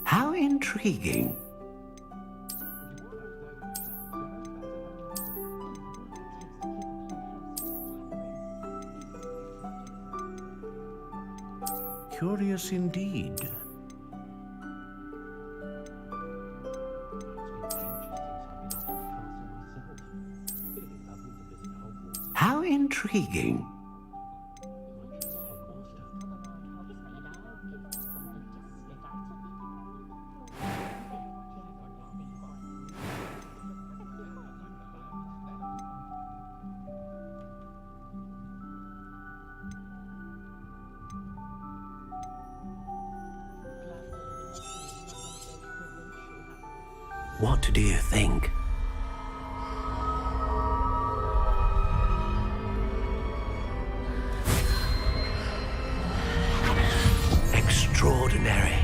How intriguing. Curious indeed. How intriguing. What do you think? Extraordinary.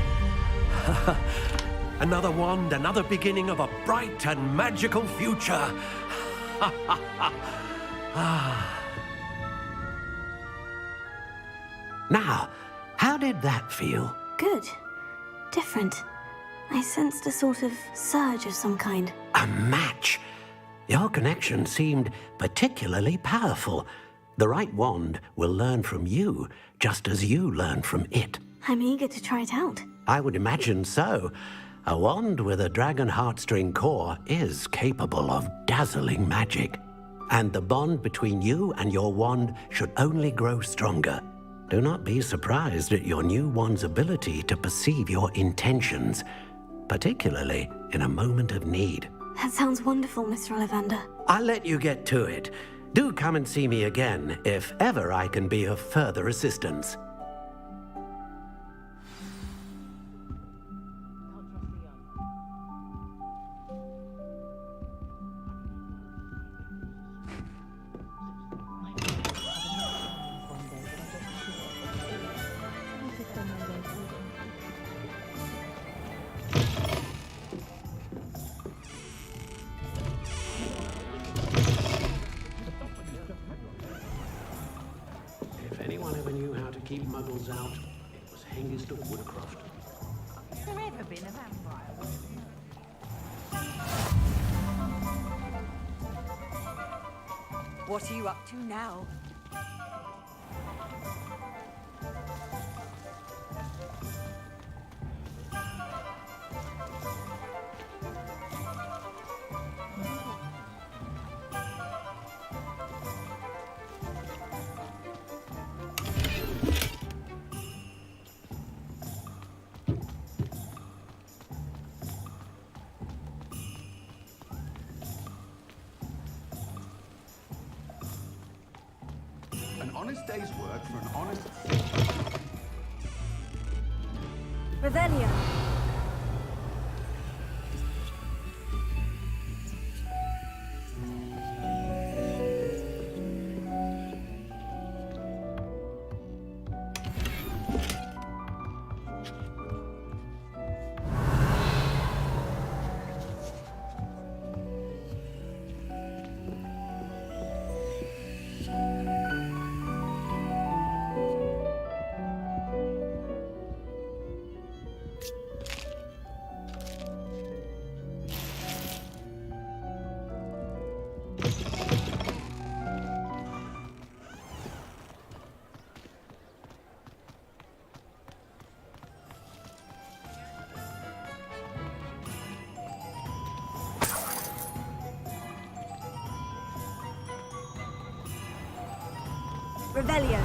Another wand, another beginning of a bright and magical future. Now, how did that feel? Good. Different. I sensed a sort of surge of some kind. A match. Your connection seemed particularly powerful. The right wand will learn from you, just as you learn from it. I'm eager to try it out. I would imagine so. A wand with a dragon heartstring core is capable of dazzling magic. And the bond between you and your wand should only grow stronger. Do not be surprised at your new wand's ability to perceive your intentions, particularly in a moment of need. That sounds wonderful, Mr. Ollivander. I'll let you get to it. Do come and see me again if ever I can be of further assistance. smuggles out, it was Hengist of Woodcroft. There ever been a vampire? What are you up to now? An honest day's work for an honest... Revelio. Revelio.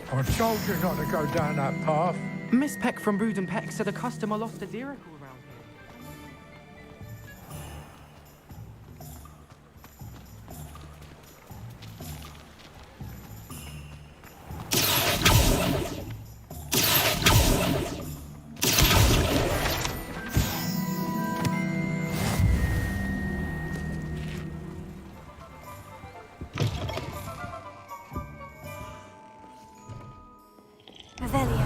I told you not to go down that path. Miss Peck from Brood and Peck said a customer lost a Ziracle around here. Revelio.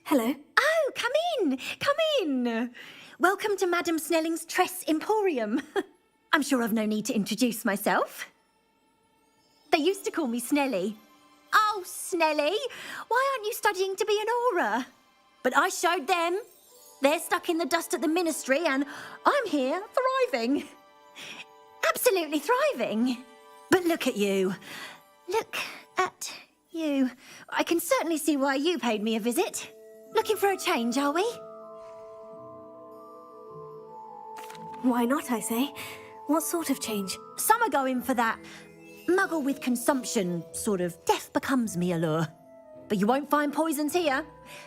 Hello. Oh, come in! Come in! Welcome to Madame Snelling's Tress Emporium. I'm sure I've no need to introduce myself. They used to call me Snelly. Oh, Snelly, why aren't you studying to be an aura? But I showed them. They're stuck in the dust at the ministry, and I'm here thriving. Absolutely thriving. But look at you. Look at you. I can certainly see why you paid me a visit. Looking for a change, are we? Why not, I say? What sort of change? Some are going for that muggle with consumption, sort of death becomes me allure. But you won't find poisons here.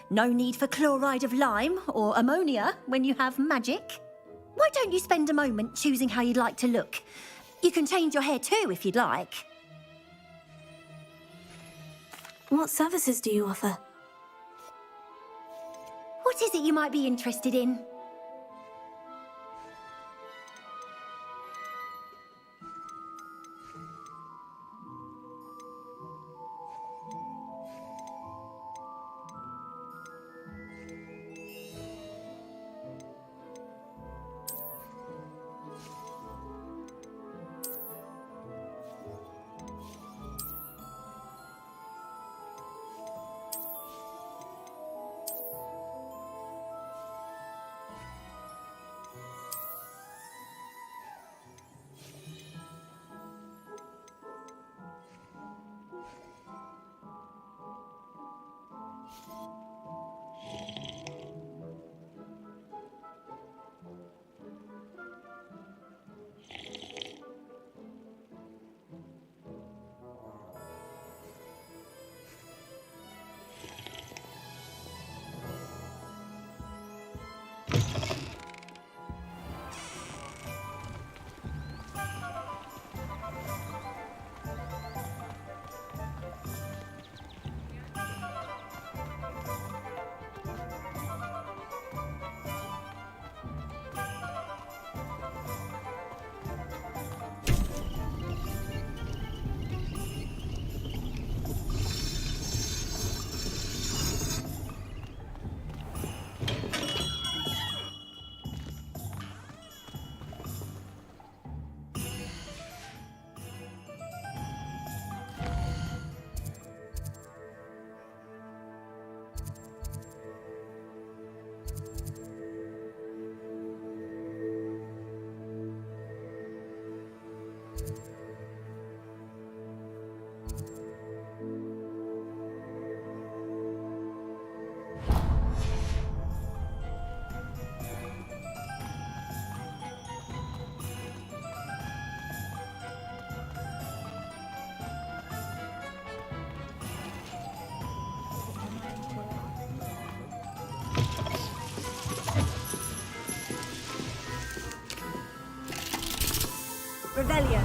No need for chloride of lime or ammonia when you have magic. Why don't you spend a moment choosing how you'd like to look? You can change your hair too if you'd like. What services do you offer? What is it you might be interested in? Revelio.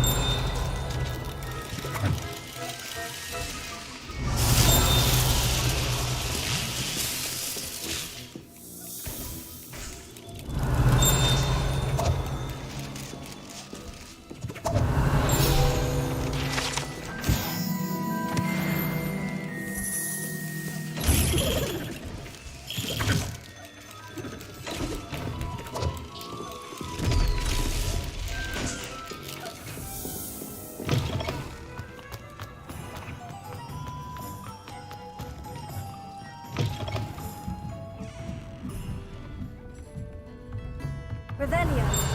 Revelio.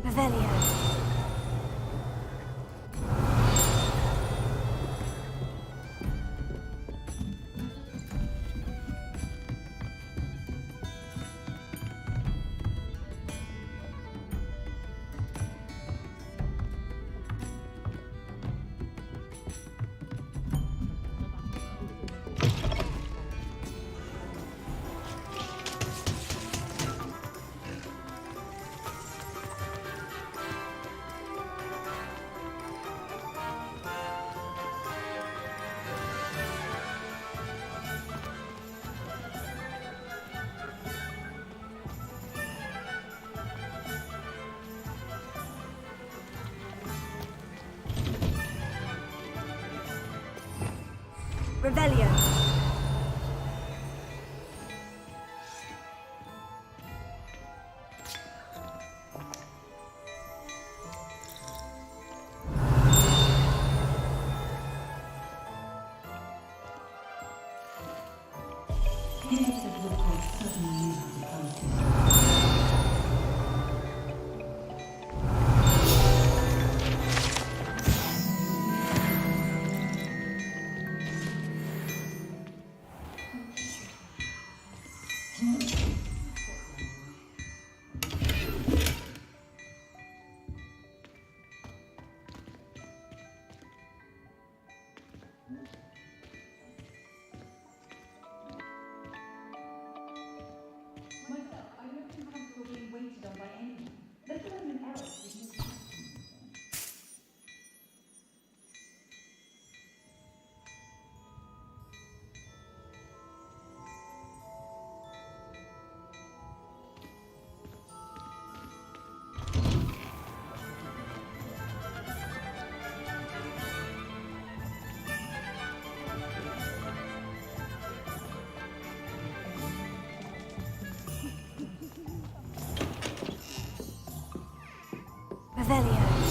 Revelio. Revelio. Revelio.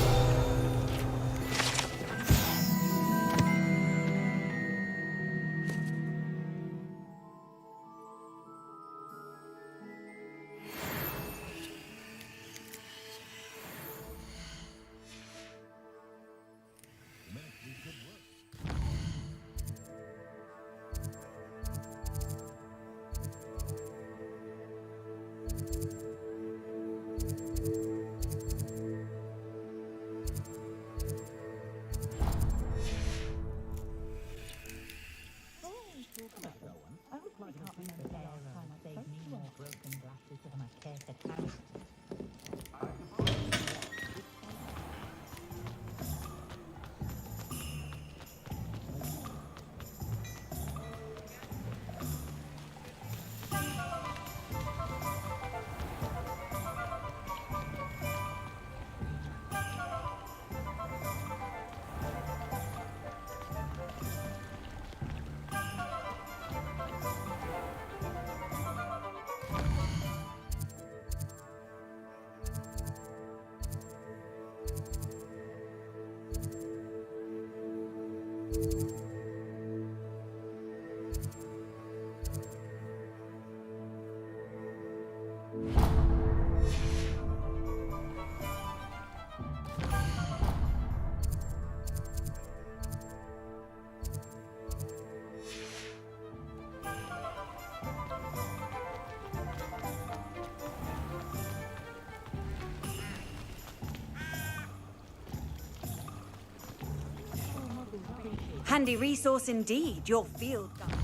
Handy resource indeed, your field guide.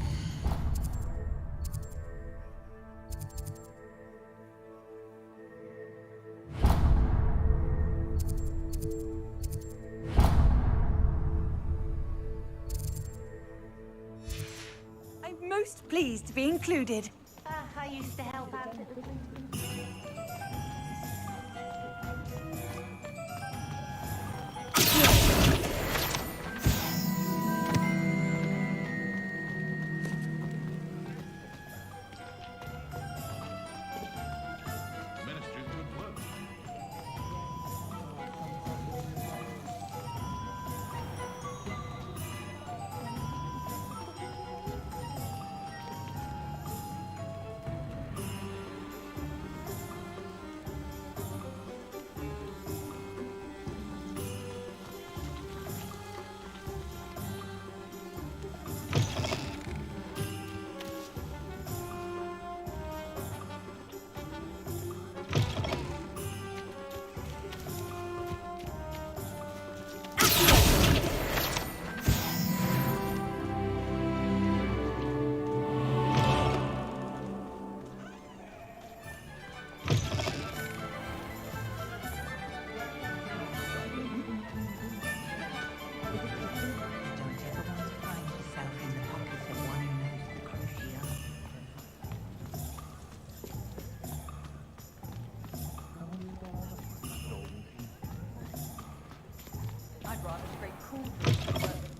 I'm most pleased to be included. I used to help out at the... Ministry's good work.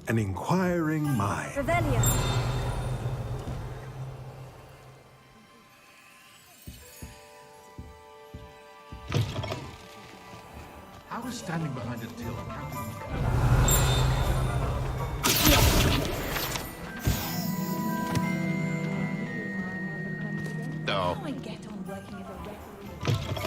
An inquiring mind. Revelio. How is standing behind a till counting? No. I get on working as a referee.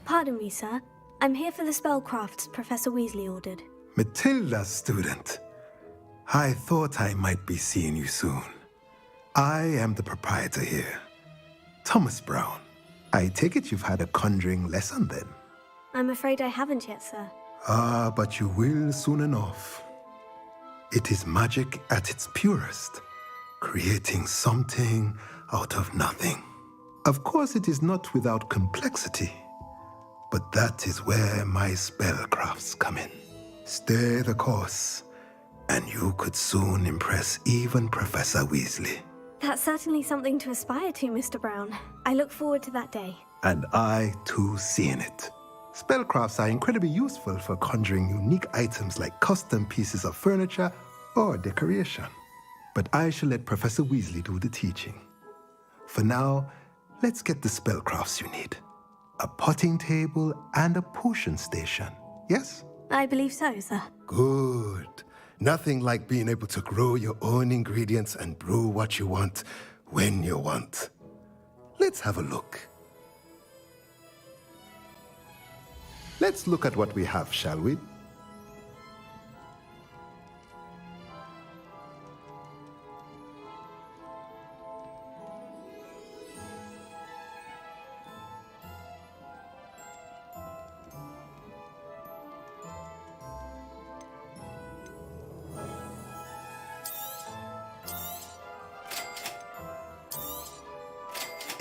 Pardon me, sir. I'm here for the spellcrafts Professor Weasley ordered. Matilda, student. I thought I might be seeing you soon. I am the proprietor here, Thomas Brown. I take it you've had a conjuring lesson then? I'm afraid I haven't yet, sir. Ah, but you will soon enough. It is magic at its purest, creating something out of nothing. Of course, it is not without complexity, but that is where my spellcrafts come in. Stay the course, and you could soon impress even Professor Weasley. That's certainly something to aspire to, Mr. Brown. I look forward to that day. And I, too, seeing it. Spellcrafts are incredibly useful for conjuring unique items like custom pieces of furniture or decoration. But I shall let Professor Weasley do the teaching. For now, let's get the spellcrafts you need. A potting table and a potion station, yes? I believe so, sir. Good. Nothing like being able to grow your own ingredients and brew what you want when you want. Let's have a look. Let's look at what we have, shall we?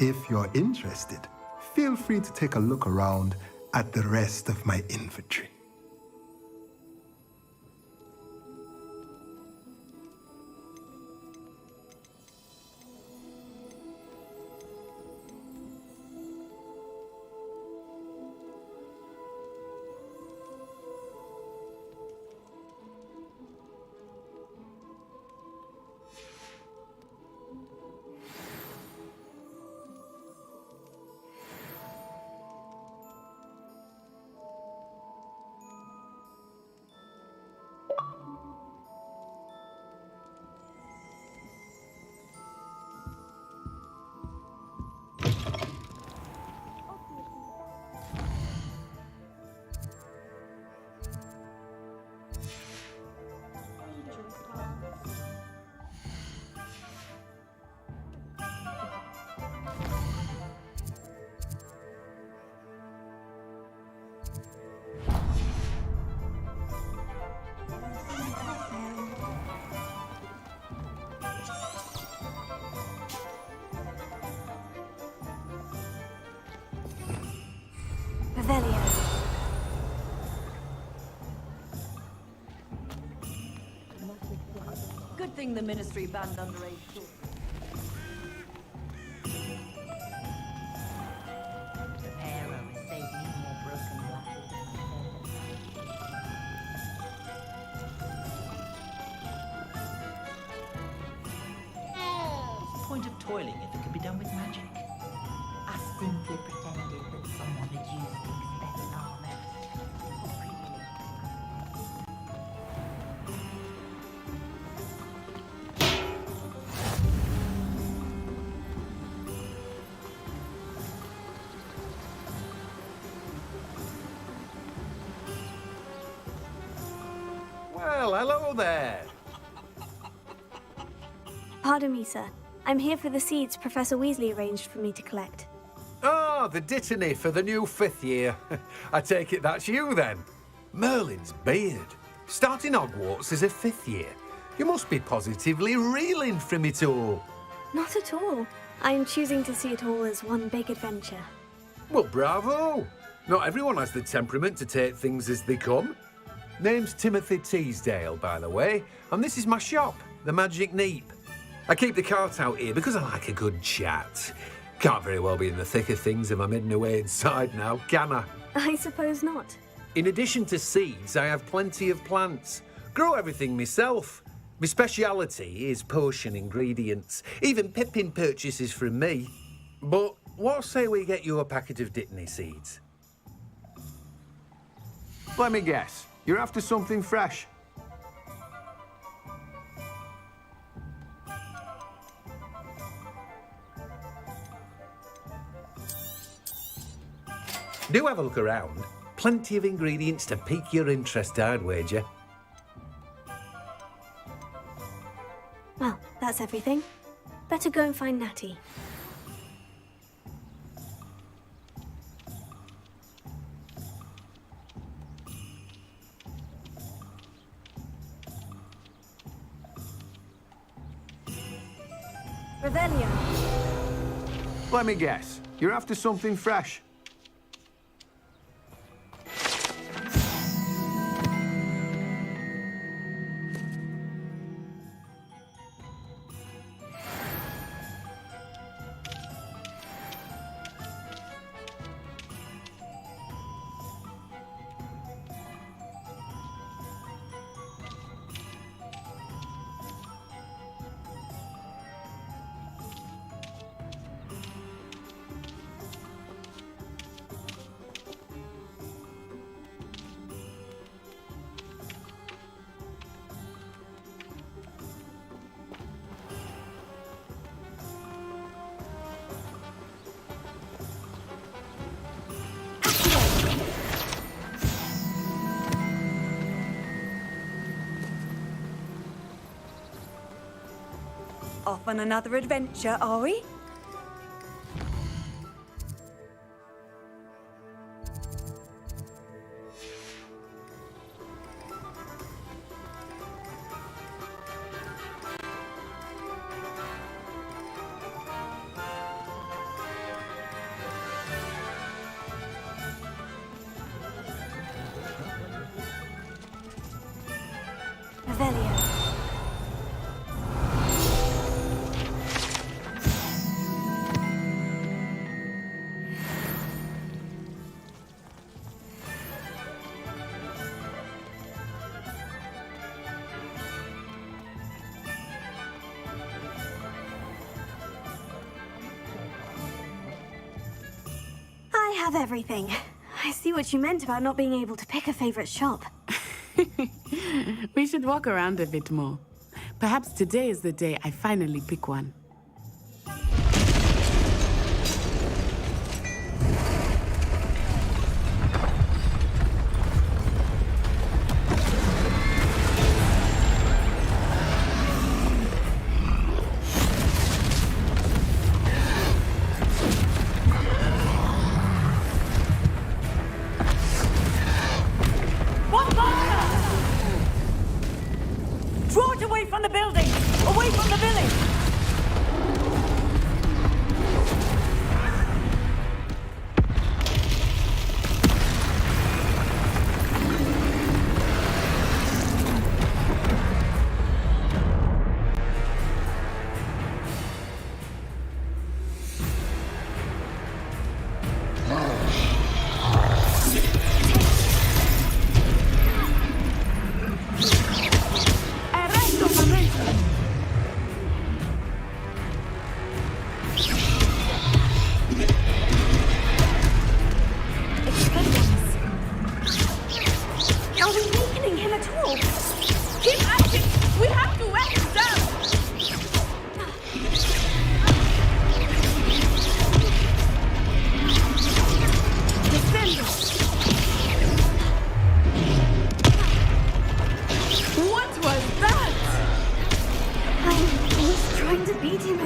If you're interested, feel free to take a look around at the rest of my inventory. Good thing the Ministry banned underage children. The Pharaoh has saved me more broken glasses than What's the point of toiling if it can be done with magic? I simply pretended that someone had used Expelliarmus. Well, hello there. Pardon me, sir. I'm here for the seeds Professor Weasley arranged for me to collect. Ah, the dittany for the new 5th year. I take it that's you then. Merlin's beard. Starting Hogwarts as a 5th year. You must be positively reeling from it all. Not at all. I'm choosing to see it all as one big adventure. Well, bravo. Not everyone has the temperament to take things as they come. Name's Timothy Teasdale, by the way, and this is my shop, the Magic Neep. I keep the cart out here because I like a good chat. Can't very well be in the thick of things if I'm hidden away inside now, can I? I suppose not. In addition to seeds, I have plenty of plants. Grow everything myself. My speciality is potion ingredients. Even Pippin purchases from me. But what say we get you a packet of Dittany seeds? Let me guess. You're after something fresh. Do have a look around. Plenty of ingredients to pique your interest, I'd wager. Well, that's everything. Better go and find Natty. Revelio. Let me guess. You're after something fresh. Off on another adventure, are we? Revelio. I have everything. I see what you meant about not being able to pick a favorite shop. We should walk around a bit more. Perhaps today is the day I finally pick one. Draw it away from the building! Away from the village!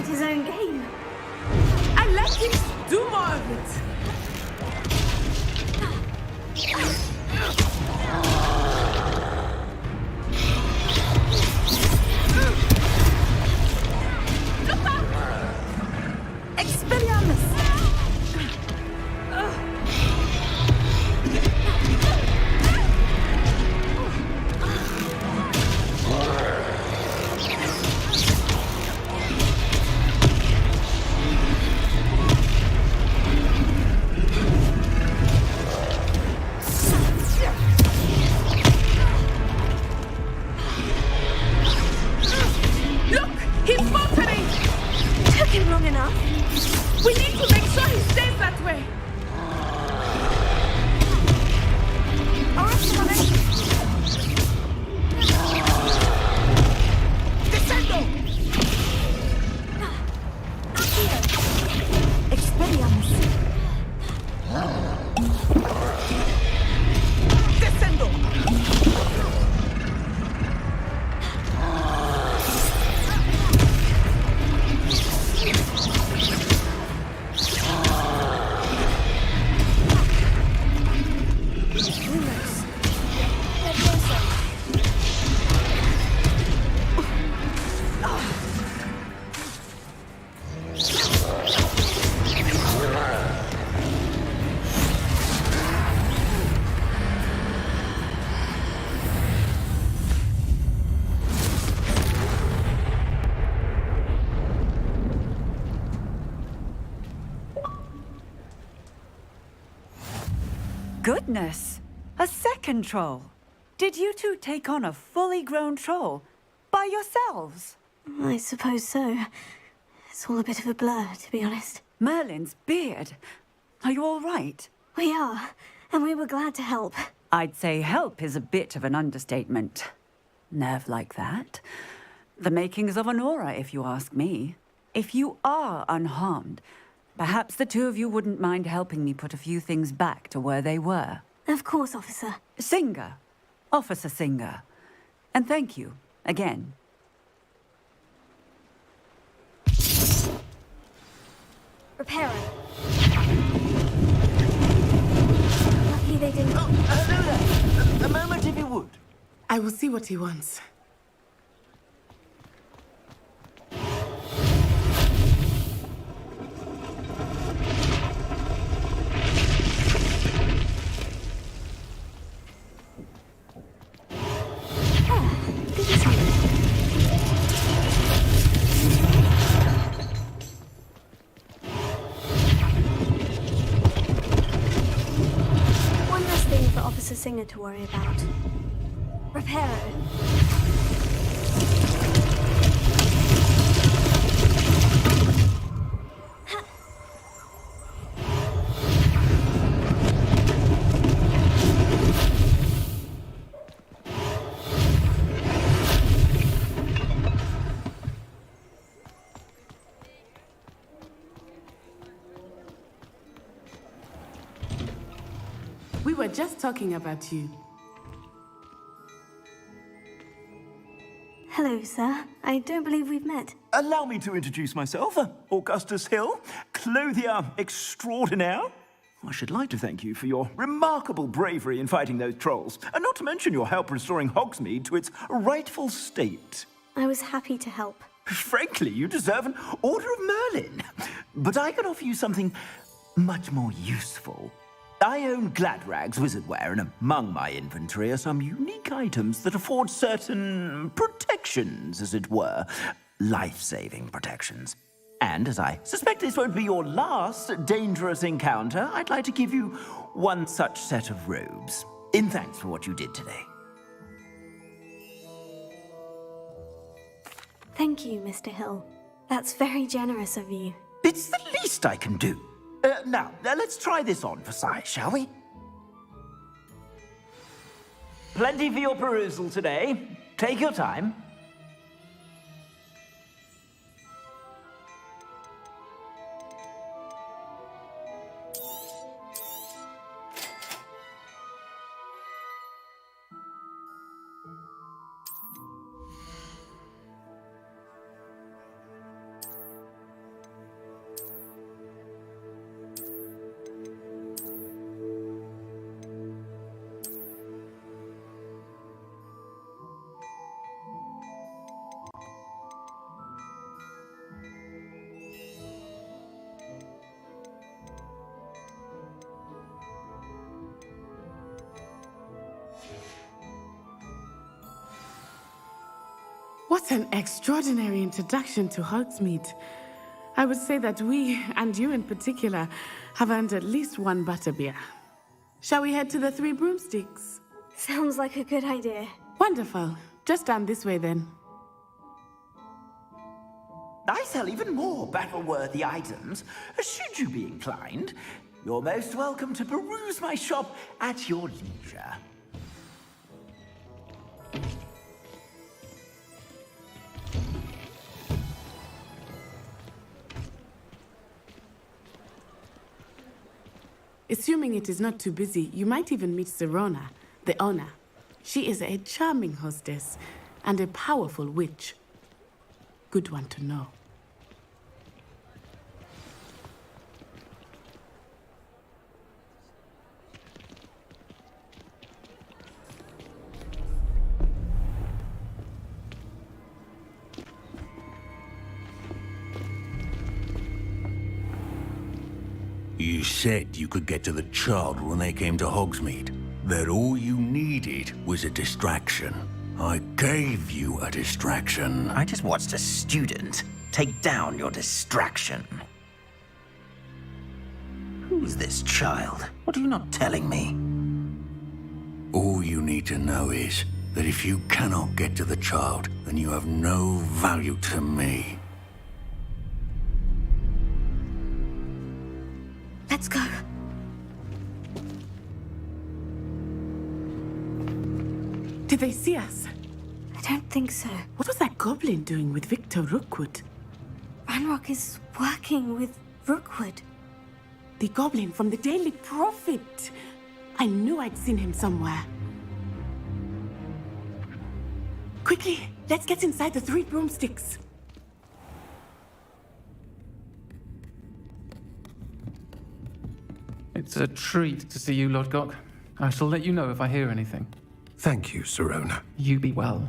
quite his own game. I let him do more of it. Expelliarmus! Look! He's faltering! Took him long enough. We need to make sure he stays that way. Descendo! Expelliarmus! Descendo! Goodness! A second troll! Did you two take on a fully grown troll by yourselves? I suppose so. It's all a bit of a blur, to be honest. Merlin's beard. Are you all right? We are, and we were glad to help. I'd say help is a bit of an understatement. Nerve like that. The makings of an aura, if you ask me. If you are unharmed, perhaps the two of you wouldn't mind helping me put a few things back to where they were. Of course, officer. Singer. Officer Singer. And thank you, again. Reparo. Lucky they didn't... Oh, hello there. A moment if you would. I will see what he wants. One less thing for Officer Singer to worry about. Reparo. We were just talking about you. Hello, sir. I don't believe we've met. Allow me to introduce myself. Augustus Hill, clothier extraordinaire. I should like to thank you for your remarkable bravery in fighting those trolls, and not to mention your help restoring Hogsmeade to its rightful state. I was happy to help. Frankly, you deserve an Order of Merlin. But I can offer you something much more useful. I own Gladrag's wizardware, and among my inventory are some unique items that afford certain protections, as it were. Life-saving protections. And as I suspect this won't be your last dangerous encounter, I'd like to give you one such set of robes, in thanks for what you did today. Thank you, Mr. Hill. That's very generous of you. It's the least I can do. Now, let's try this on for size, shall we? Plenty for your perusal today. Take your time. What an extraordinary introduction to Hogsmeade. I would say that we, and you in particular, have earned at least one butterbeer. Shall we head to the Three Broomsticks? Sounds like a good idea. Wonderful. Just down this way then. I sell even more battle-worthy items. Should you be inclined, you're most welcome to peruse my shop at your leisure. Assuming it is not too busy, you might even meet Serona, the owner. She is a charming hostess and a powerful witch. Good one to know. You said you could get to the child when they came to Hogsmeade. That all you needed was a distraction. I gave you a distraction. I just watched a student take down your distraction. Who's this child? What are you not telling me? All you need to know is that if you cannot get to the child, then you have no value to me. Let's go. Did they see us? I don't think so. What was that goblin doing with Victor Rookwood? Ranrock is working with Rookwood. The goblin from the Daily Prophet. I knew I'd seen him somewhere. Quickly, let's get inside the Three Broomsticks. It's a treat to see you, Lodgok. I shall let you know if I hear anything. Thank you, Serona. You be well.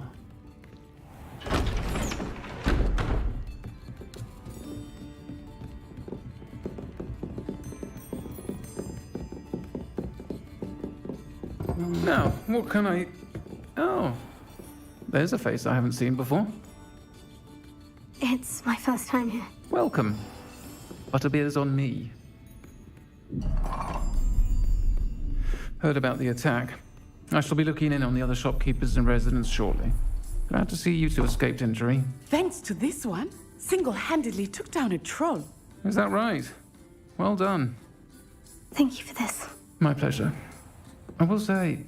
Now, what can I... Oh, there's a face I haven't seen before. It's my first time here. Welcome. Butterbeer's on me. Heard about the attack. I shall be looking in on the other shopkeepers and residents shortly. Glad to see you two escaped injury. Thanks to this one, single-handedly took down a troll. Is that right? Well done. Thank you for this. My pleasure. I will say,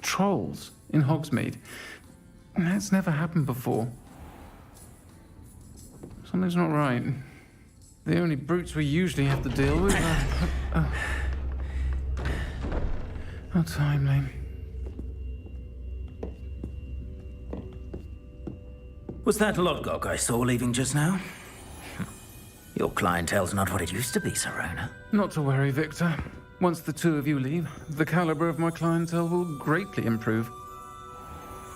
trolls in Hogsmeade. That's never happened before. Something's not right. The only brutes we usually have to deal with are... How timely. Was that Lodgok I saw leaving just now? Your clientele's not what it used to be, Serona. Not to worry, Victor. Once the two of you leave, the caliber of my clientele will greatly improve.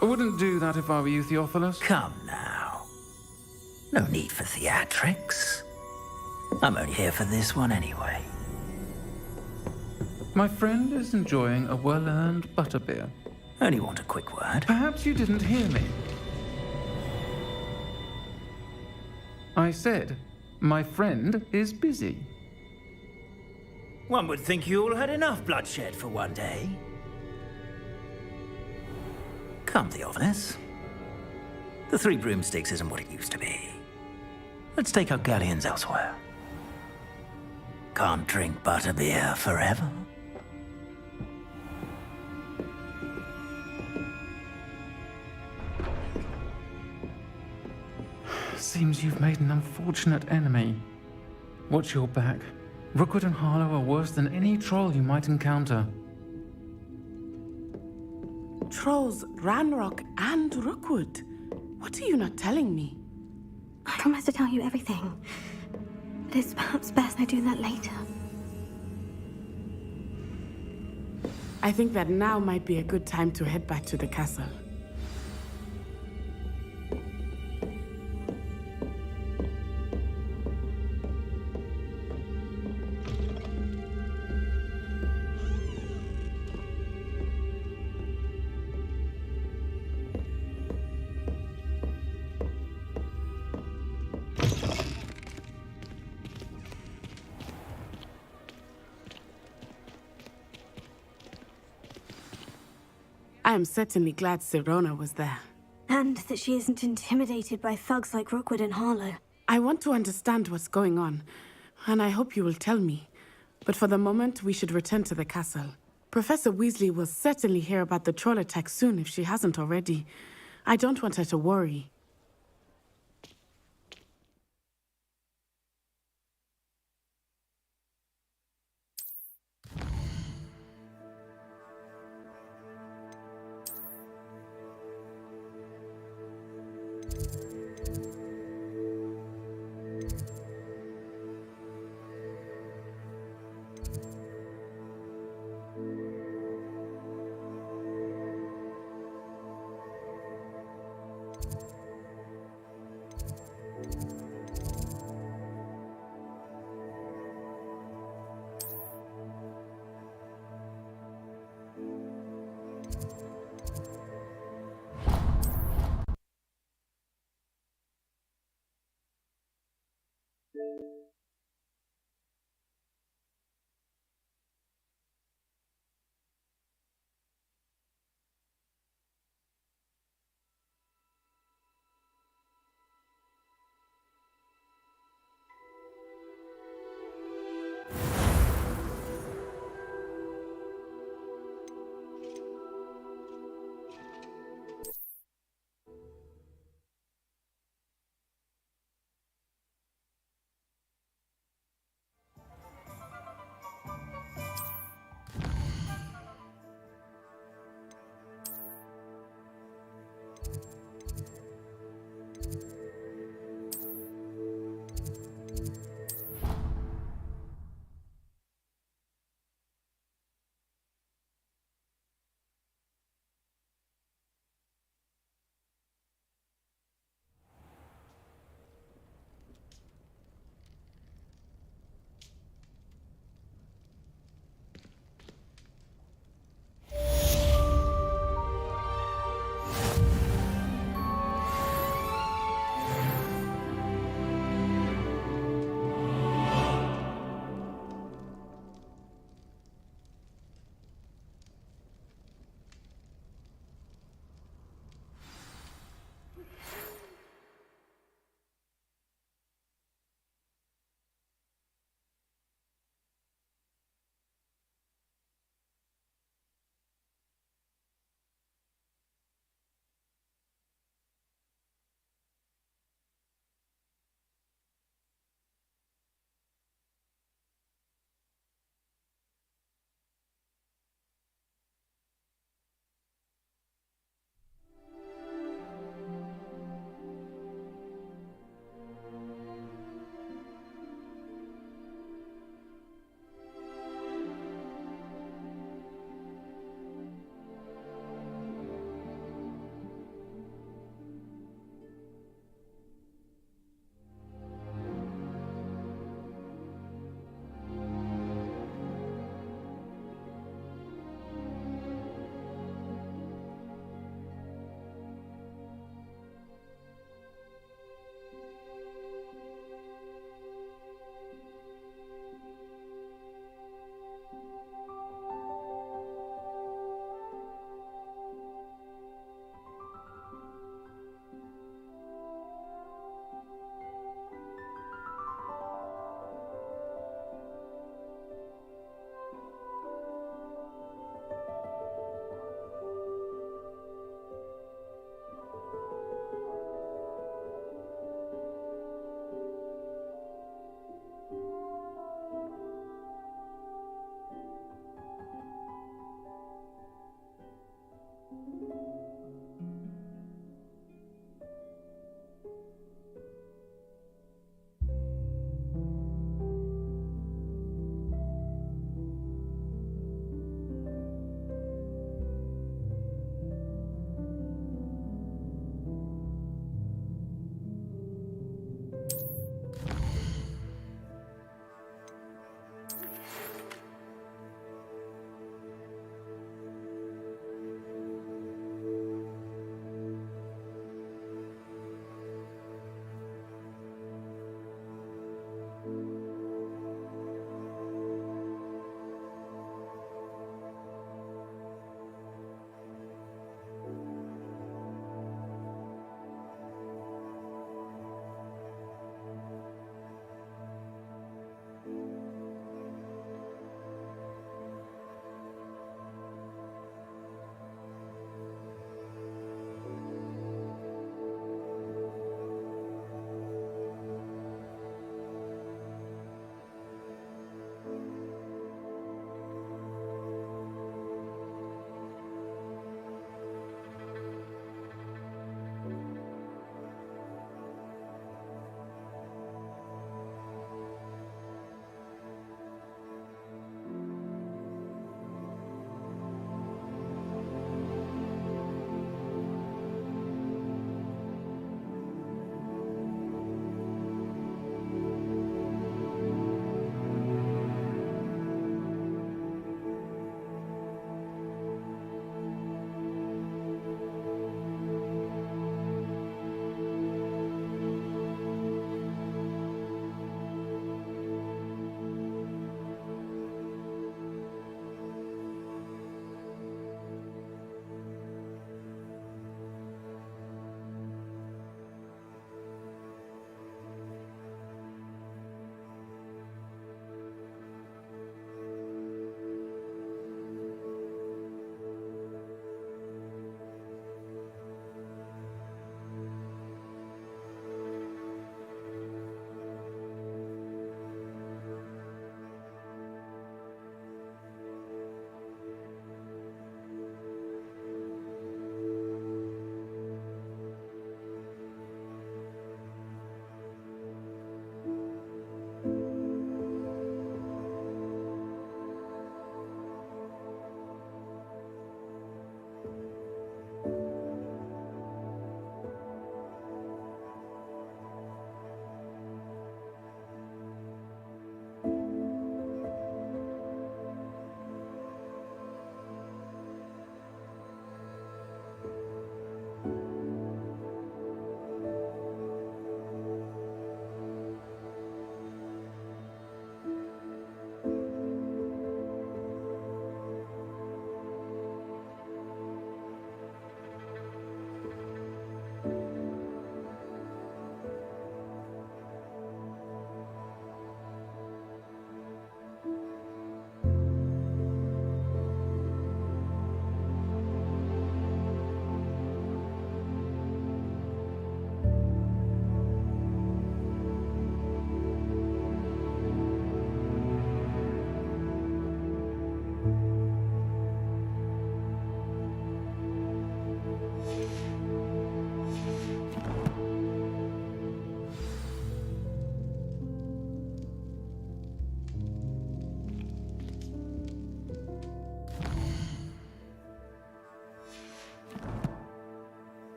I wouldn't do that if I were you, Theophilus. Come now. No need for theatrics. I'm only here for this one anyway. My friend is enjoying a well-earned butterbeer. Only want a quick word. Perhaps you didn't hear me. I said, my friend is busy. One would think you all had enough bloodshed for one day. Come, Theophilus. The Three Broomsticks isn't what it used to be. Let's take our galleons elsewhere. Can't drink butterbeer forever. Seems you've made an unfortunate enemy. Watch your back. Rookwood and Harlow are worse than any troll you might encounter. Trolls, Ranrock, and Rookwood. What are you not telling me? I promised to tell you everything. But it's perhaps best I do that later. I think that now might be a good time to head back to the castle. am certainly glad Sirona was there. And that she isn't intimidated by thugs like Rookwood and Harlow. I want to understand what's going on, and I hope you will tell me. But for the moment, we should return to the castle. Professor Weasley will certainly hear about the troll attack soon if she hasn't already. I don't want her to worry.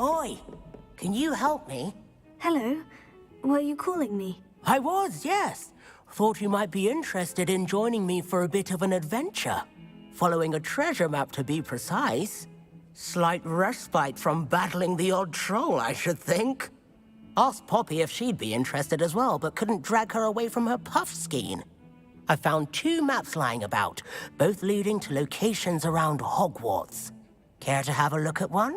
Oi, can you help me? Hello? Were you calling me? I was, yes. Thought you might be interested in joining me for a bit of an adventure. Following a treasure map, to be precise. Slight respite from battling the odd troll, I should think. Asked Poppy if she'd be interested as well, but couldn't drag her away from her puff-skein. I found 2 maps lying about, both leading to locations around Hogwarts. Care to have a look at one?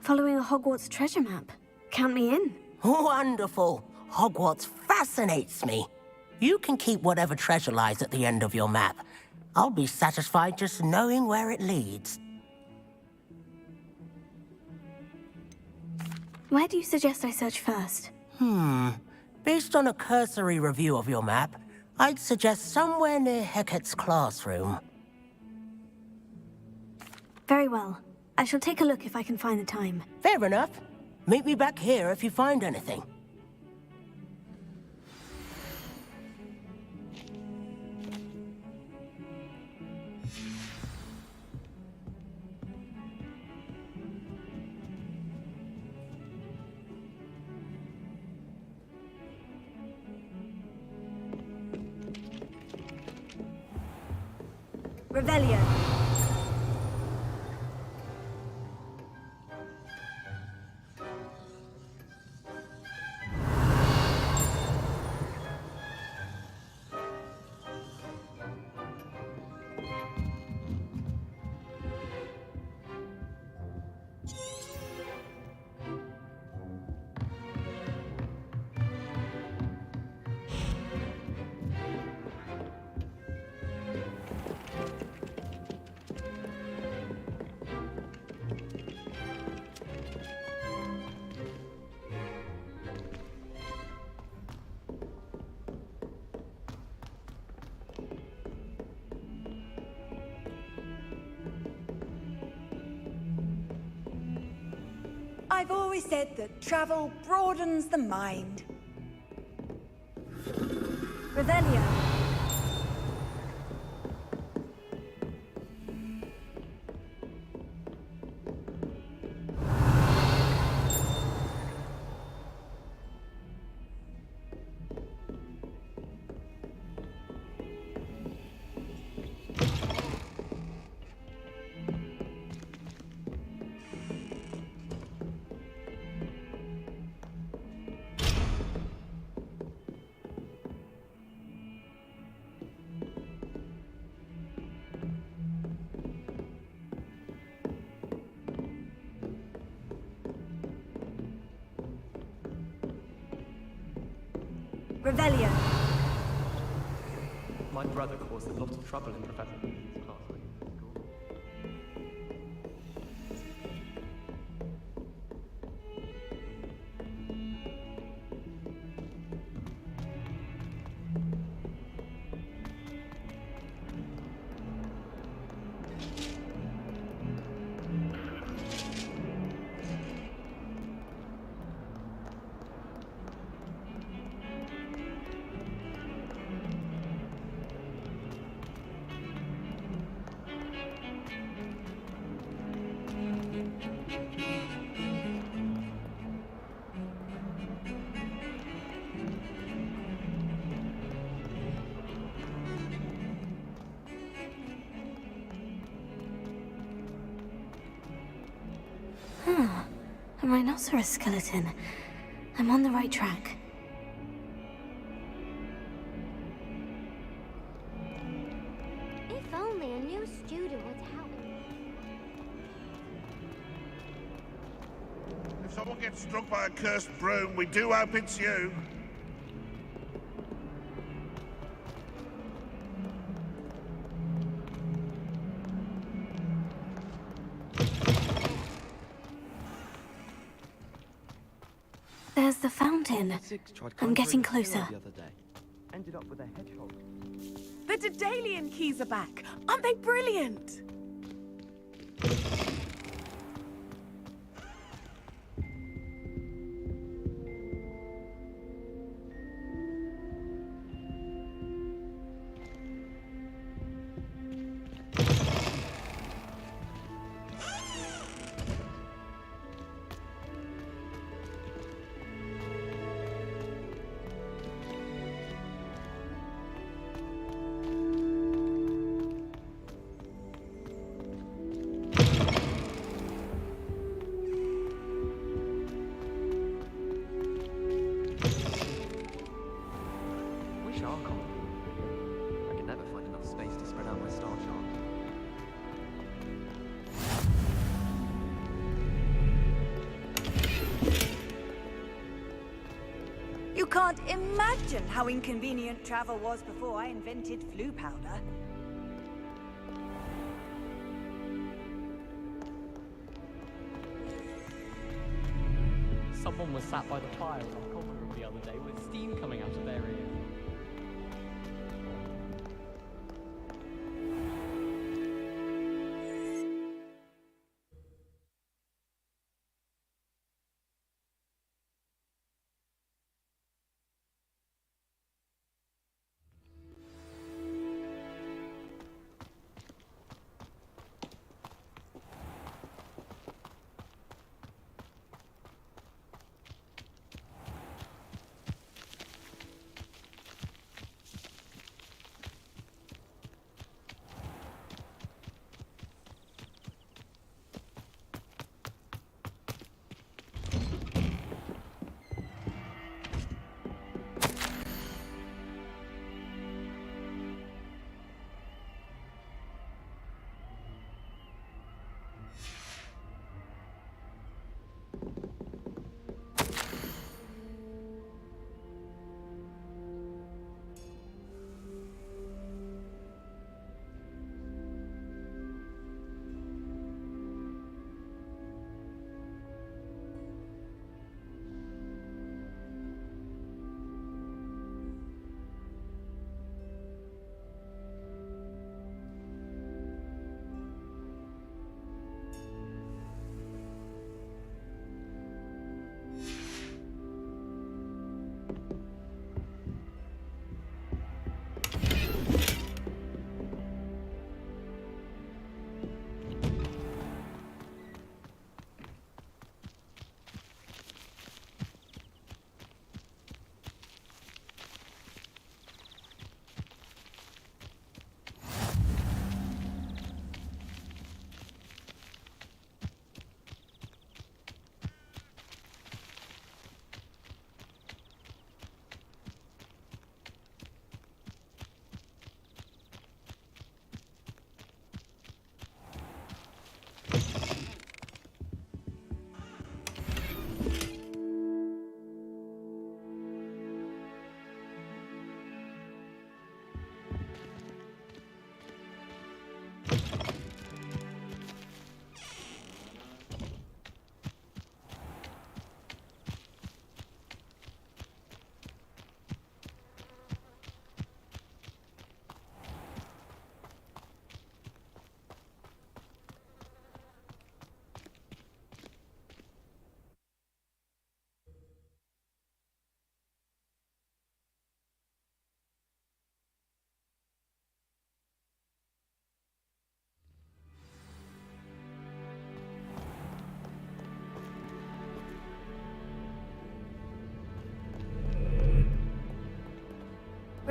Following a Hogwarts treasure map. Count me in. Wonderful. Hogwarts fascinates me. You can keep whatever treasure lies at the end of your map. I'll be satisfied just knowing where it leads. Where do you suggest I search first? Based on a cursory review of your map, I'd suggest somewhere near Hecat's classroom. Very well. I shall take a look if I can find the time. Fair enough. Meet me back here if you find anything. Revelio. I've always said that travel broadens the mind. Revelio. Revelio. My brother caused a lot of trouble in Professor class. Ah, a rhinoceros skeleton. I'm on the right track. If only a new student would help. If someone gets struck by a cursed broom, we do hope it's you. There's the fountain. I'm getting closer. Ended up with a hedgehog. The Daedalian keys are back. Aren't they brilliant? Wish our colony. I can never find enough space to spread out my star chart. You can't imagine how inconvenient travel was before I invented flu powder. Someone was sat by the fire in our common room the other day with steam coming out of their ears.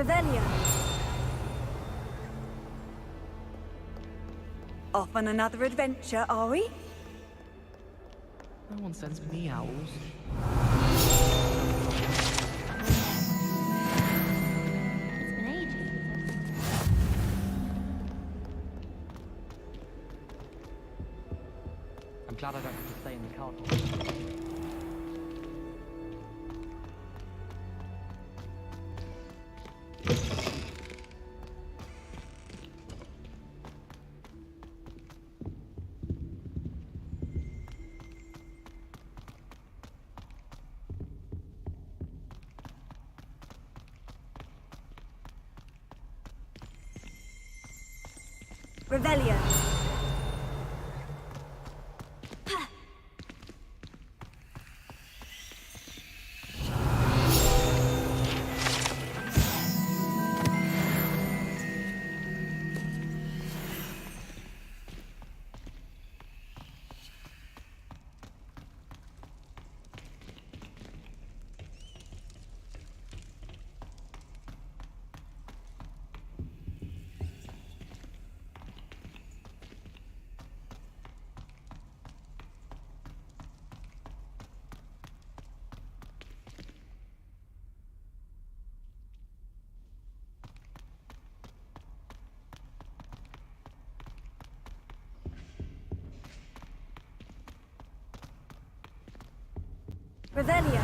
Revelio. Off on another adventure, are we? No one sends me owls. It's been ages. I'm glad I don't have to stay in the car. Revelio. Revelio.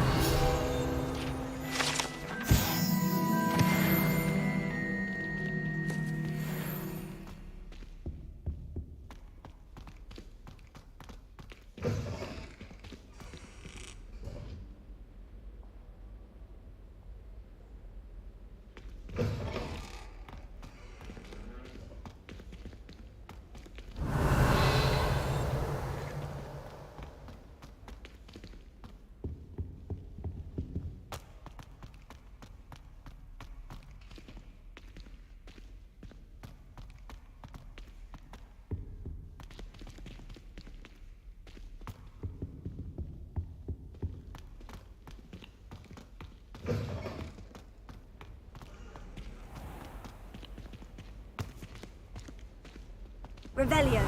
Revelio.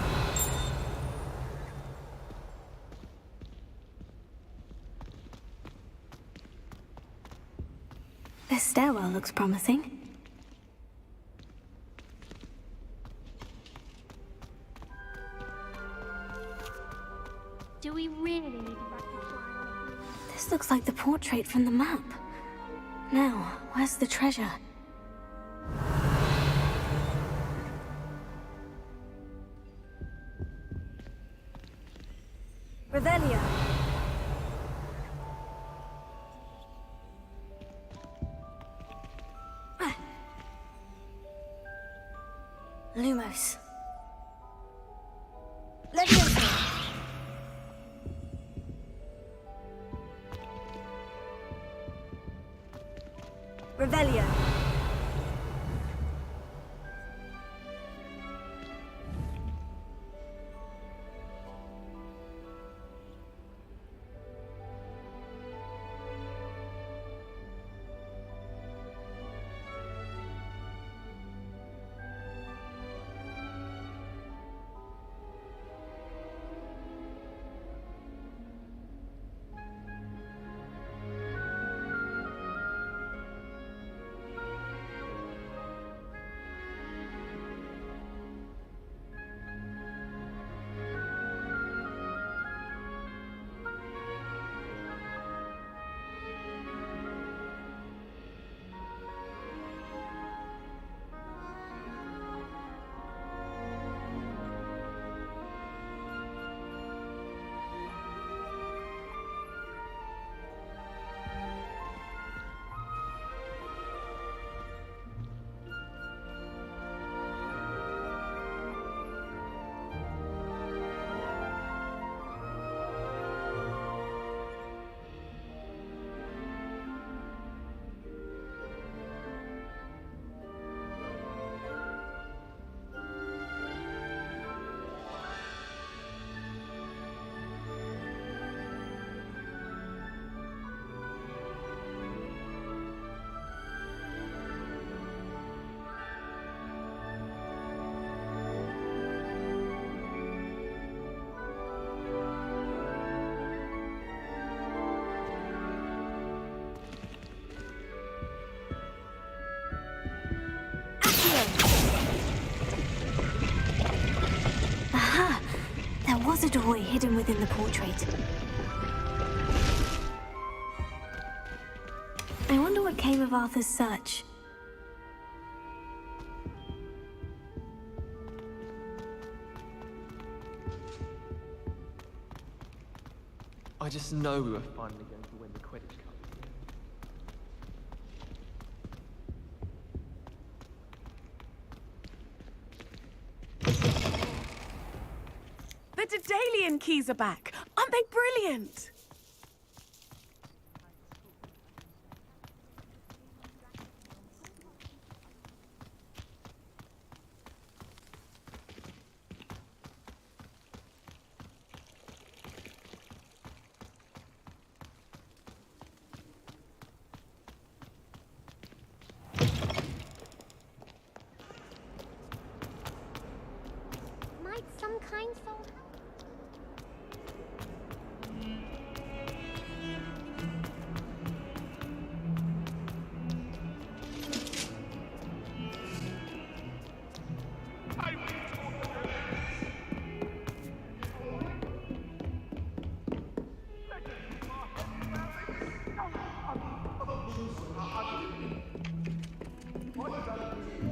This stairwell looks promising. Do we really need to practice flying? This looks like the portrait from the map. Now, where's the treasure? Revelio. Lumos. Leviosa. Revelio. was a doorway hidden within the portrait. I wonder what came of Arthur's search. I just know we were finally going to win the Quidditch Cup. The Daedalian keys are back. Aren't they brilliant? Might some kind fall out?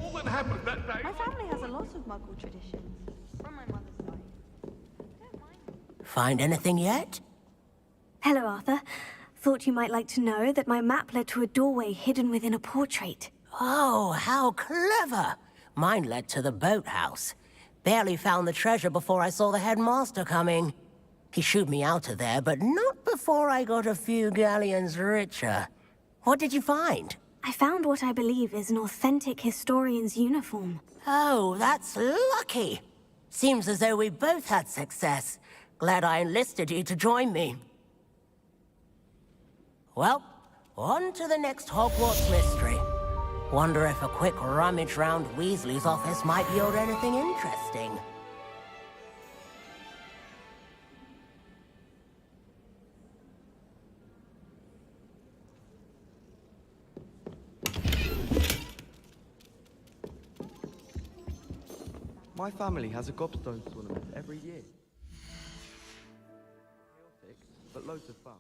All that happened that day. My family has a lot of Muggle traditions. From my mother's side. Find anything yet? Hello, Arthur. Thought you might like to know that my map led to a doorway hidden within a portrait. Oh, how clever! Mine led to the boathouse. Barely found the treasure before I saw the headmaster coming. He shooed me out of there, but not before I got a few galleons richer. What did you find? I found what I believe is an authentic historian's uniform. Oh, that's lucky. Seems as though we both had success. Glad I enlisted you to join me. Well, on to the next Hogwarts mystery. Wonder if a quick rummage round Weasley's office might yield anything interesting. My family has a gobstone tournament every year. Chaotic, but loads of fun.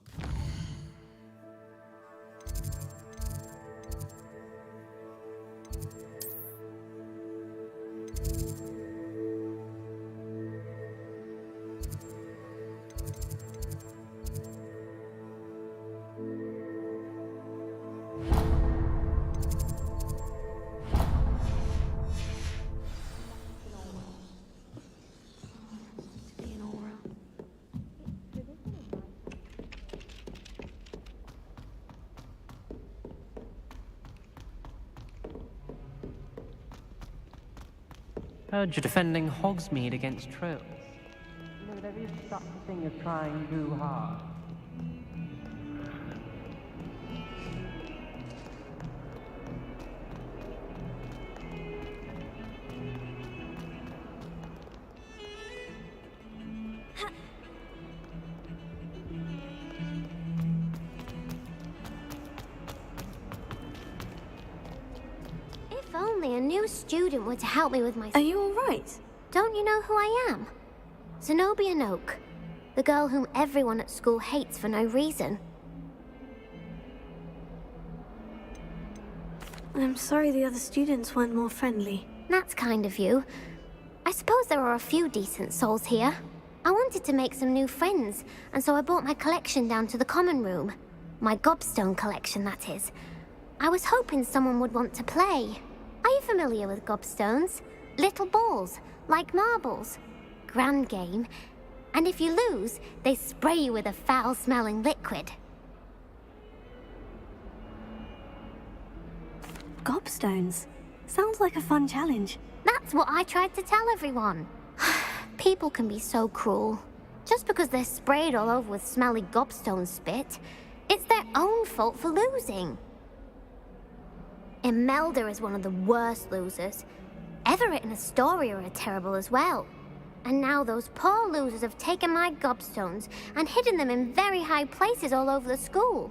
Heard you're defending Hogsmeade against trolls. You know, there is such a thing as trying too hard. If only a new student were to help me with my... Are you all right? Don't you know who I am? Zenobia Noak, the girl whom everyone at school hates for no reason. I'm sorry the other students weren't more friendly. That's kind of you. I suppose there are a few decent souls here. I wanted to make some new friends, and so I brought my collection down to the common room. My gobstone collection, that is. I was hoping someone would want to play. Are you familiar with gobstones? Little balls, like marbles. Grand game. And if you lose, they spray you with a foul-smelling liquid. Gobstones? Sounds like a fun challenge. That's what I tried to tell everyone. People can be so cruel. Just because they're sprayed all over with smelly gobstone spit, it's their own fault for losing. Imelda is one of the worst losers. Everett and Astoria are terrible as well. And now those poor losers have taken my gobstones and hidden them in very high places all over the school.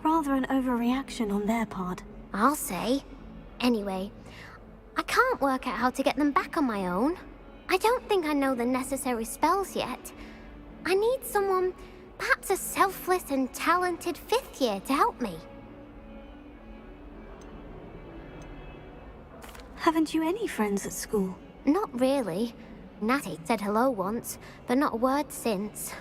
Rather rather an overreaction on their part. I'll say. Anyway, I can't work out how to get them back on my own. I don't think I know the necessary spells yet. I need someone, perhaps a selfless and talented 5th year to help me. Haven't you any friends at school? Not really. Natty said hello once, but not a word since.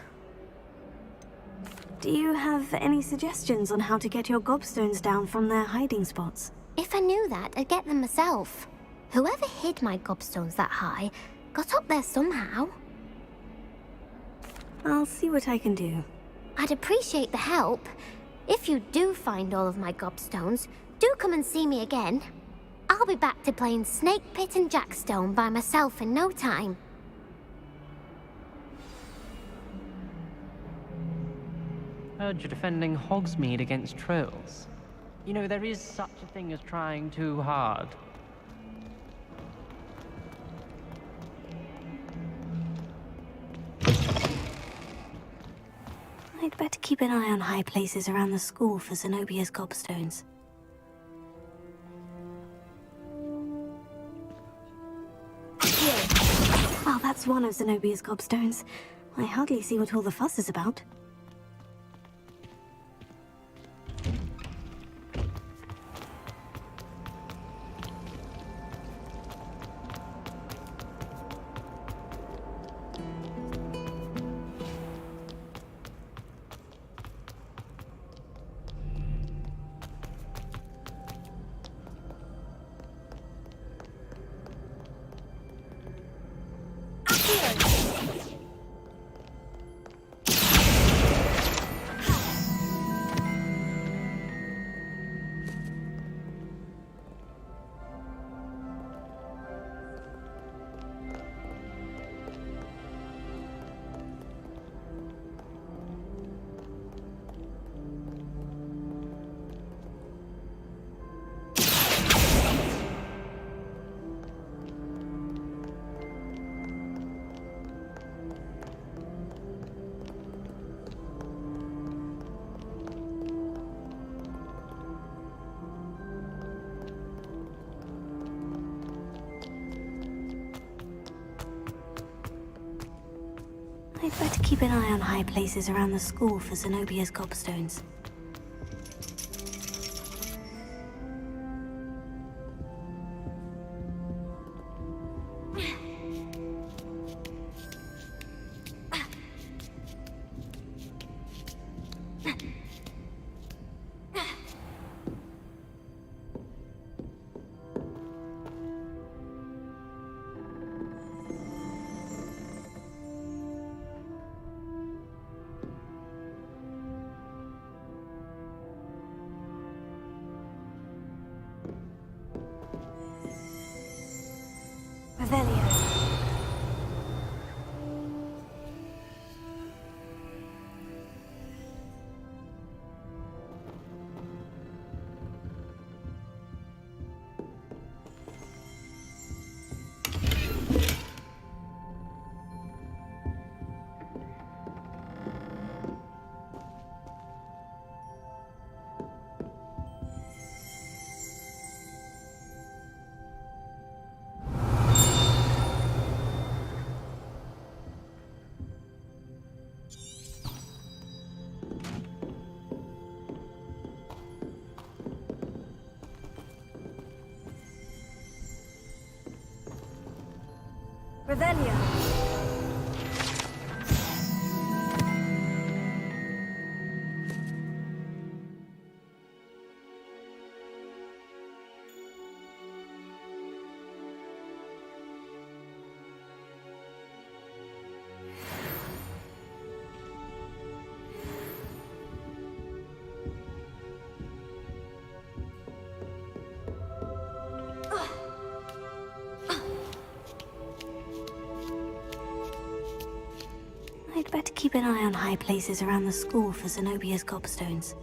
Do you have any suggestions on how to get your gobstones down from their hiding spots? If I knew that, I'd get them myself. Whoever hid my gobstones that high got up there somehow. I'll see what I can do. I'd appreciate the help. If you do find all of my gobstones, do come and see me again. I'll be back to playing Snake Pit and Jackstone by myself in no time. Heard you're defending Hogsmeade against trolls. You know, there is such a thing as trying too hard. I'd better keep an eye on high places around the school for Zenobia's gobstones. Well, that's one of Zenobia's gobstones. I hardly see what all the fuss is about. I'd better keep an eye on high places around the school for Zenobia's gobstones. Revelio. Revelio. I'd better keep an eye on high places around the school for Zenobia's gobstones.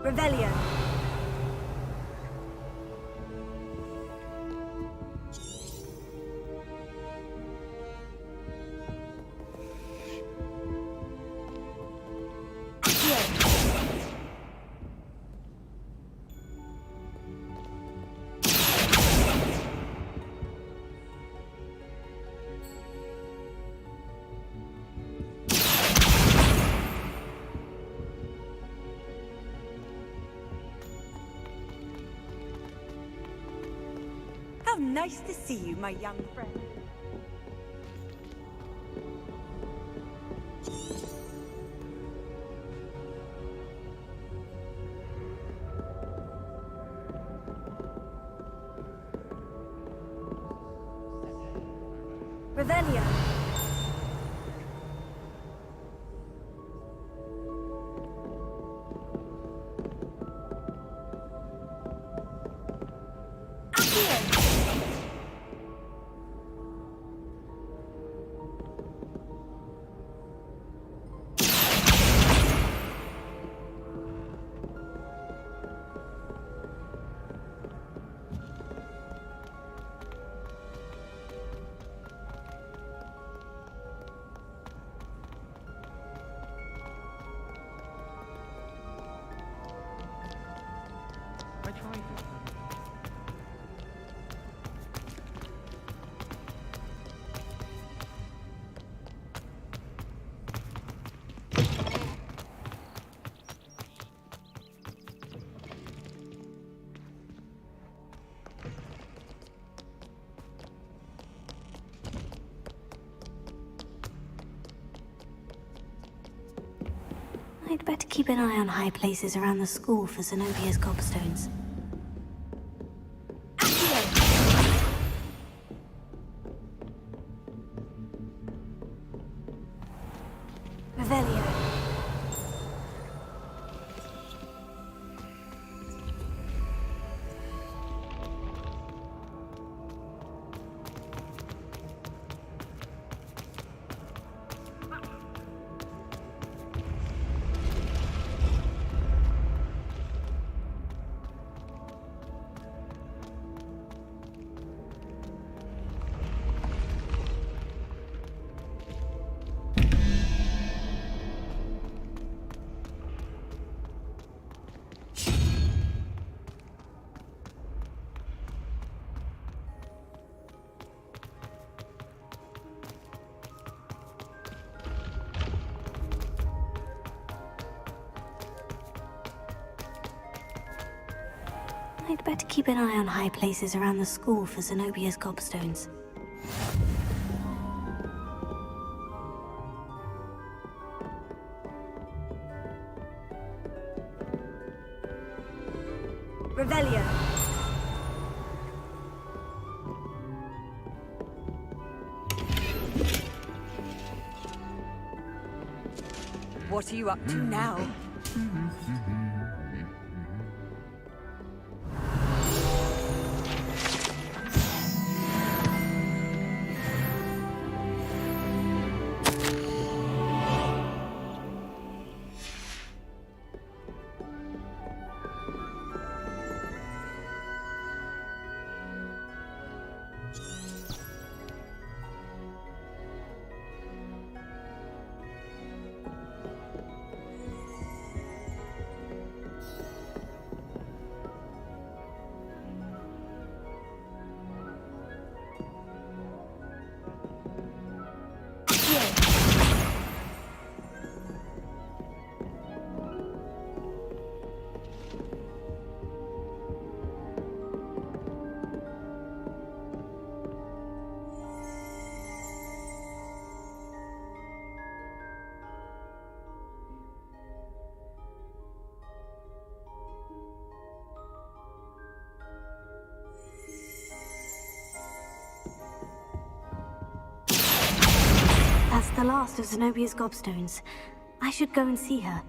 Revelio. How nice to see you, my young friend. Revelio. I tried this. I'd better keep an eye on high places around the school for Zenobia's gobstones. Revelio. I'd better keep an eye on high places around the school for Zenobia's gobstones. Revelio. What are you up to now? That's the last of Zenobia's gobstones. I should go and see her.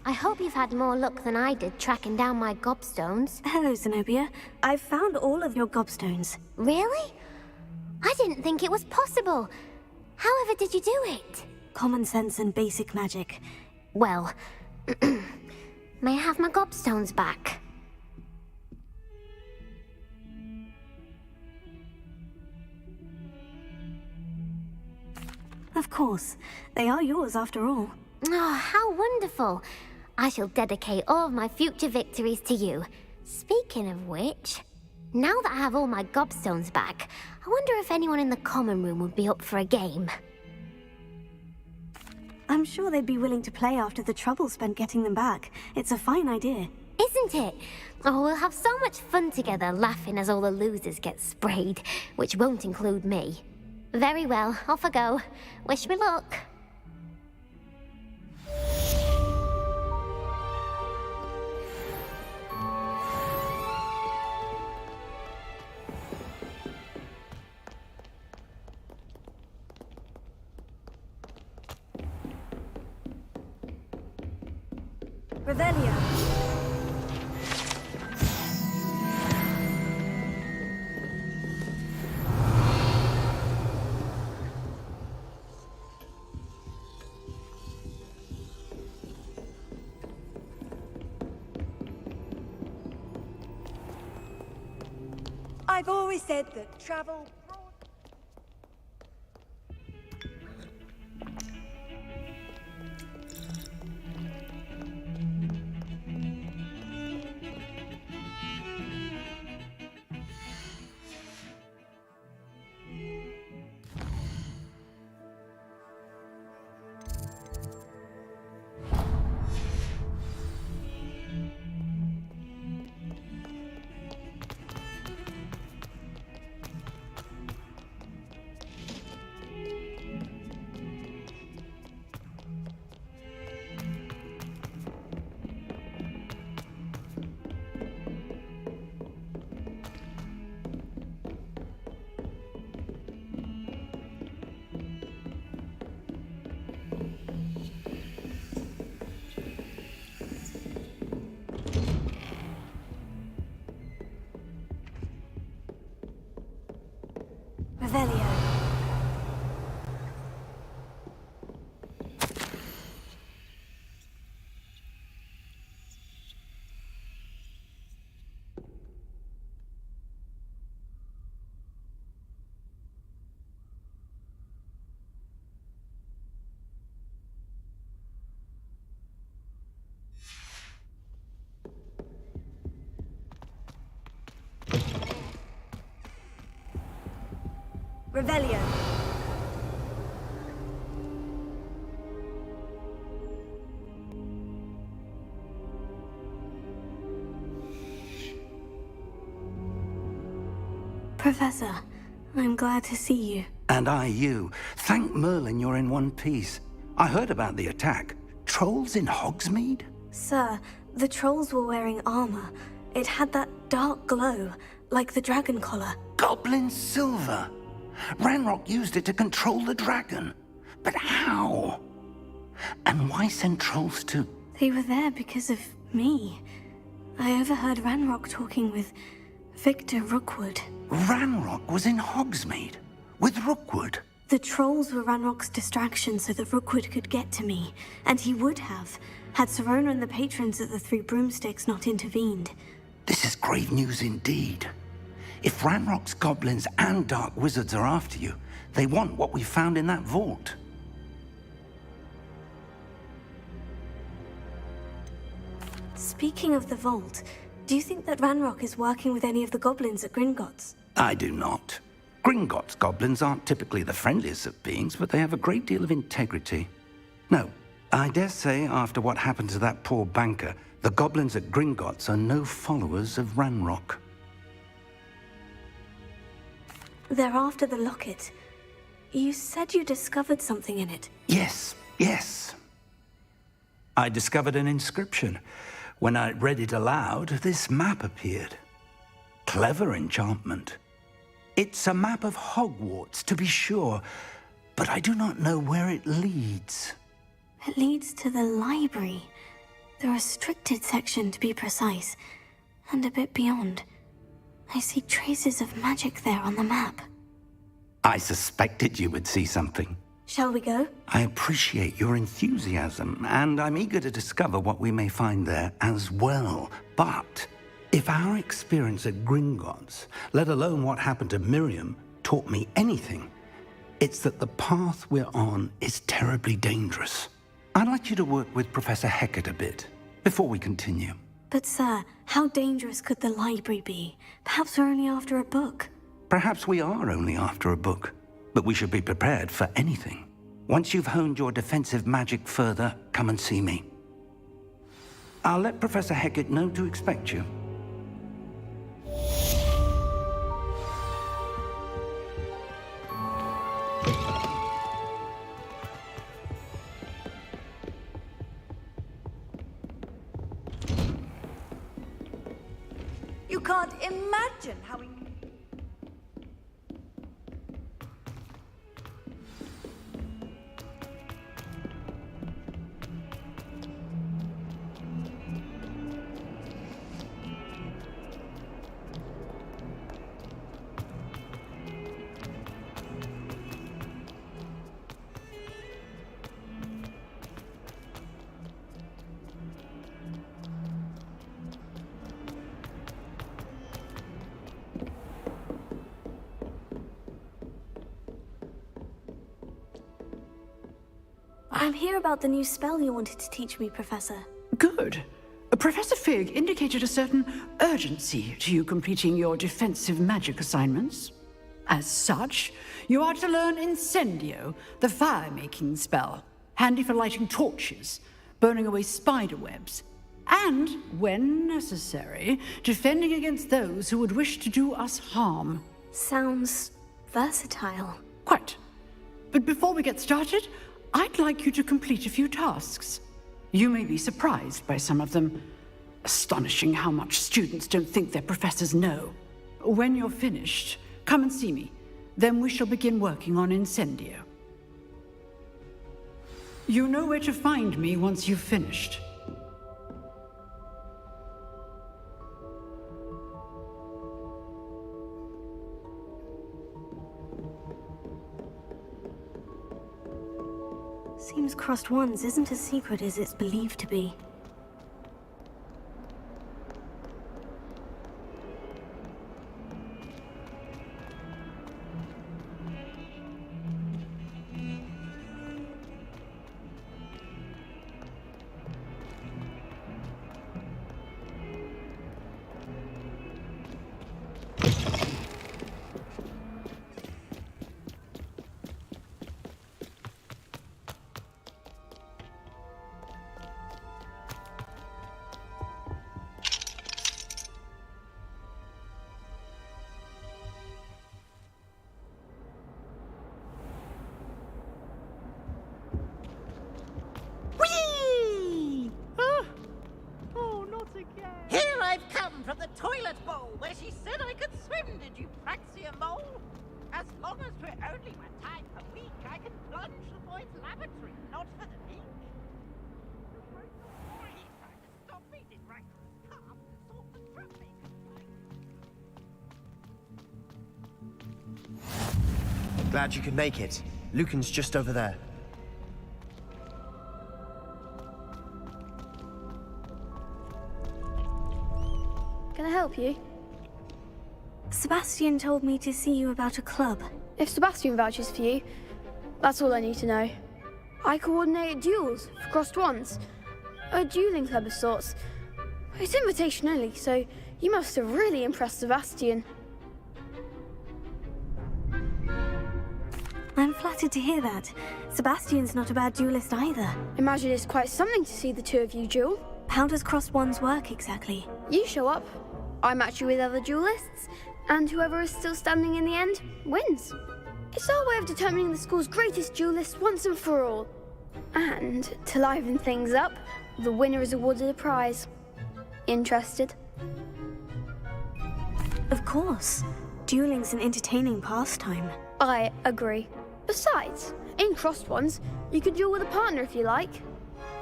I hope you've had more luck than I did tracking down my gobstones. Hello, Zenobia. I've found all of your gobstones. Really? I didn't think it was possible. However did you do it? Common sense and basic magic. Well, may I have my gobstones back? Of course. They are yours after all. Oh, how wonderful. I shall dedicate all of my future victories to you. Speaking of which, now that I have all my gobstones back, I wonder if anyone in the common room would be up for a game. I'm sure they'd be willing to play after the trouble spent getting them back. It's a fine idea. Isn't it? Oh, we'll have so much fun together laughing as all the losers get sprayed, which won't include me. Very well, off I go. Wish me luck. Revelio. I've always said that travel... Revelio. Revelio. Professor, I'm glad to see you. And I you. Thank Merlin you're in one piece. I heard about the attack. Trolls in Hogsmeade? Sir, the trolls were wearing armor. It had that dark glow, like the dragon collar. Goblin silver! Ranrock used it to control the dragon. But how? And why send trolls to... They were there because of me. I overheard Ranrock talking with Victor Rookwood. Ranrock was in Hogsmeade? With Rookwood? The trolls were Ranrock's distraction so that Rookwood could get to me. And he would have, had Serona and the patrons at the Three Broomsticks not intervened. This is grave news indeed. If Ranrock's goblins and dark wizards are after you, they want what we found in that vault. Speaking of the vault, do you think that Ranrock is working with any of the goblins at Gringotts? I do not. Gringotts goblins aren't typically the friendliest of beings, but they have a great deal of integrity. No, I dare say after what happened to that poor banker, the goblins at Gringotts are no followers of Ranrock. They're after the locket. You said you discovered something in it. Yes. I discovered an inscription. When I read it aloud, this map appeared. Clever enchantment. It's a map of Hogwarts, to be sure, but I do not know where it leads. It leads to the library. The restricted section, to be precise, and a bit beyond. I see traces of magic there on the map. I suspected you would see something. Shall we go? I appreciate your enthusiasm, and I'm eager to discover what we may find there as well. But if our experience at Gringotts, let alone what happened to Miriam, taught me anything, it's that the path we're on is terribly dangerous. I'd like you to work with Professor Hecat a bit before we continue. But sir, how dangerous could the library be? Perhaps we're only after a book. Perhaps we are only after a book, but we should be prepared for anything. Once you've honed your defensive magic further, come and see me. I'll let Professor Hecat know to expect you. You can't imagine how we... I'm here about the new spell you wanted to teach me, Professor. Good. Professor Fig indicated a certain urgency to you completing your defensive magic assignments. As such, you are to learn Incendio, the fire-making spell, handy for lighting torches, burning away spider webs, and, when necessary, defending against those who would wish to do us harm. Sounds versatile. Quite. But before we get started, I'd like you to complete a few tasks. You may be surprised by some of them. Astonishing how much students don't think their professors know. When you're finished, come and see me. Then we shall begin working on Incendio. You know where to find me once you've finished. Seems Crossed Wands isn't as secret as it's believed to be. Here I've come from the toilet bowl where she said I could swim, did you praxia mole? As long as we're only one time a week, I can plunge the boy's lavatory, not for the leak. He's trying to stop me, did Rancorous calf, sort the traffic. Glad you could make it. Lucan's just over there. Can I help you? Sebastian told me to see you about a club. If Sebastian vouches for you, that's all I need to know. I coordinate duels for Crossed Wands. A dueling club of sorts. It's invitation only, so you must have really impressed Sebastian. I'm flattered to hear that. Sebastian's not a bad duelist either. Imagine it's quite something to see the two of you duel. How does Crossed Wands work exactly? You show up, I match you with other duelists, and whoever is still standing in the end wins. It's our way of determining the school's greatest duelist once and for all. And to liven things up, the winner is awarded a prize. Interested? Of course. Dueling's an entertaining pastime. I agree. Besides, in Crossed Wands, you could duel with a partner if you like.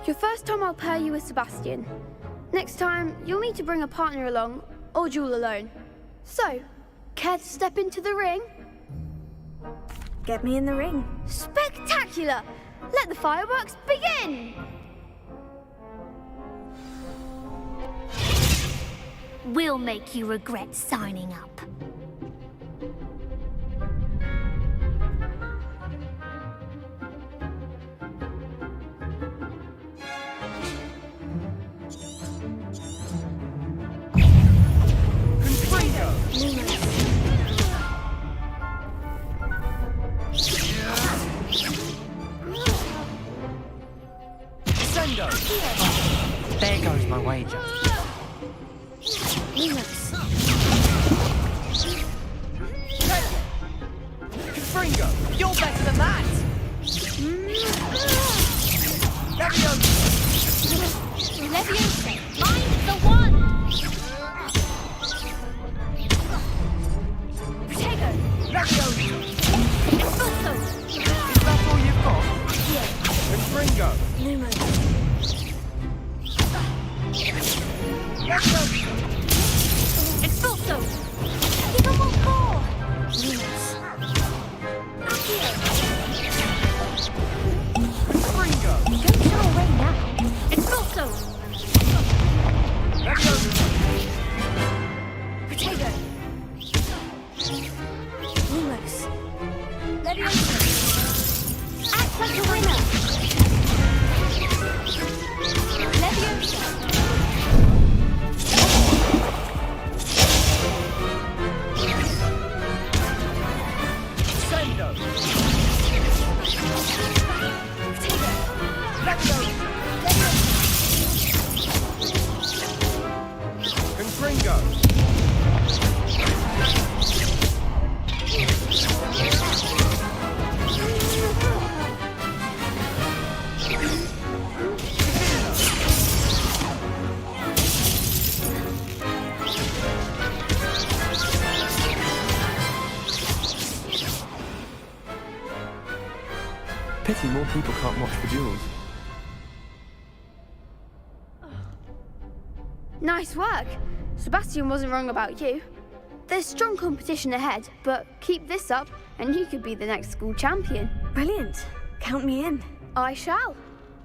Your first time I'll pair you with Sebastian. Next time, you'll need to bring a partner along, or duel alone. So, care to step into the ring? Get me in the ring. Spectacular! Let the fireworks begin! We'll make you regret signing up. There goes my wager. Confringo, you're better than that! Leviosa, find the one! Protego! Leviosa! Expulso! Is that all you've got? Yeah. Confringo! Lumos. Expulso! Give him one more! Lumos. Confringo! Don't show away now! Expulso! Protego. Lumos. Leviosa! Act like a winner! Leviosa! Sendo! Confringo! Pity more people can't watch the duels. Nice work. Sebastian wasn't wrong about you. There's strong competition ahead, but keep this up and you could be the next school champion. Brilliant. Count me in. I shall.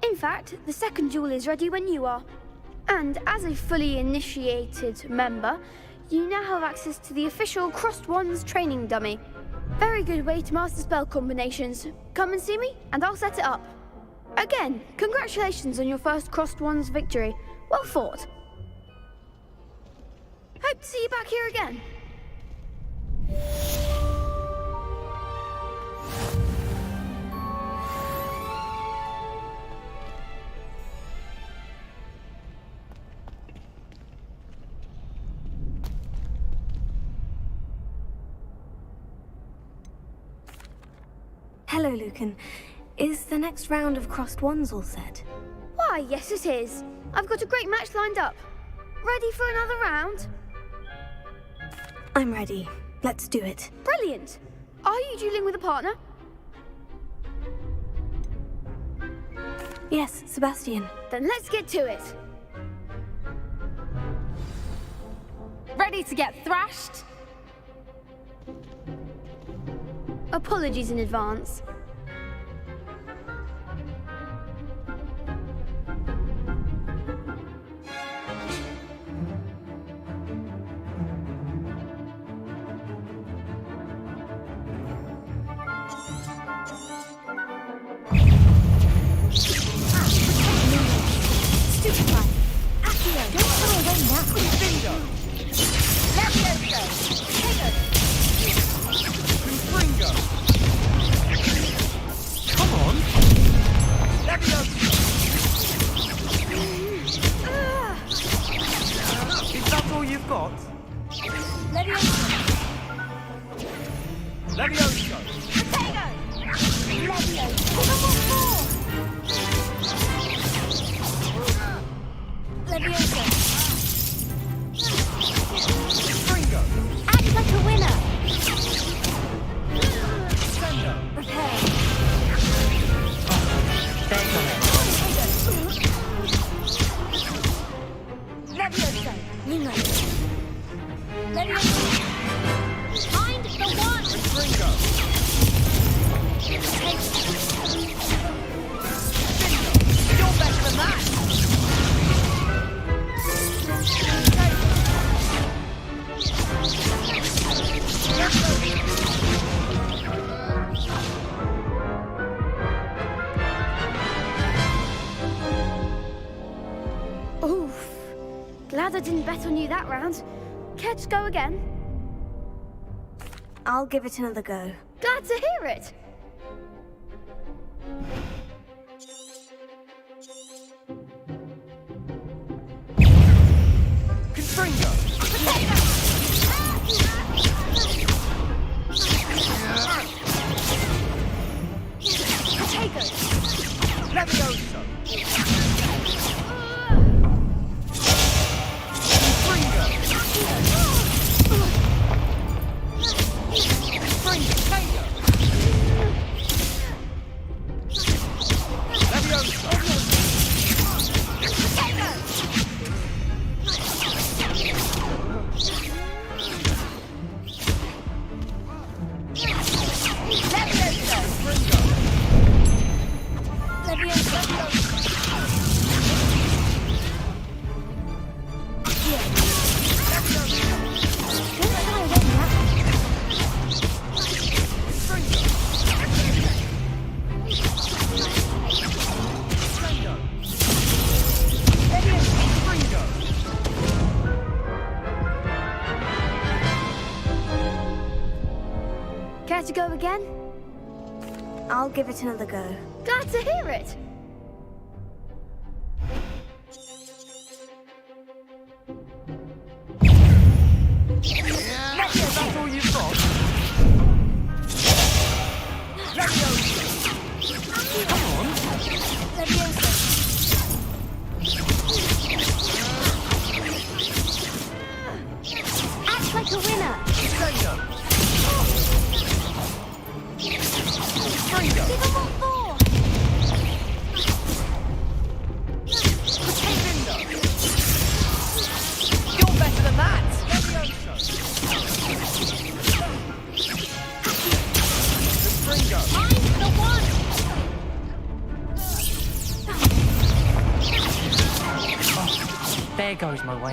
In fact, the second duel is ready when you are. And as a fully initiated member, you now have access to the official Crossed Wands training dummy. Very good way to master spell combinations. Come and see me, and I'll set it up. Again, congratulations on your first Crossed Wands victory. Well fought. Hope to see you back here again. Hello, Lucan. Is the next round of Crossed Wands all set? Why, yes it is. I've got a great match lined up. Ready for another round? I'm ready. Let's do it. Brilliant. Are you dueling with a partner? Yes, Sebastian. Then let's get to it. Ready to get thrashed? Apologies in advance. Stupefy! Accio! Don't throw away now! Bingo! Leviosa! Confringo! Glad I didn't bet on you that round. Care to go again? I'll give it another go. Glad to hear it. Confringo! Potato! Levioso! Care to go again? I'll give it another go. Glad to hear it. That's all you've got? Come on! Act like a winner. Give him what for? You're better than that! Mine's the one. There goes my way.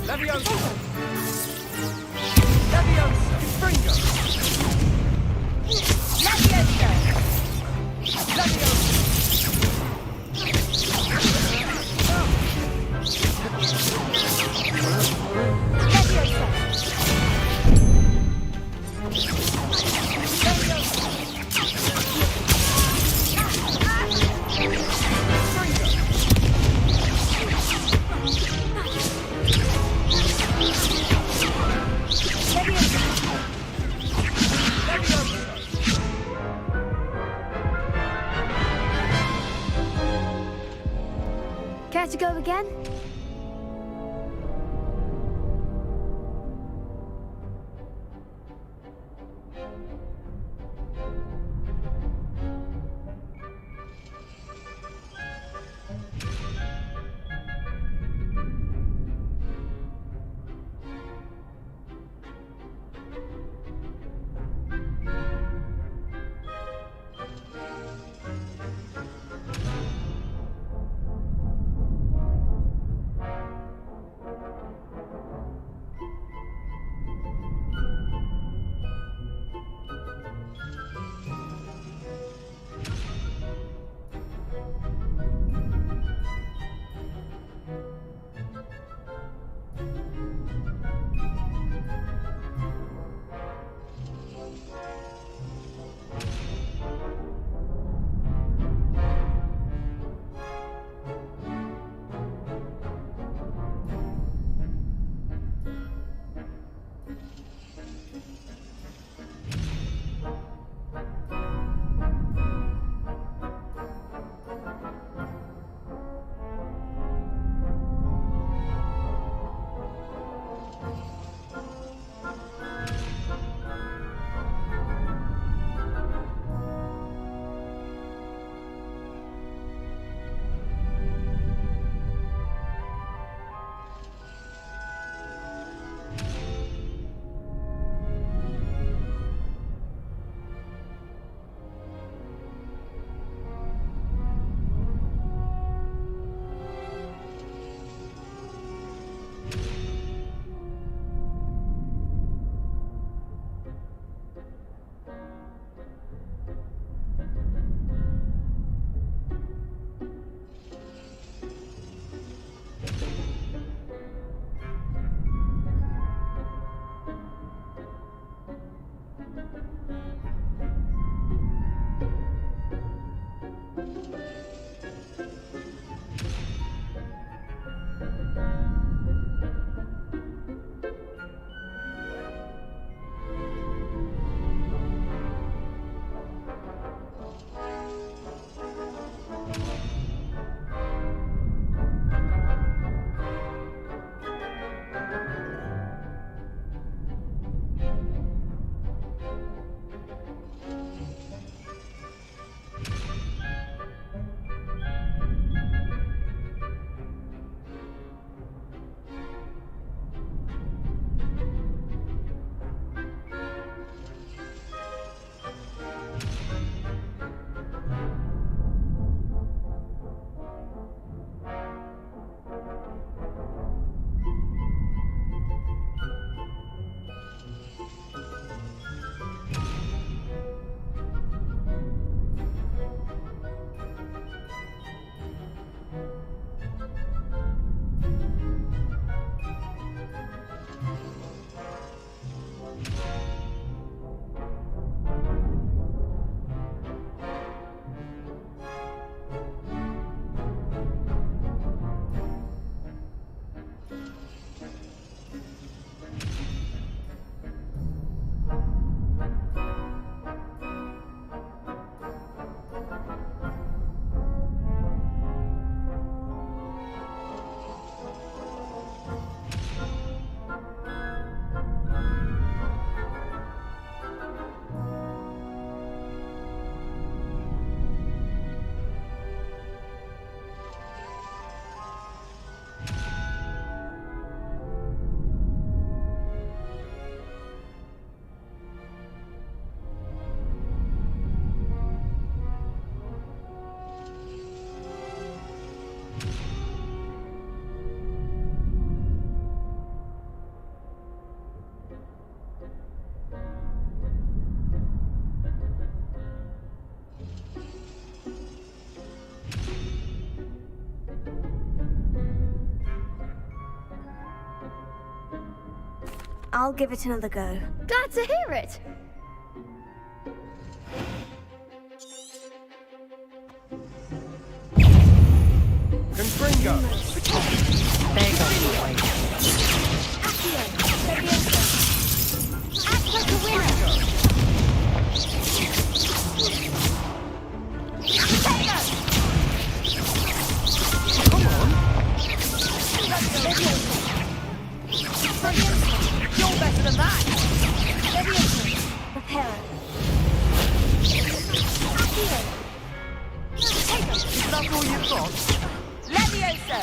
Levioso! Levioso! Confringo! Levioso! Levioso! Care to go again? I'll give it another go. Glad to hear it. Confringo! There goes the way. Act like a winner. Come on! You're better than that! Prepare. Is that all you've got? Levioso!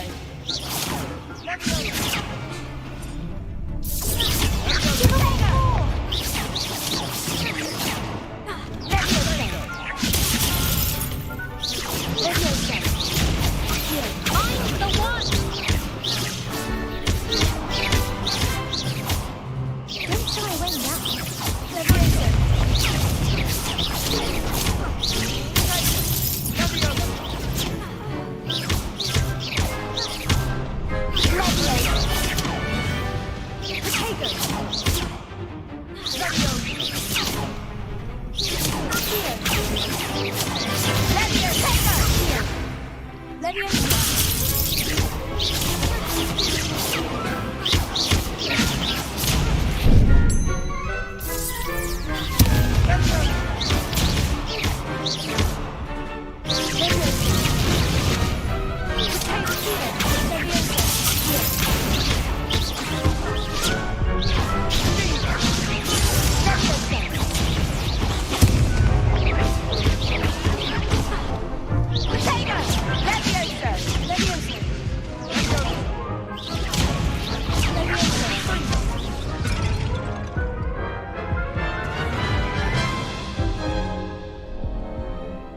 I'm the one! Don't shy away now.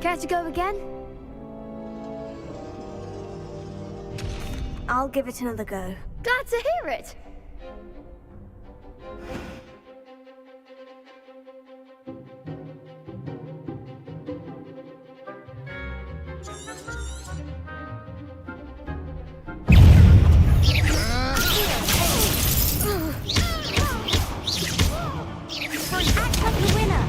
Care to go again? I'll give it another go. Glad to hear it. Act like a winner.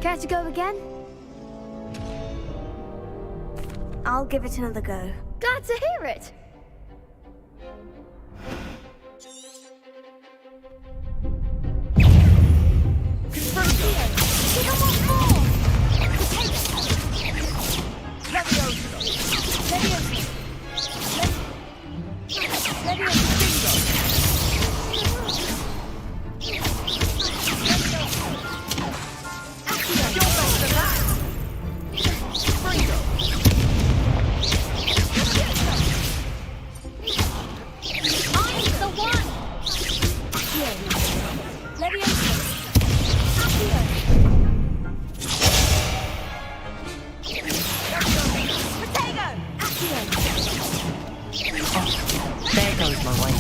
Care to go again? I'll give it another go. Glad to hear it. There goes my way.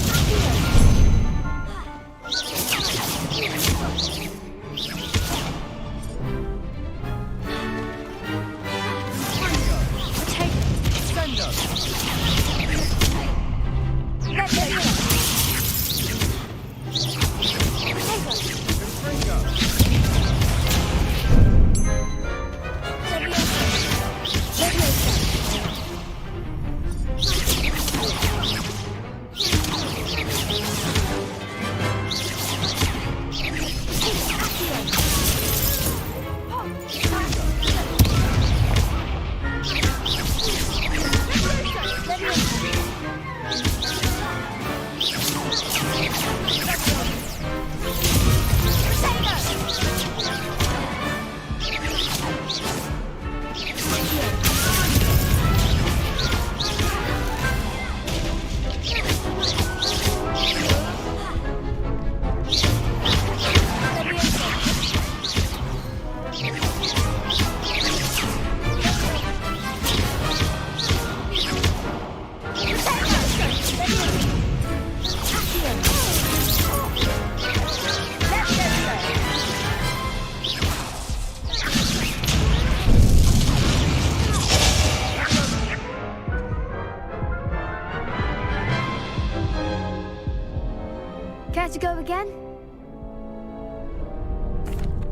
Care to go again?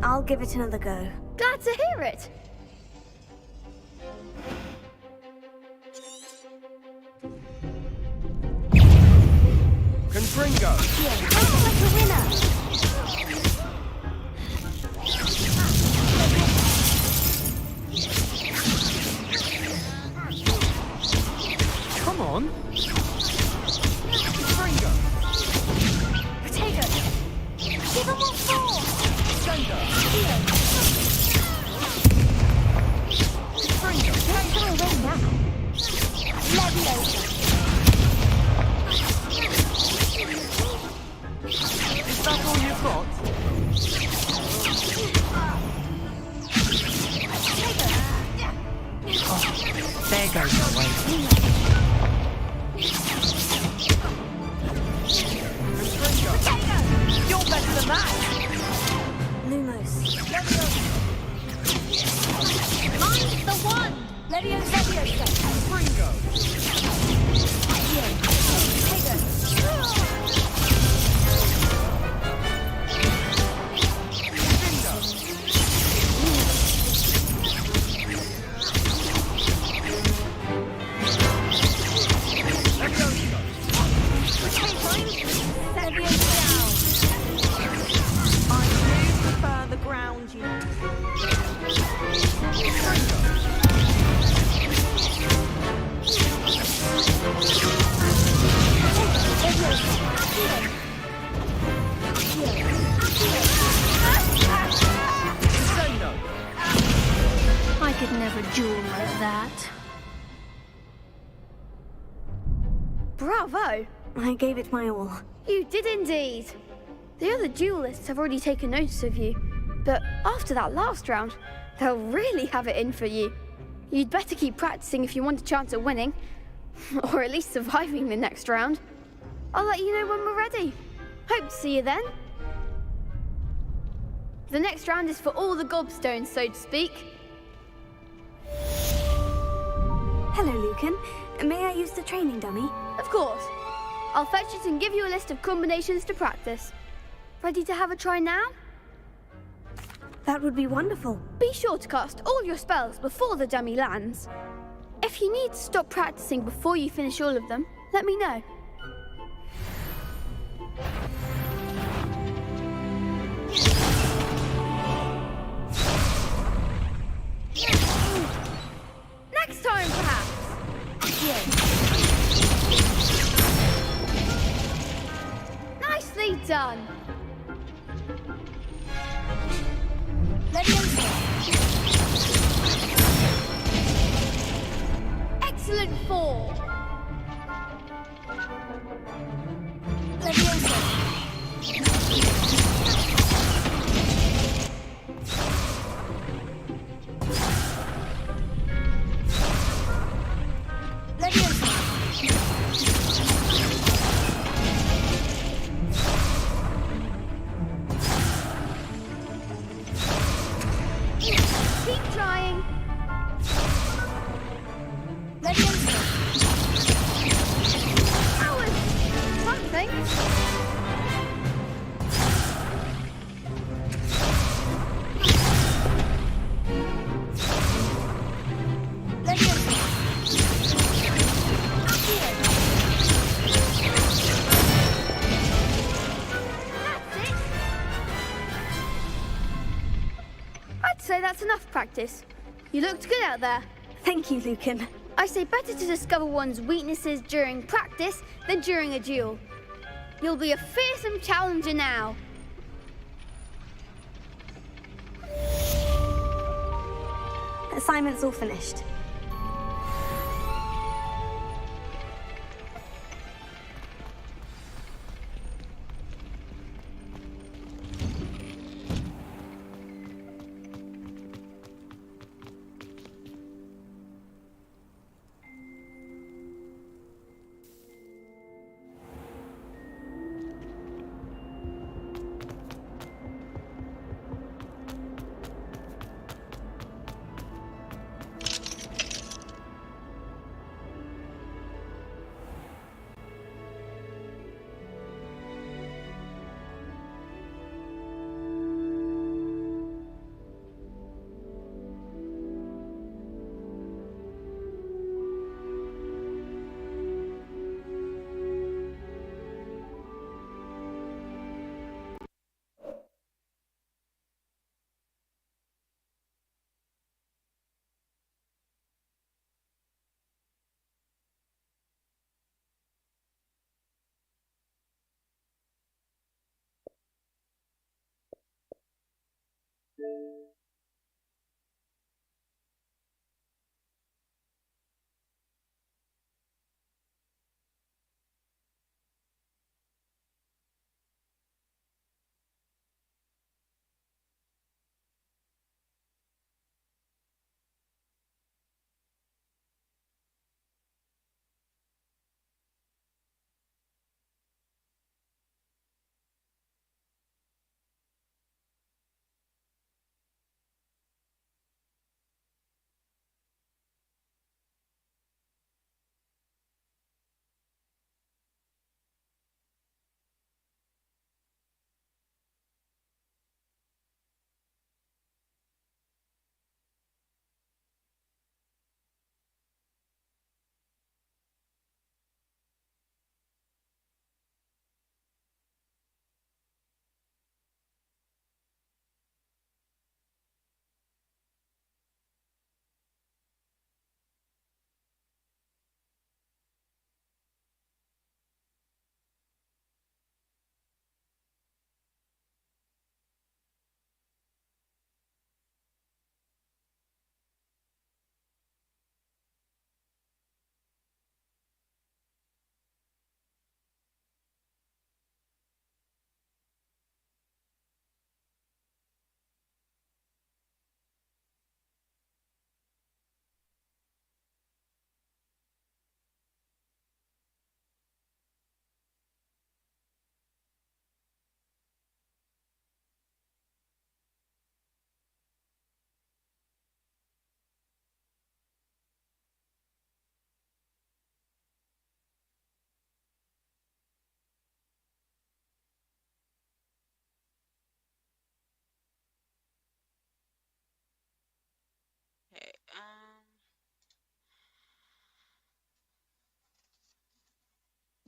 I'll give it another go. Glad to hear it. Confringo! Sounds like a winner. Come on! Confringo! Potato. Give them all four. Sender! Confringo. Let's go away now. Leviosa. Is that all you've got? Oh, there goes the way. Confringo! You're better than that! Lumos. Mine's the one. Leviosa. Confringo! The ground, you know. I could never duel like that. Bravo! I gave it my all. You did indeed. The other duelists have already taken notice of you, but after that last round, they'll really have it in for you. You'd better keep practicing if you want a chance at winning, or at least surviving the next round. I'll let you know when we're ready. Hope to see you then. The next round is for all the gobstones, so to speak. Hello, Lucan. May I use the training dummy? Of course. I'll fetch it and give you a list of combinations to practice. Ready to have a try now? That would be wonderful. Be sure to cast all your spells before the dummy lands. If you need to stop practicing before you finish all of them, let me know. Next time, perhaps. Nicely done. Excellent fall. Keep trying. Hours. Something. I'd say that's enough practice. You looked good out there. Thank you, Lucan. I say better to discover one's weaknesses during practice than during a duel. You'll be a fearsome challenger now. Assignment's all finished.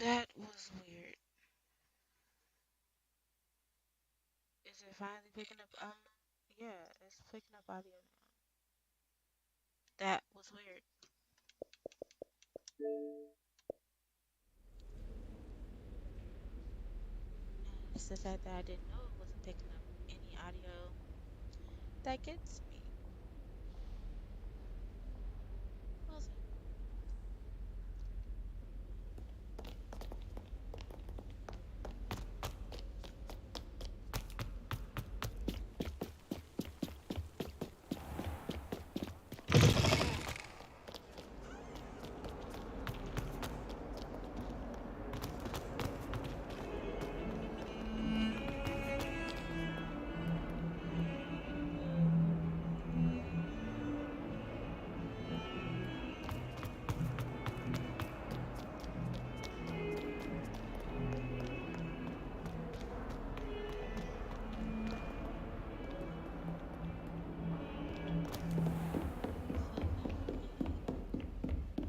That was weird. Is it finally picking up? Yeah, it's picking up audio now. That was weird. And it's the fact that I didn't know it wasn't picking up any audio that gets me. What was it?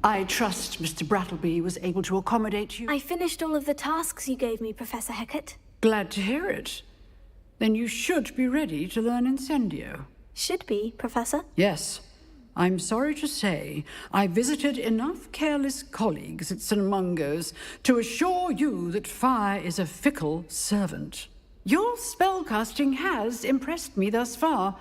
I trust Mr. Brattleby was able to accommodate you. I finished all of the tasks you gave me, Professor Hecat. Glad to hear it. Then you should be ready to learn Incendio. Should be, Professor. Yes. I'm sorry to say, I visited enough careless colleagues at St. Mungo's to assure you that fire is a fickle servant. Your spellcasting has impressed me thus far,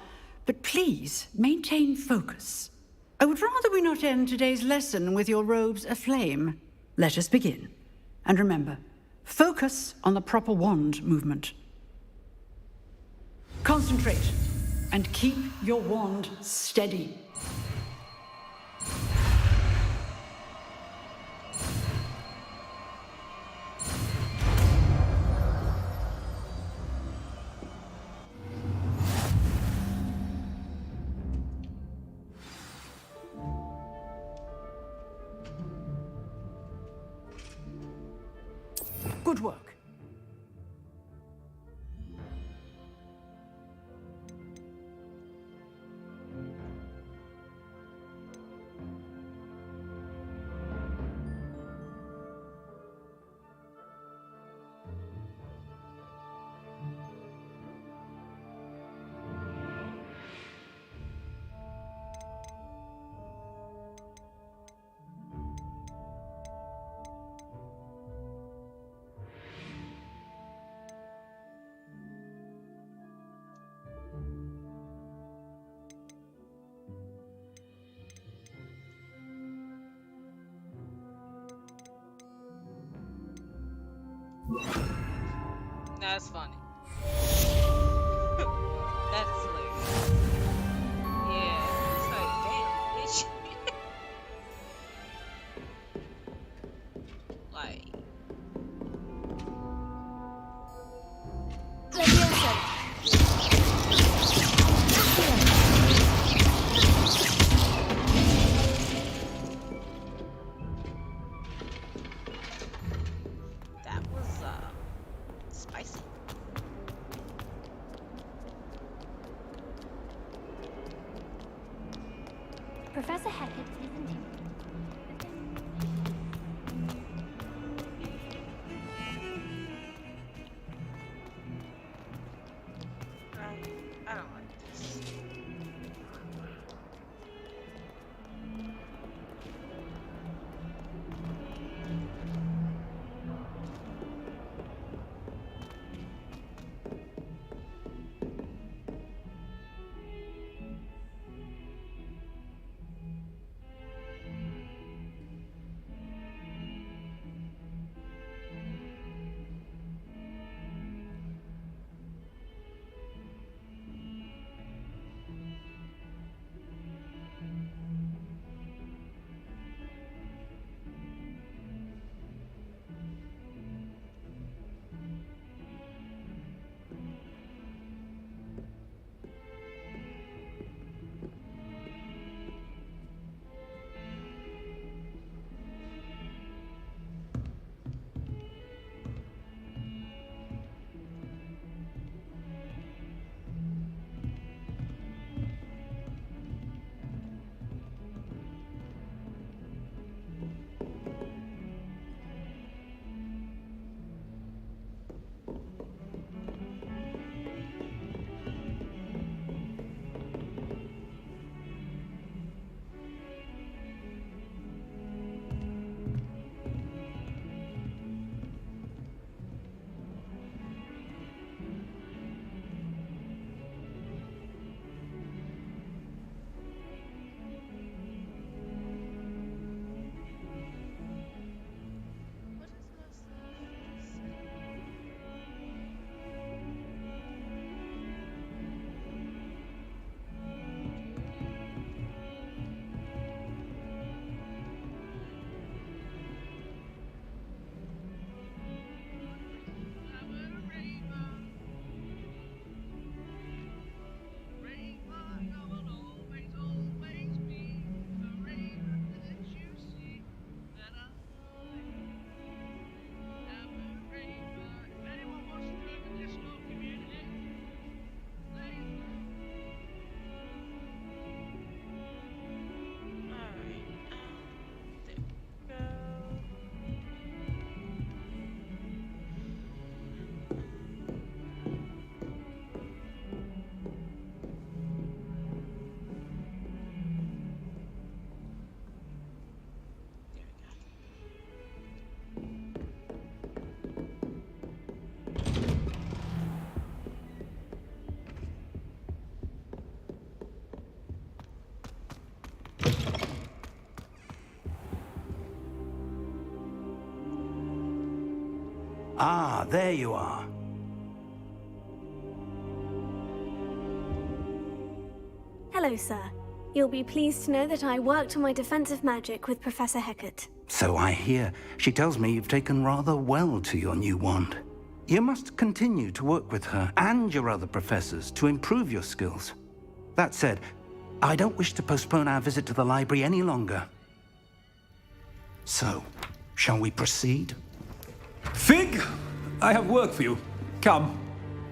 but please maintain focus. I would rather we not end today's lesson with your robes aflame. Let us begin. And remember, focus on the proper wand movement. Concentrate, and keep your wand steady. Good work. That's funny. That is hilarious. Yeah, it's like, damn, bitch. Like, that was spicy. Professor Hecat isn't here. I don't like this. Ah, there you are. Hello, sir. You'll be pleased to know that I worked on my defensive magic with Professor Hecat. So I hear. She tells me you've taken rather well to your new wand. You must continue to work with her and your other professors to improve your skills. That said, I don't wish to postpone our visit to the library any longer. So, shall we proceed? Fig! I have work for you. Come.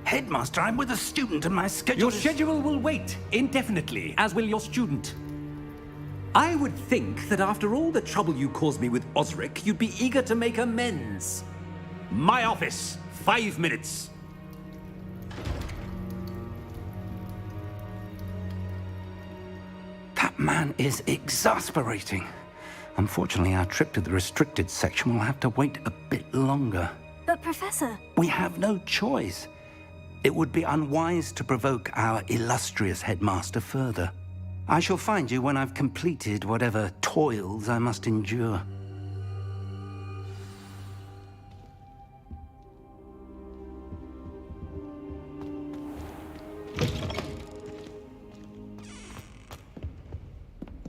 Headmaster, I'm with a student and my schedule Your schedule will wait indefinitely, as will your student. I would think that after all the trouble you caused me with Osric, you'd be eager to make amends. My office, 5 minutes. That man is exasperating. Unfortunately, our trip to the restricted section will have to wait a bit longer. But, Professor... We have no choice. It would be unwise to provoke our illustrious headmaster further. I shall find you when I've completed whatever toils I must endure.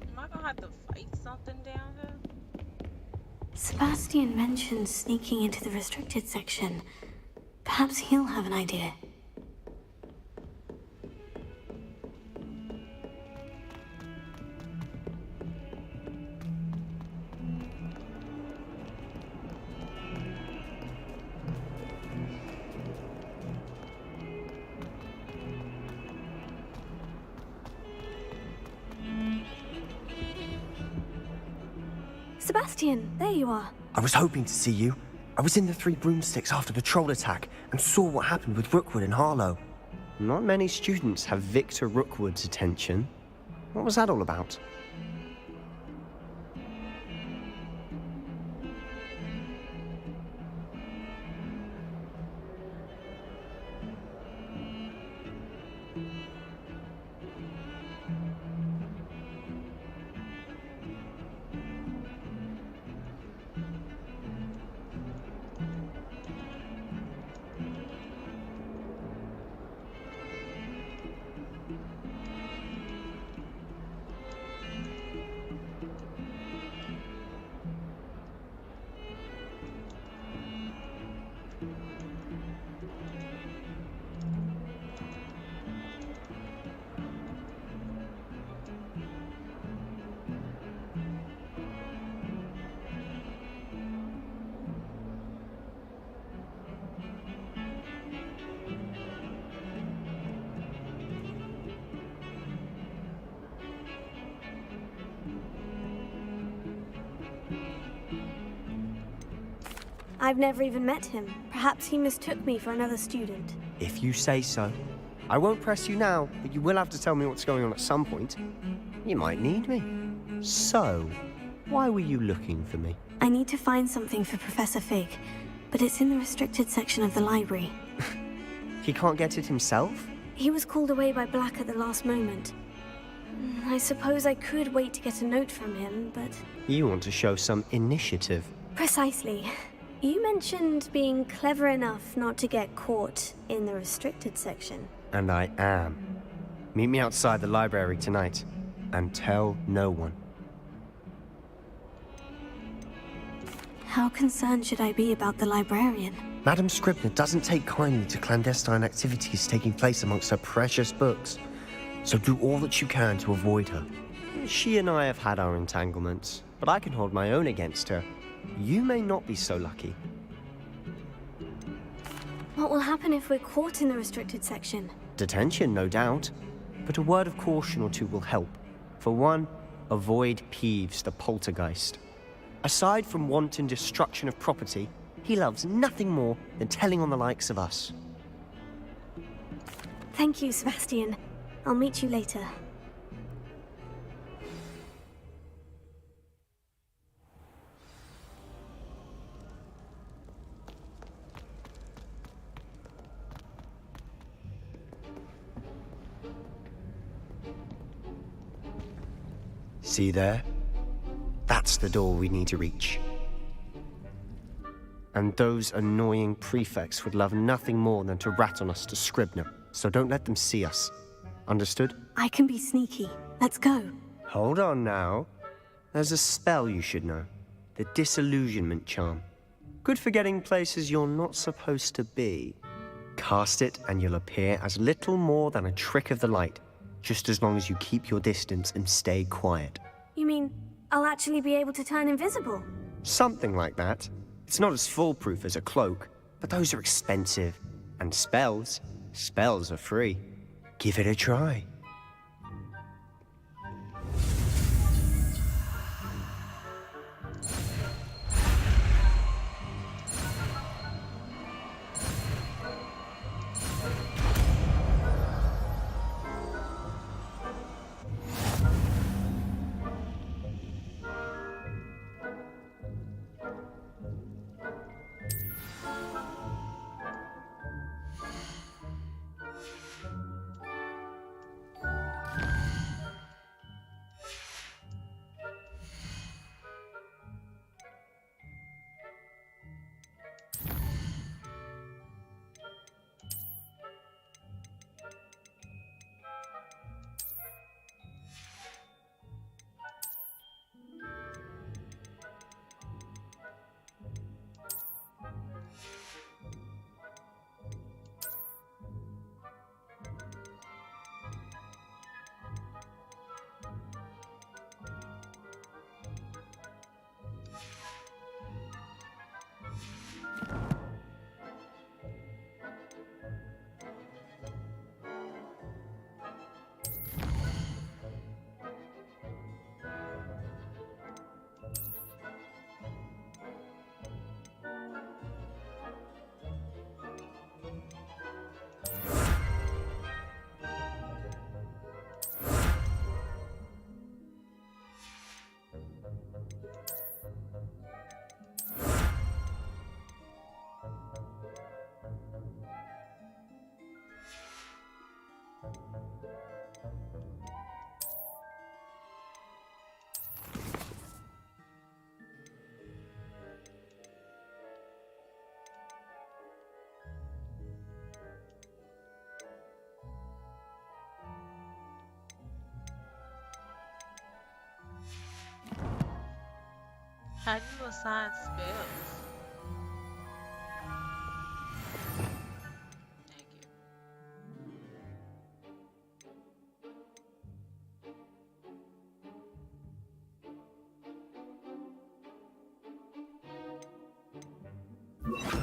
Am I gonna have to fight something down here? Sebastian mentioned sneaking into the restricted section. Perhaps he'll have an idea. Sebastian, there you are. I was hoping to see you. I was in the Three Broomsticks after the troll attack and saw what happened with Rookwood and Harlow. Not many students have Victor Rookwood's attention. What was that all about? I've never even met him. Perhaps he mistook me for another student. If you say so. I won't press you now, but you will have to tell me what's going on at some point. You might need me. So, why were you looking for me? I need to find something for Professor Fig, but it's in the restricted section of the library. He can't get it himself? He was called away by Black at the last moment. I suppose I could wait to get a note from him, but... You want to show some initiative. Precisely. You mentioned being clever enough not to get caught in the restricted section. And I am. Meet me outside the library tonight, and tell no one. How concerned should I be about the librarian? Madam Scribner doesn't take kindly to clandestine activities taking place amongst her precious books, so do all that you can to avoid her. She and I have had our entanglements, but I can hold my own against her. You may not be so lucky. What will happen if we're caught in the restricted section? Detention, no doubt. But a word of caution or two will help. For one, avoid Peeves, the poltergeist. Aside from wanton destruction of property, he loves nothing more than telling on the likes of us. Thank you, Sebastian. I'll meet you later. See there? That's the door we need to reach. And those annoying prefects would love nothing more than to rat on us to Scribner, so don't let them see us. Understood? I can be sneaky. Let's go. Hold on now. There's a spell you should know. The Disillusionment Charm. Good for getting places you're not supposed to be. Cast it and you'll appear as little more than a trick of the light, just as long as you keep your distance and stay quiet. You mean I'll actually be able to turn invisible? Something like that. It's not as foolproof as a cloak, but those are expensive. And spells are free. Give it a try. How do you assign spells? Thank you.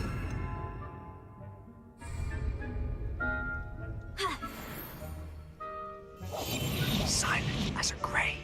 Silent as a grave.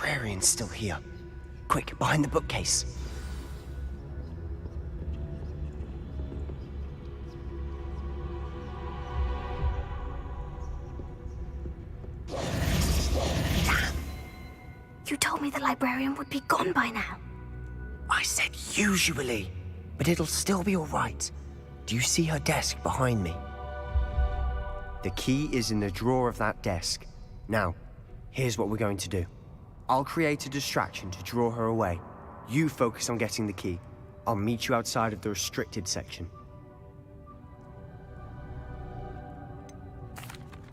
librarian's still here. Quick, behind the bookcase. You told me the librarian would be gone by now. I said usually, but it'll still be all right. Do you see her desk behind me? The key is in the drawer of that desk. Now, here's what we're going to do. I'll create a distraction to draw her away. You focus on getting the key. I'll meet you outside of the restricted section.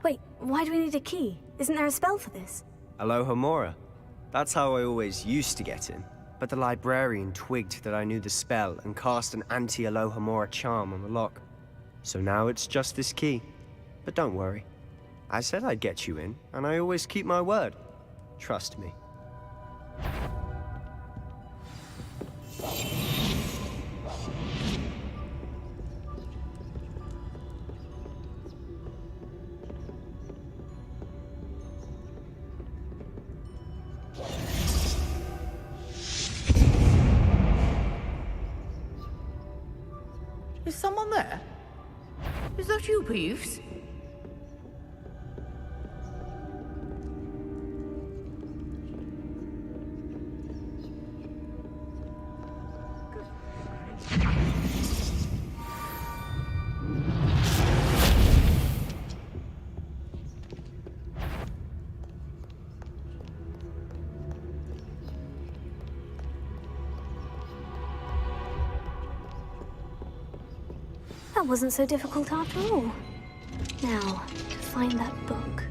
Wait, why do we need a key? Isn't there a spell for this? Alohomora. That's how I always used to get in. But the librarian twigged that I knew the spell and cast an anti-Alohomora charm on the lock. So now it's just this key. But don't worry. I said I'd get you in, and I always keep my word. Trust me. Is someone there? Is that you, Peeves? That wasn't so difficult after all. Now, to find that book.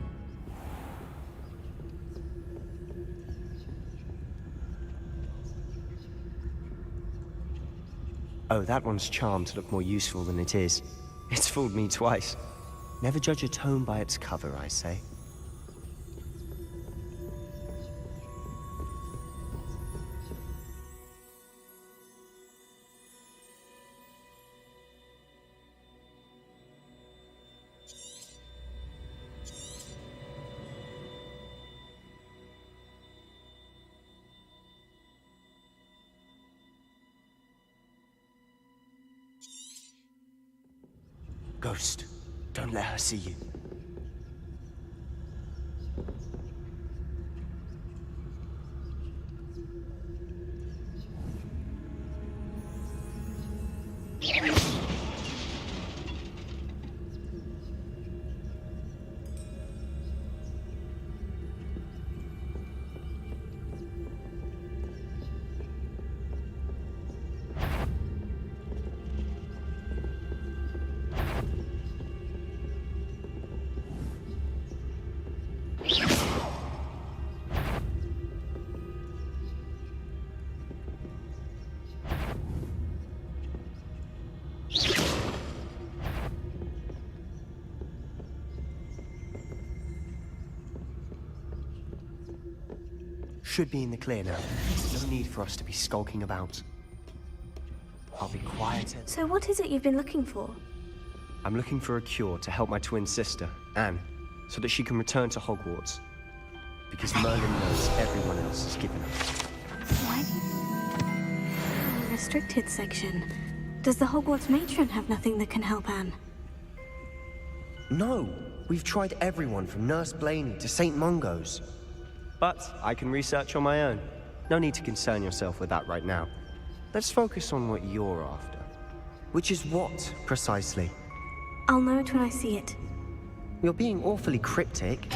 Oh, that one's charmed to look more useful than it is. It's fooled me twice. Never judge a tome by its cover, I say. Ghost, don't let her see you. Should be in the clear now. No need for us to be skulking about. I'll be quiet. So what is it you've been looking for? I'm looking for a cure to help my twin sister, Anne, so that she can return to Hogwarts. Because Merlin knows everyone else is giving up. Why? Restricted section. Does the Hogwarts matron have nothing that can help Anne? No, we've tried everyone from Nurse Blaney to St. Mungo's. But I can research on my own. No need to concern yourself with that right now. Let's focus on what you're after. Which is what, precisely? I'll know it when I see it. You're being awfully cryptic.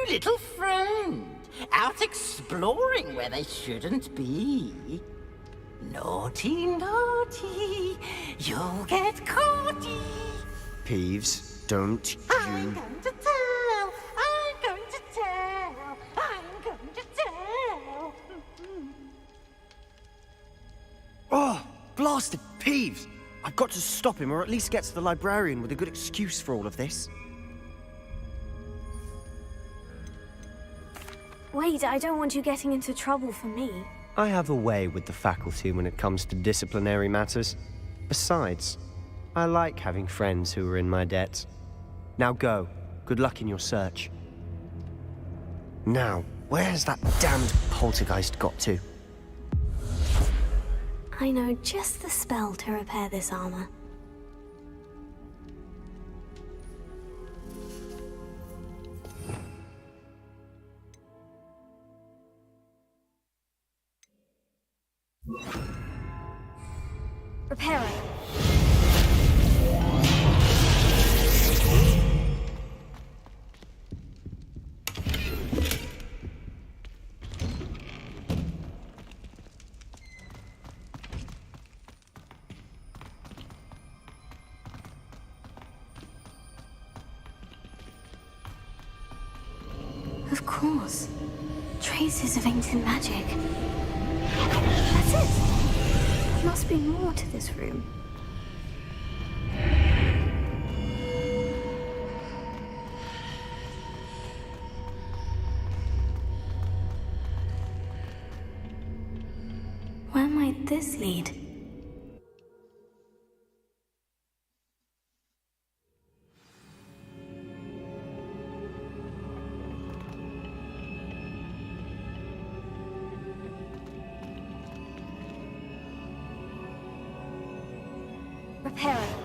Little friend, out exploring where they shouldn't be. Naughty, naughty, you'll get caughty. Peeves, don't you... I'm going to tell! I'm going to tell! I'm going to tell! Oh, blasted Peeves! I've got to stop him, or at least get to the librarian with a good excuse for all of this. Wait, I don't want you getting into trouble for me. I have a way with the faculty when it comes to disciplinary matters. Besides, I like having friends who are in my debt. Now go. Good luck in your search. Now, where's that damned poltergeist got to? I know just the spell to repair this armor. Repair it. Of course. Traces of ancient magic. That's it! There must be more to this room. Where might this lead? Repair it.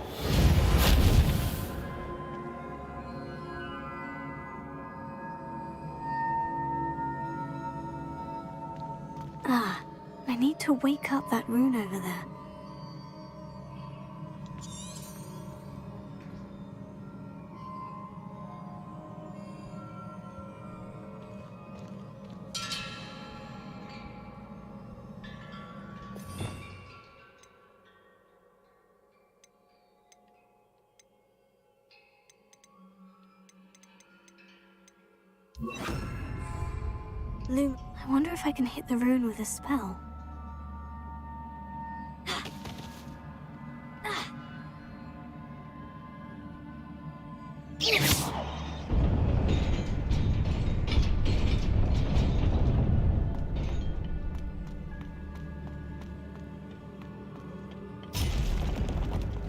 Ah, I need to wake up that rune over there. Lou, I wonder if I can hit the rune with a spell.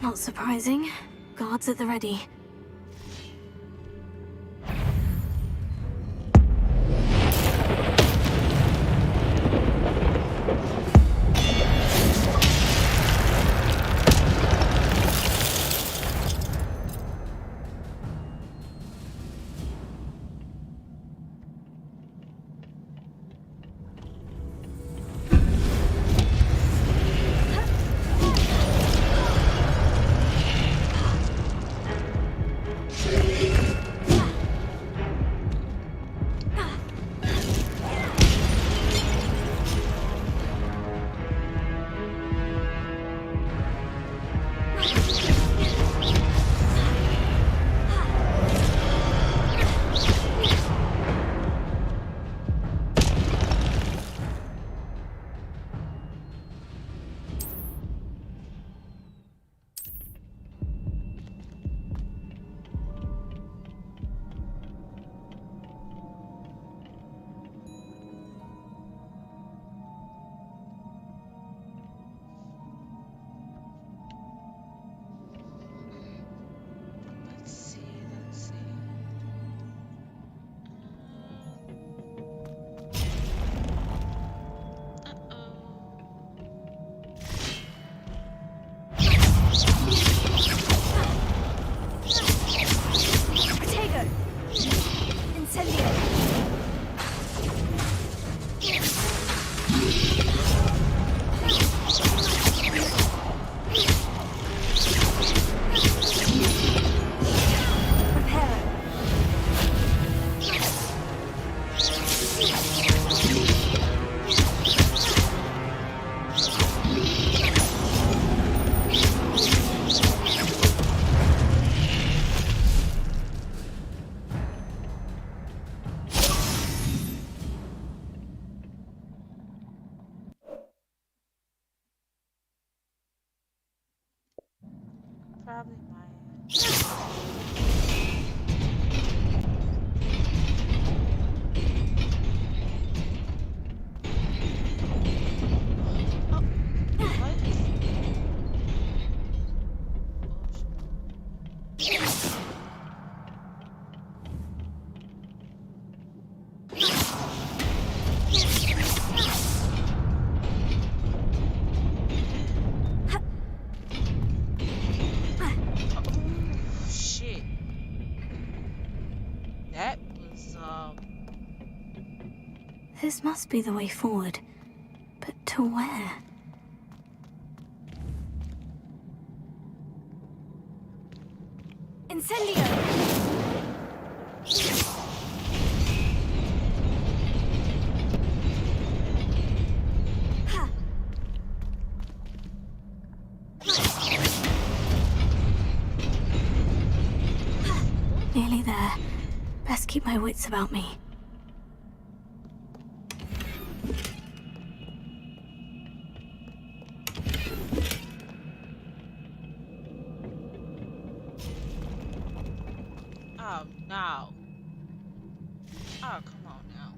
Not surprising. Guards at the ready. Probably my shit. That was This must be the way forward. But to where? Incendio! Nearly there. Best keep my wits about me. oh no. Oh, come on now.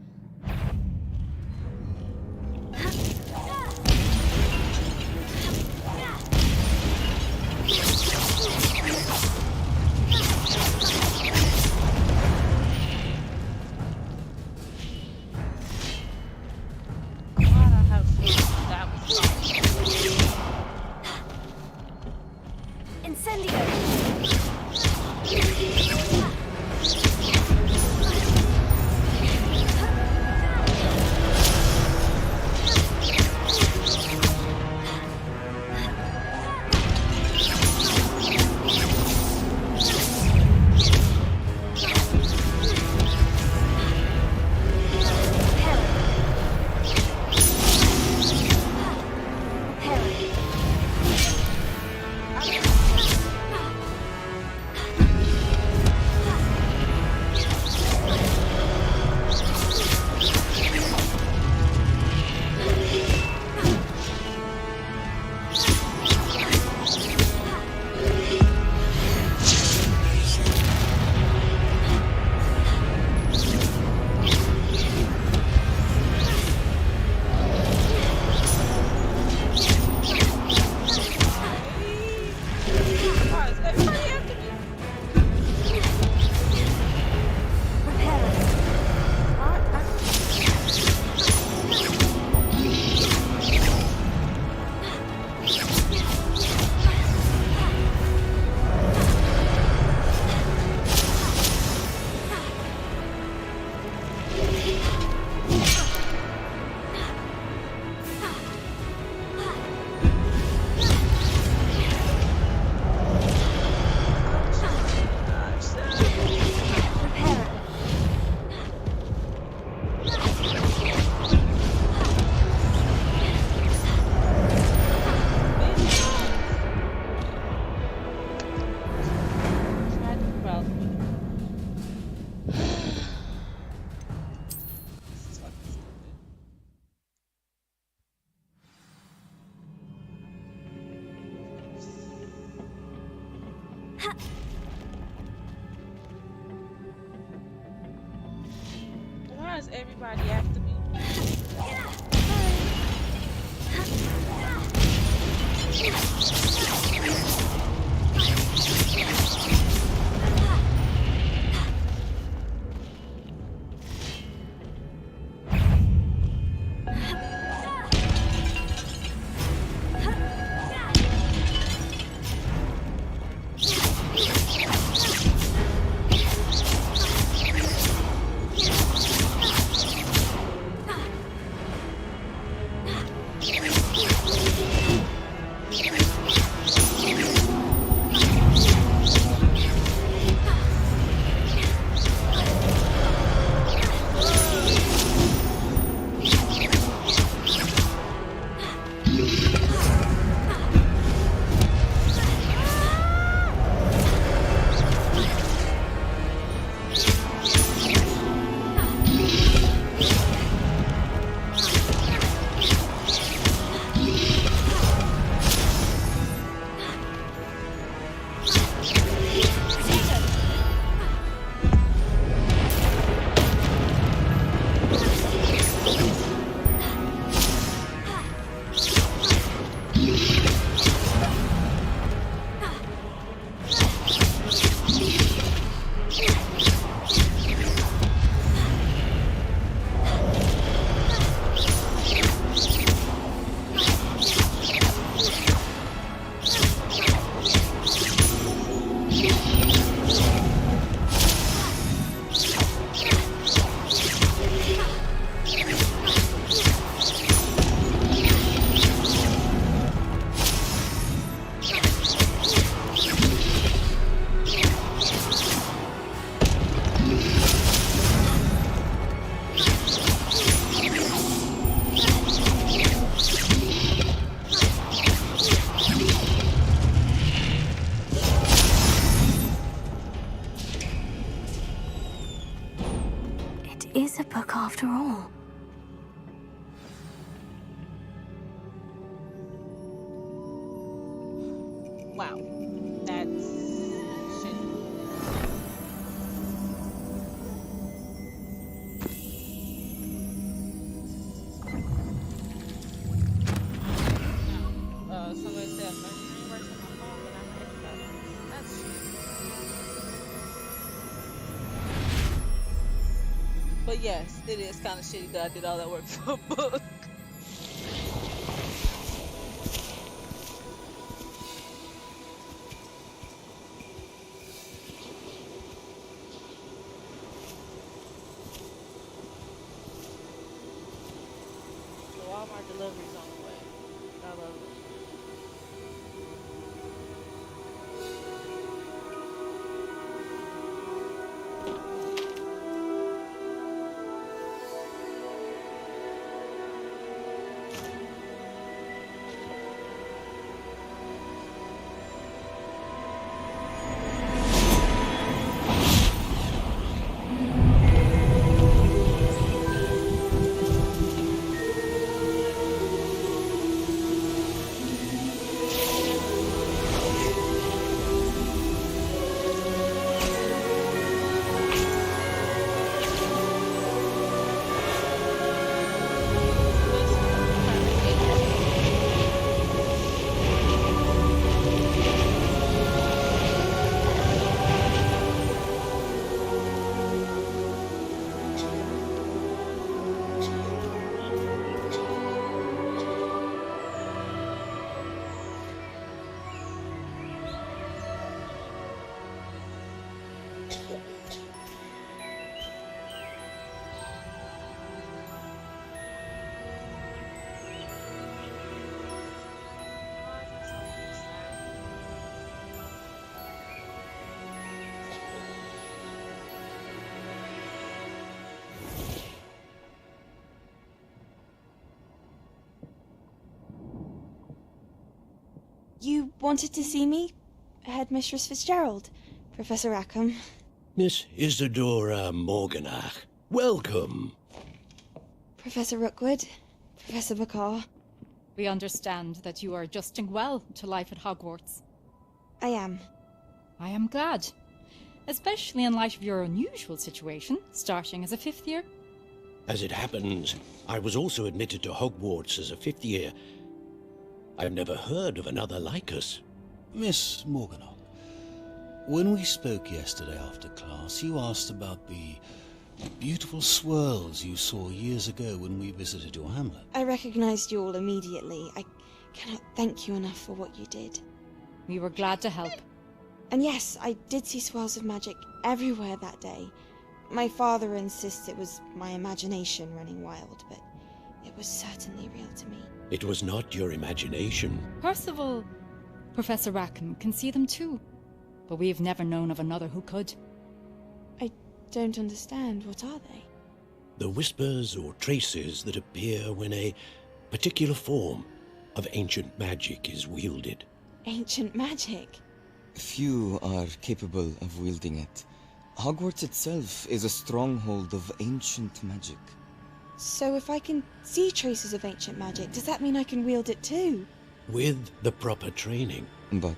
Why is everybody after me? Wow. That's shitty. Somebody said emergency works on my phone, but I'm not hit that. That's shitty. But yes, it is kind of shitty that I did all that work for a book. The Walmart delivery's on the way. I love it. You wanted to see me? Headmistress Fitzgerald, Professor Rackham. Miss Isadora Morganach, welcome. Professor Rookwood, Professor McCaw. We understand that you are adjusting well to life at Hogwarts. I am. I am glad. Especially in light of your unusual situation, starting as a 5th year. As it happens, I was also admitted to Hogwarts as a 5th year. I've never heard of another like us. Miss Morganach, when we spoke yesterday after class, you asked about the beautiful swirls you saw years ago when we visited your hamlet. I recognized you all immediately. I cannot thank you enough for what you did. We were glad to help. And yes, I did see swirls of magic everywhere that day. My father insists it was my imagination running wild, but it was certainly real to me. It was not your imagination. Percival, Professor Rackham can see them too. But we've never known of another who could. I don't understand. What are they? The whispers or traces that appear when a particular form of ancient magic is wielded. Ancient magic? Few are capable of wielding it. Hogwarts itself is a stronghold of ancient magic. So if I can see traces of ancient magic, does that mean I can wield it too? With the proper training. But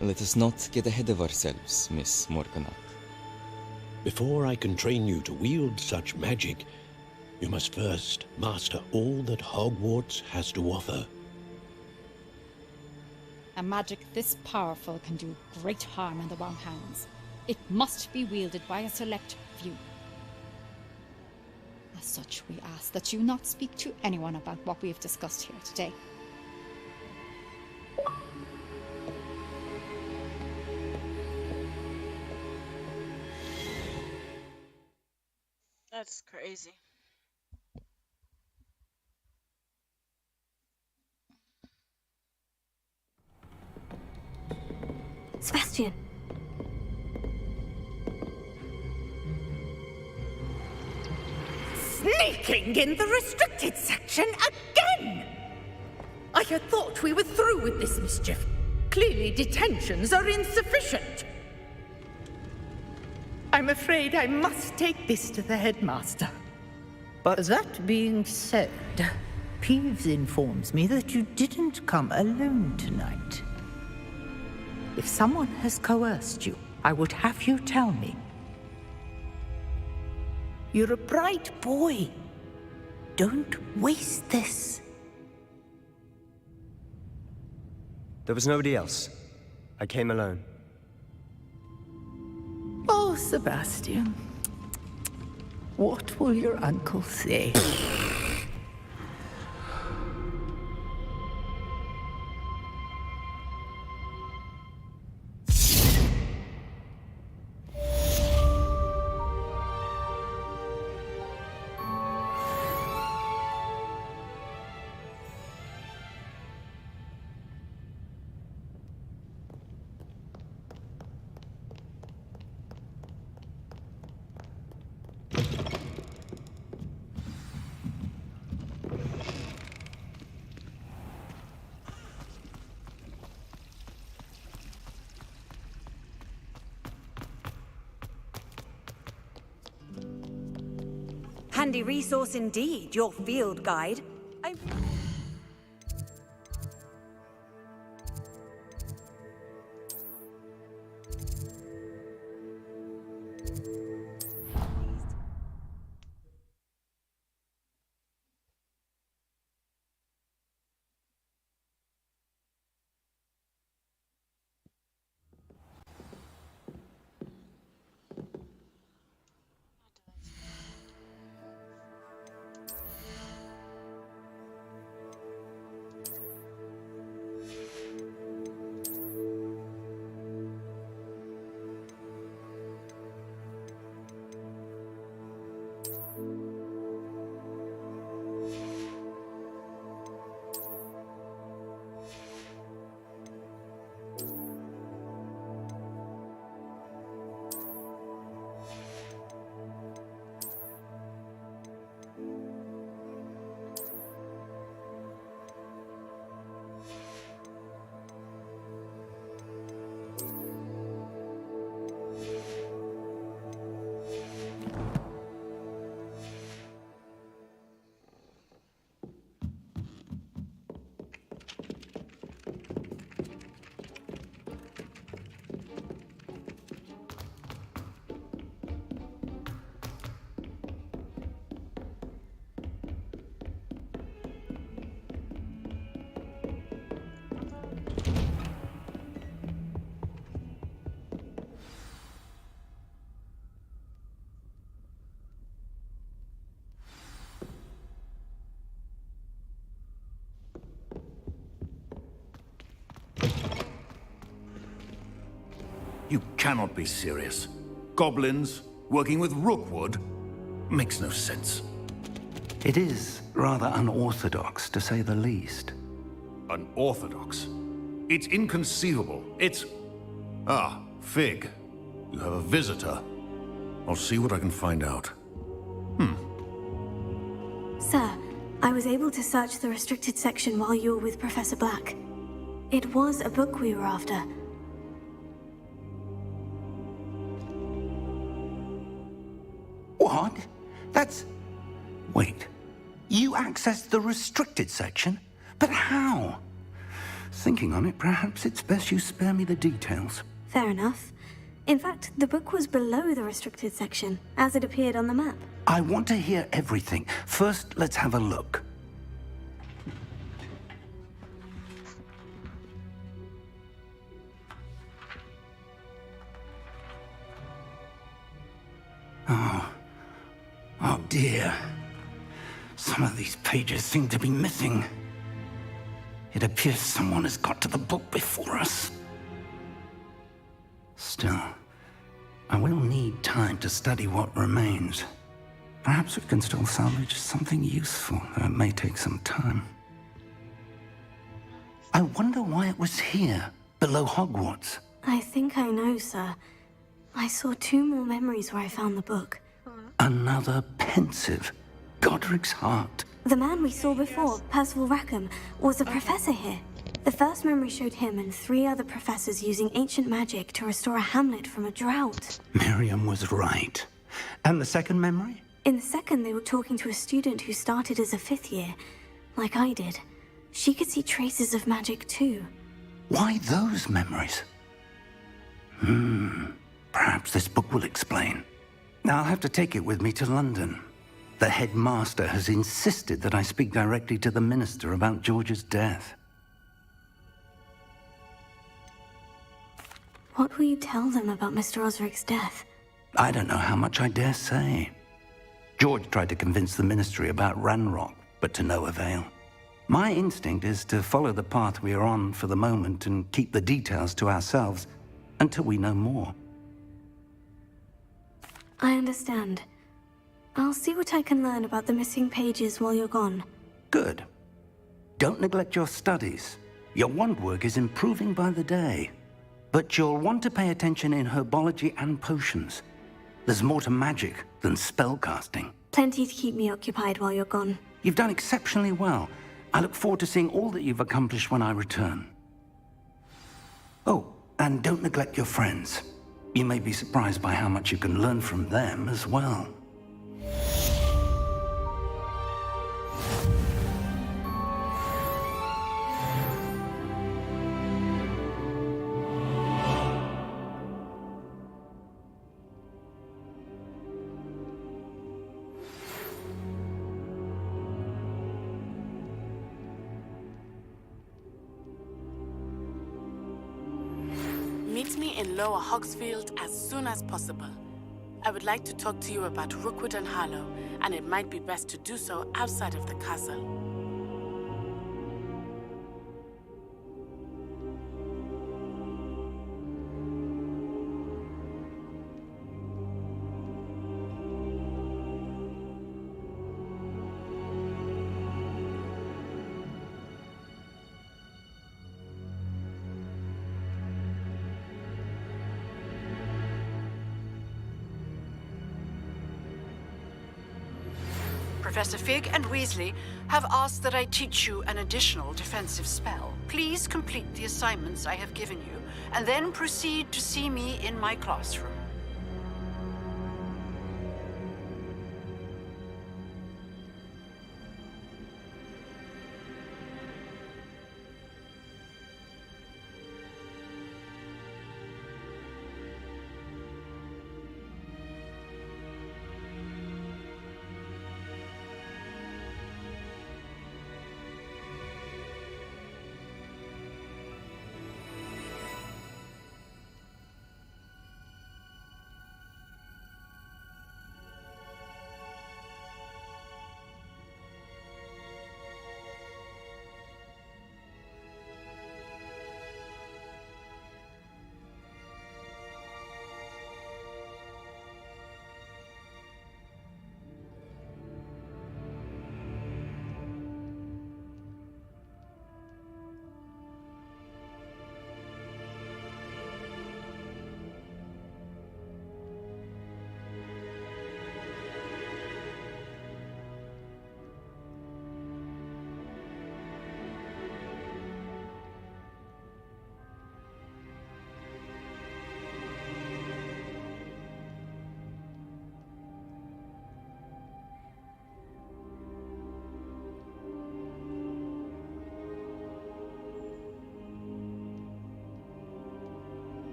let us not get ahead of ourselves, Miss Morganach. Before I can train you to wield such magic, you must first master all that Hogwarts has to offer. A magic this powerful can do great harm in the wrong hands. It must be wielded by a select few. As such, we ask that you not speak to anyone about what we have discussed here today. That's crazy. Sebastian. Sneaking in the restricted section again! I had thought we were through with this mischief. Clearly detentions are insufficient. I'm afraid I must take this to the headmaster. But that being said, Peeves informs me that you didn't come alone tonight. If someone has coerced you, I would have you tell me. You're a bright boy. Don't waste this. There was nobody else. I came alone. Oh, Sebastian. What will your uncle say? Handy resource indeed, your field guide. You cannot be serious. Goblins working with Rookwood? Makes no sense. It is rather unorthodox, to say the least. Unorthodox? It's inconceivable. It's... Ah, Fig. You have a visitor. I'll see what I can find out. Sir, I was able to search the restricted section while you were with Professor Black. It was a book we were after. What? That's... Wait. You accessed the restricted section? But how? Thinking on it, perhaps it's best you spare me the details. Fair enough. In fact, the book was below the restricted section, as it appeared on the map. I want to hear everything. First, let's have a look. Oh dear. Some of these pages seem to be missing. It appears someone has got to the book before us. Still, I will need time to study what remains. Perhaps we can still salvage something useful, though it may take some time. I wonder why it was here, below Hogwarts. I think I know, sir. I saw 2 more memories where I found the book. Another pensive. Godric's heart. The man we saw before, Percival Rackham, was a professor here. The first memory showed him and 3 other professors using ancient magic to restore a hamlet from a drought. Miriam was right. And the second memory? In the second, they were talking to a student who started as a 5th year, like I did. She could see traces of magic too. Why those memories? Perhaps this book will explain. Now I'll have to take it with me to London. The headmaster has insisted that I speak directly to the minister about George's death. What will you tell them about Mr. Osric's death? I don't know how much I dare say. George tried to convince the ministry about Ranrock, but to no avail. My instinct is to follow the path we are on for the moment and keep the details to ourselves until we know more. I understand. I'll see what I can learn about the missing pages while you're gone. Good. Don't neglect your studies. Your wand work is improving by the day. But you'll want to pay attention in herbology and potions. There's more to magic than spellcasting. Plenty to keep me occupied while you're gone. You've done exceptionally well. I look forward to seeing all that you've accomplished when I return. Oh, and don't neglect your friends. You may be surprised by how much you can learn from them as well. Meet me in Lower Hogsfield as soon as possible. I would like to talk to you about Rookwood and Harlow, and it might be best to do so outside of the castle. Professor Fig and Weasley have asked that I teach you an additional defensive spell. Please complete the assignments I have given you, and then proceed to see me in my classroom.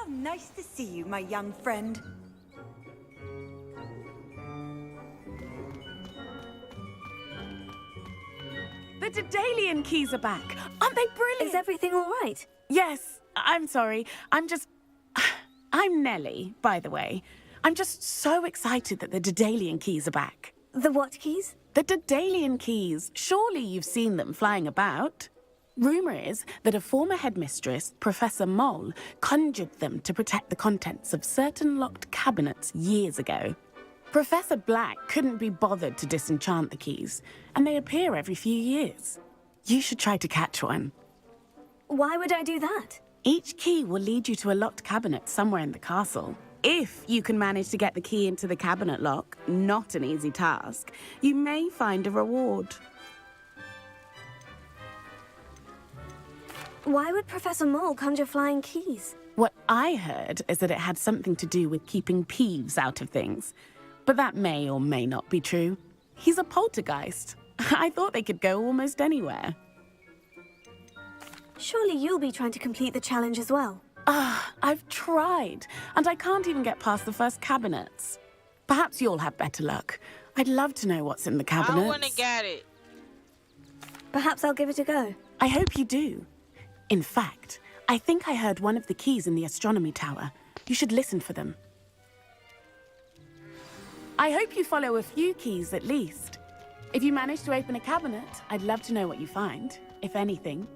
nice to see you, my young friend. The Daedalian keys are back. Aren't they brilliant? Is everything all right? Yes, I'm sorry. I'm Nellie, by the way. I'm just so excited that the Daedalian keys are back. The what keys? The Daedalian keys. Surely you've seen them flying about. Rumour is that a former headmistress, Professor Mole, conjured them to protect the contents of certain locked cabinets years ago. Professor Black couldn't be bothered to disenchant the keys, and they appear every few years. You should try to catch one. Why would I do that? Each key will lead you to a locked cabinet somewhere in the castle. If you can manage to get the key into the cabinet lock, not an easy task, you may find a reward. Why would Professor Mole conjure flying keys? What I heard is that it had something to do with keeping Peeves out of things. But that may or may not be true. He's a poltergeist. I thought they could go almost anywhere. Surely you'll be trying to complete the challenge as well. I've tried, and I can't even get past the first cabinets. Perhaps you'll have better luck. I'd love to know what's in the cabinets. I want to get it. Perhaps I'll give it a go. I hope you do. In fact, I think I heard one of the keys in the astronomy tower. You should listen for them. I hope you follow a few keys at least. If you manage to open a cabinet, I'd love to know what you find, if anything.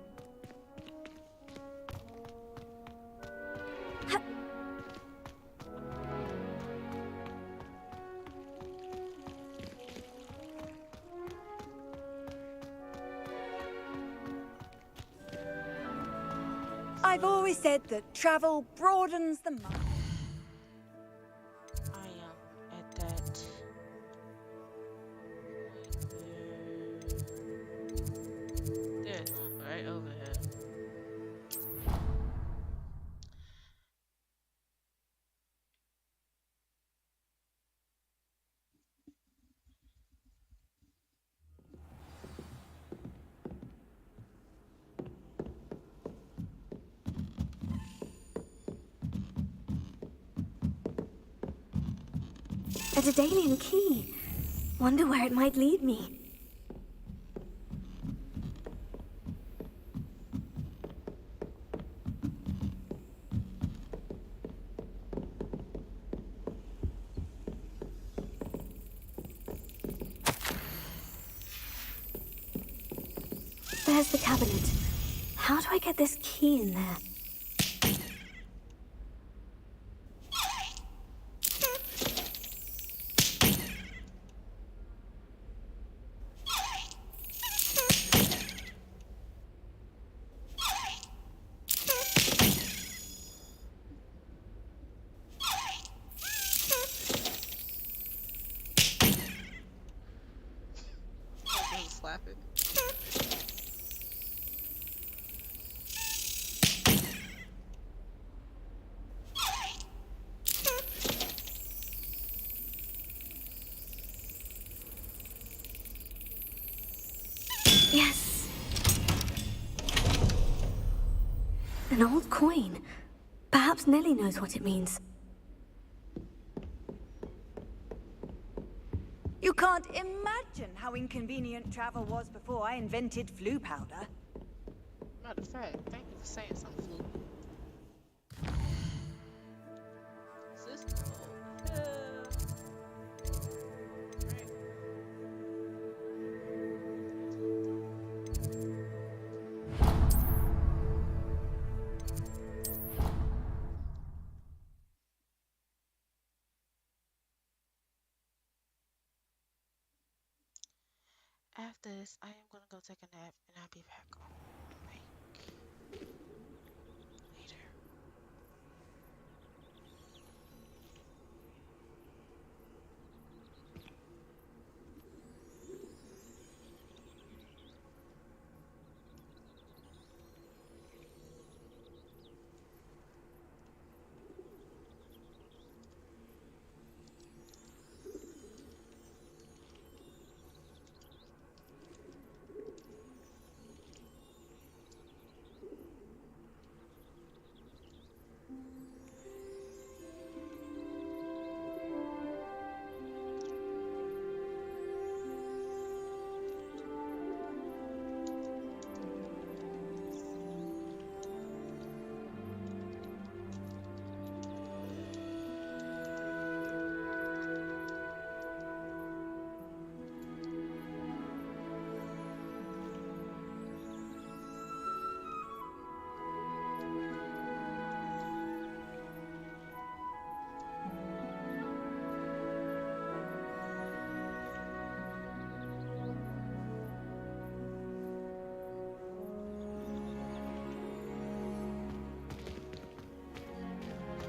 I've always said that travel broadens the mind. I am at that. There's one right over here. A Daedalian key. Wonder where it might lead me. There's the cabinet. How do I get this key in there? Slap it. Yes. An old coin. Perhaps Nellie knows what it means. You can't imagine how inconvenient travel was before I invented flu powder. Matter of fact, thank you for saying something, Flu. Is this? After this, I am gonna go take a nap and I'll be back.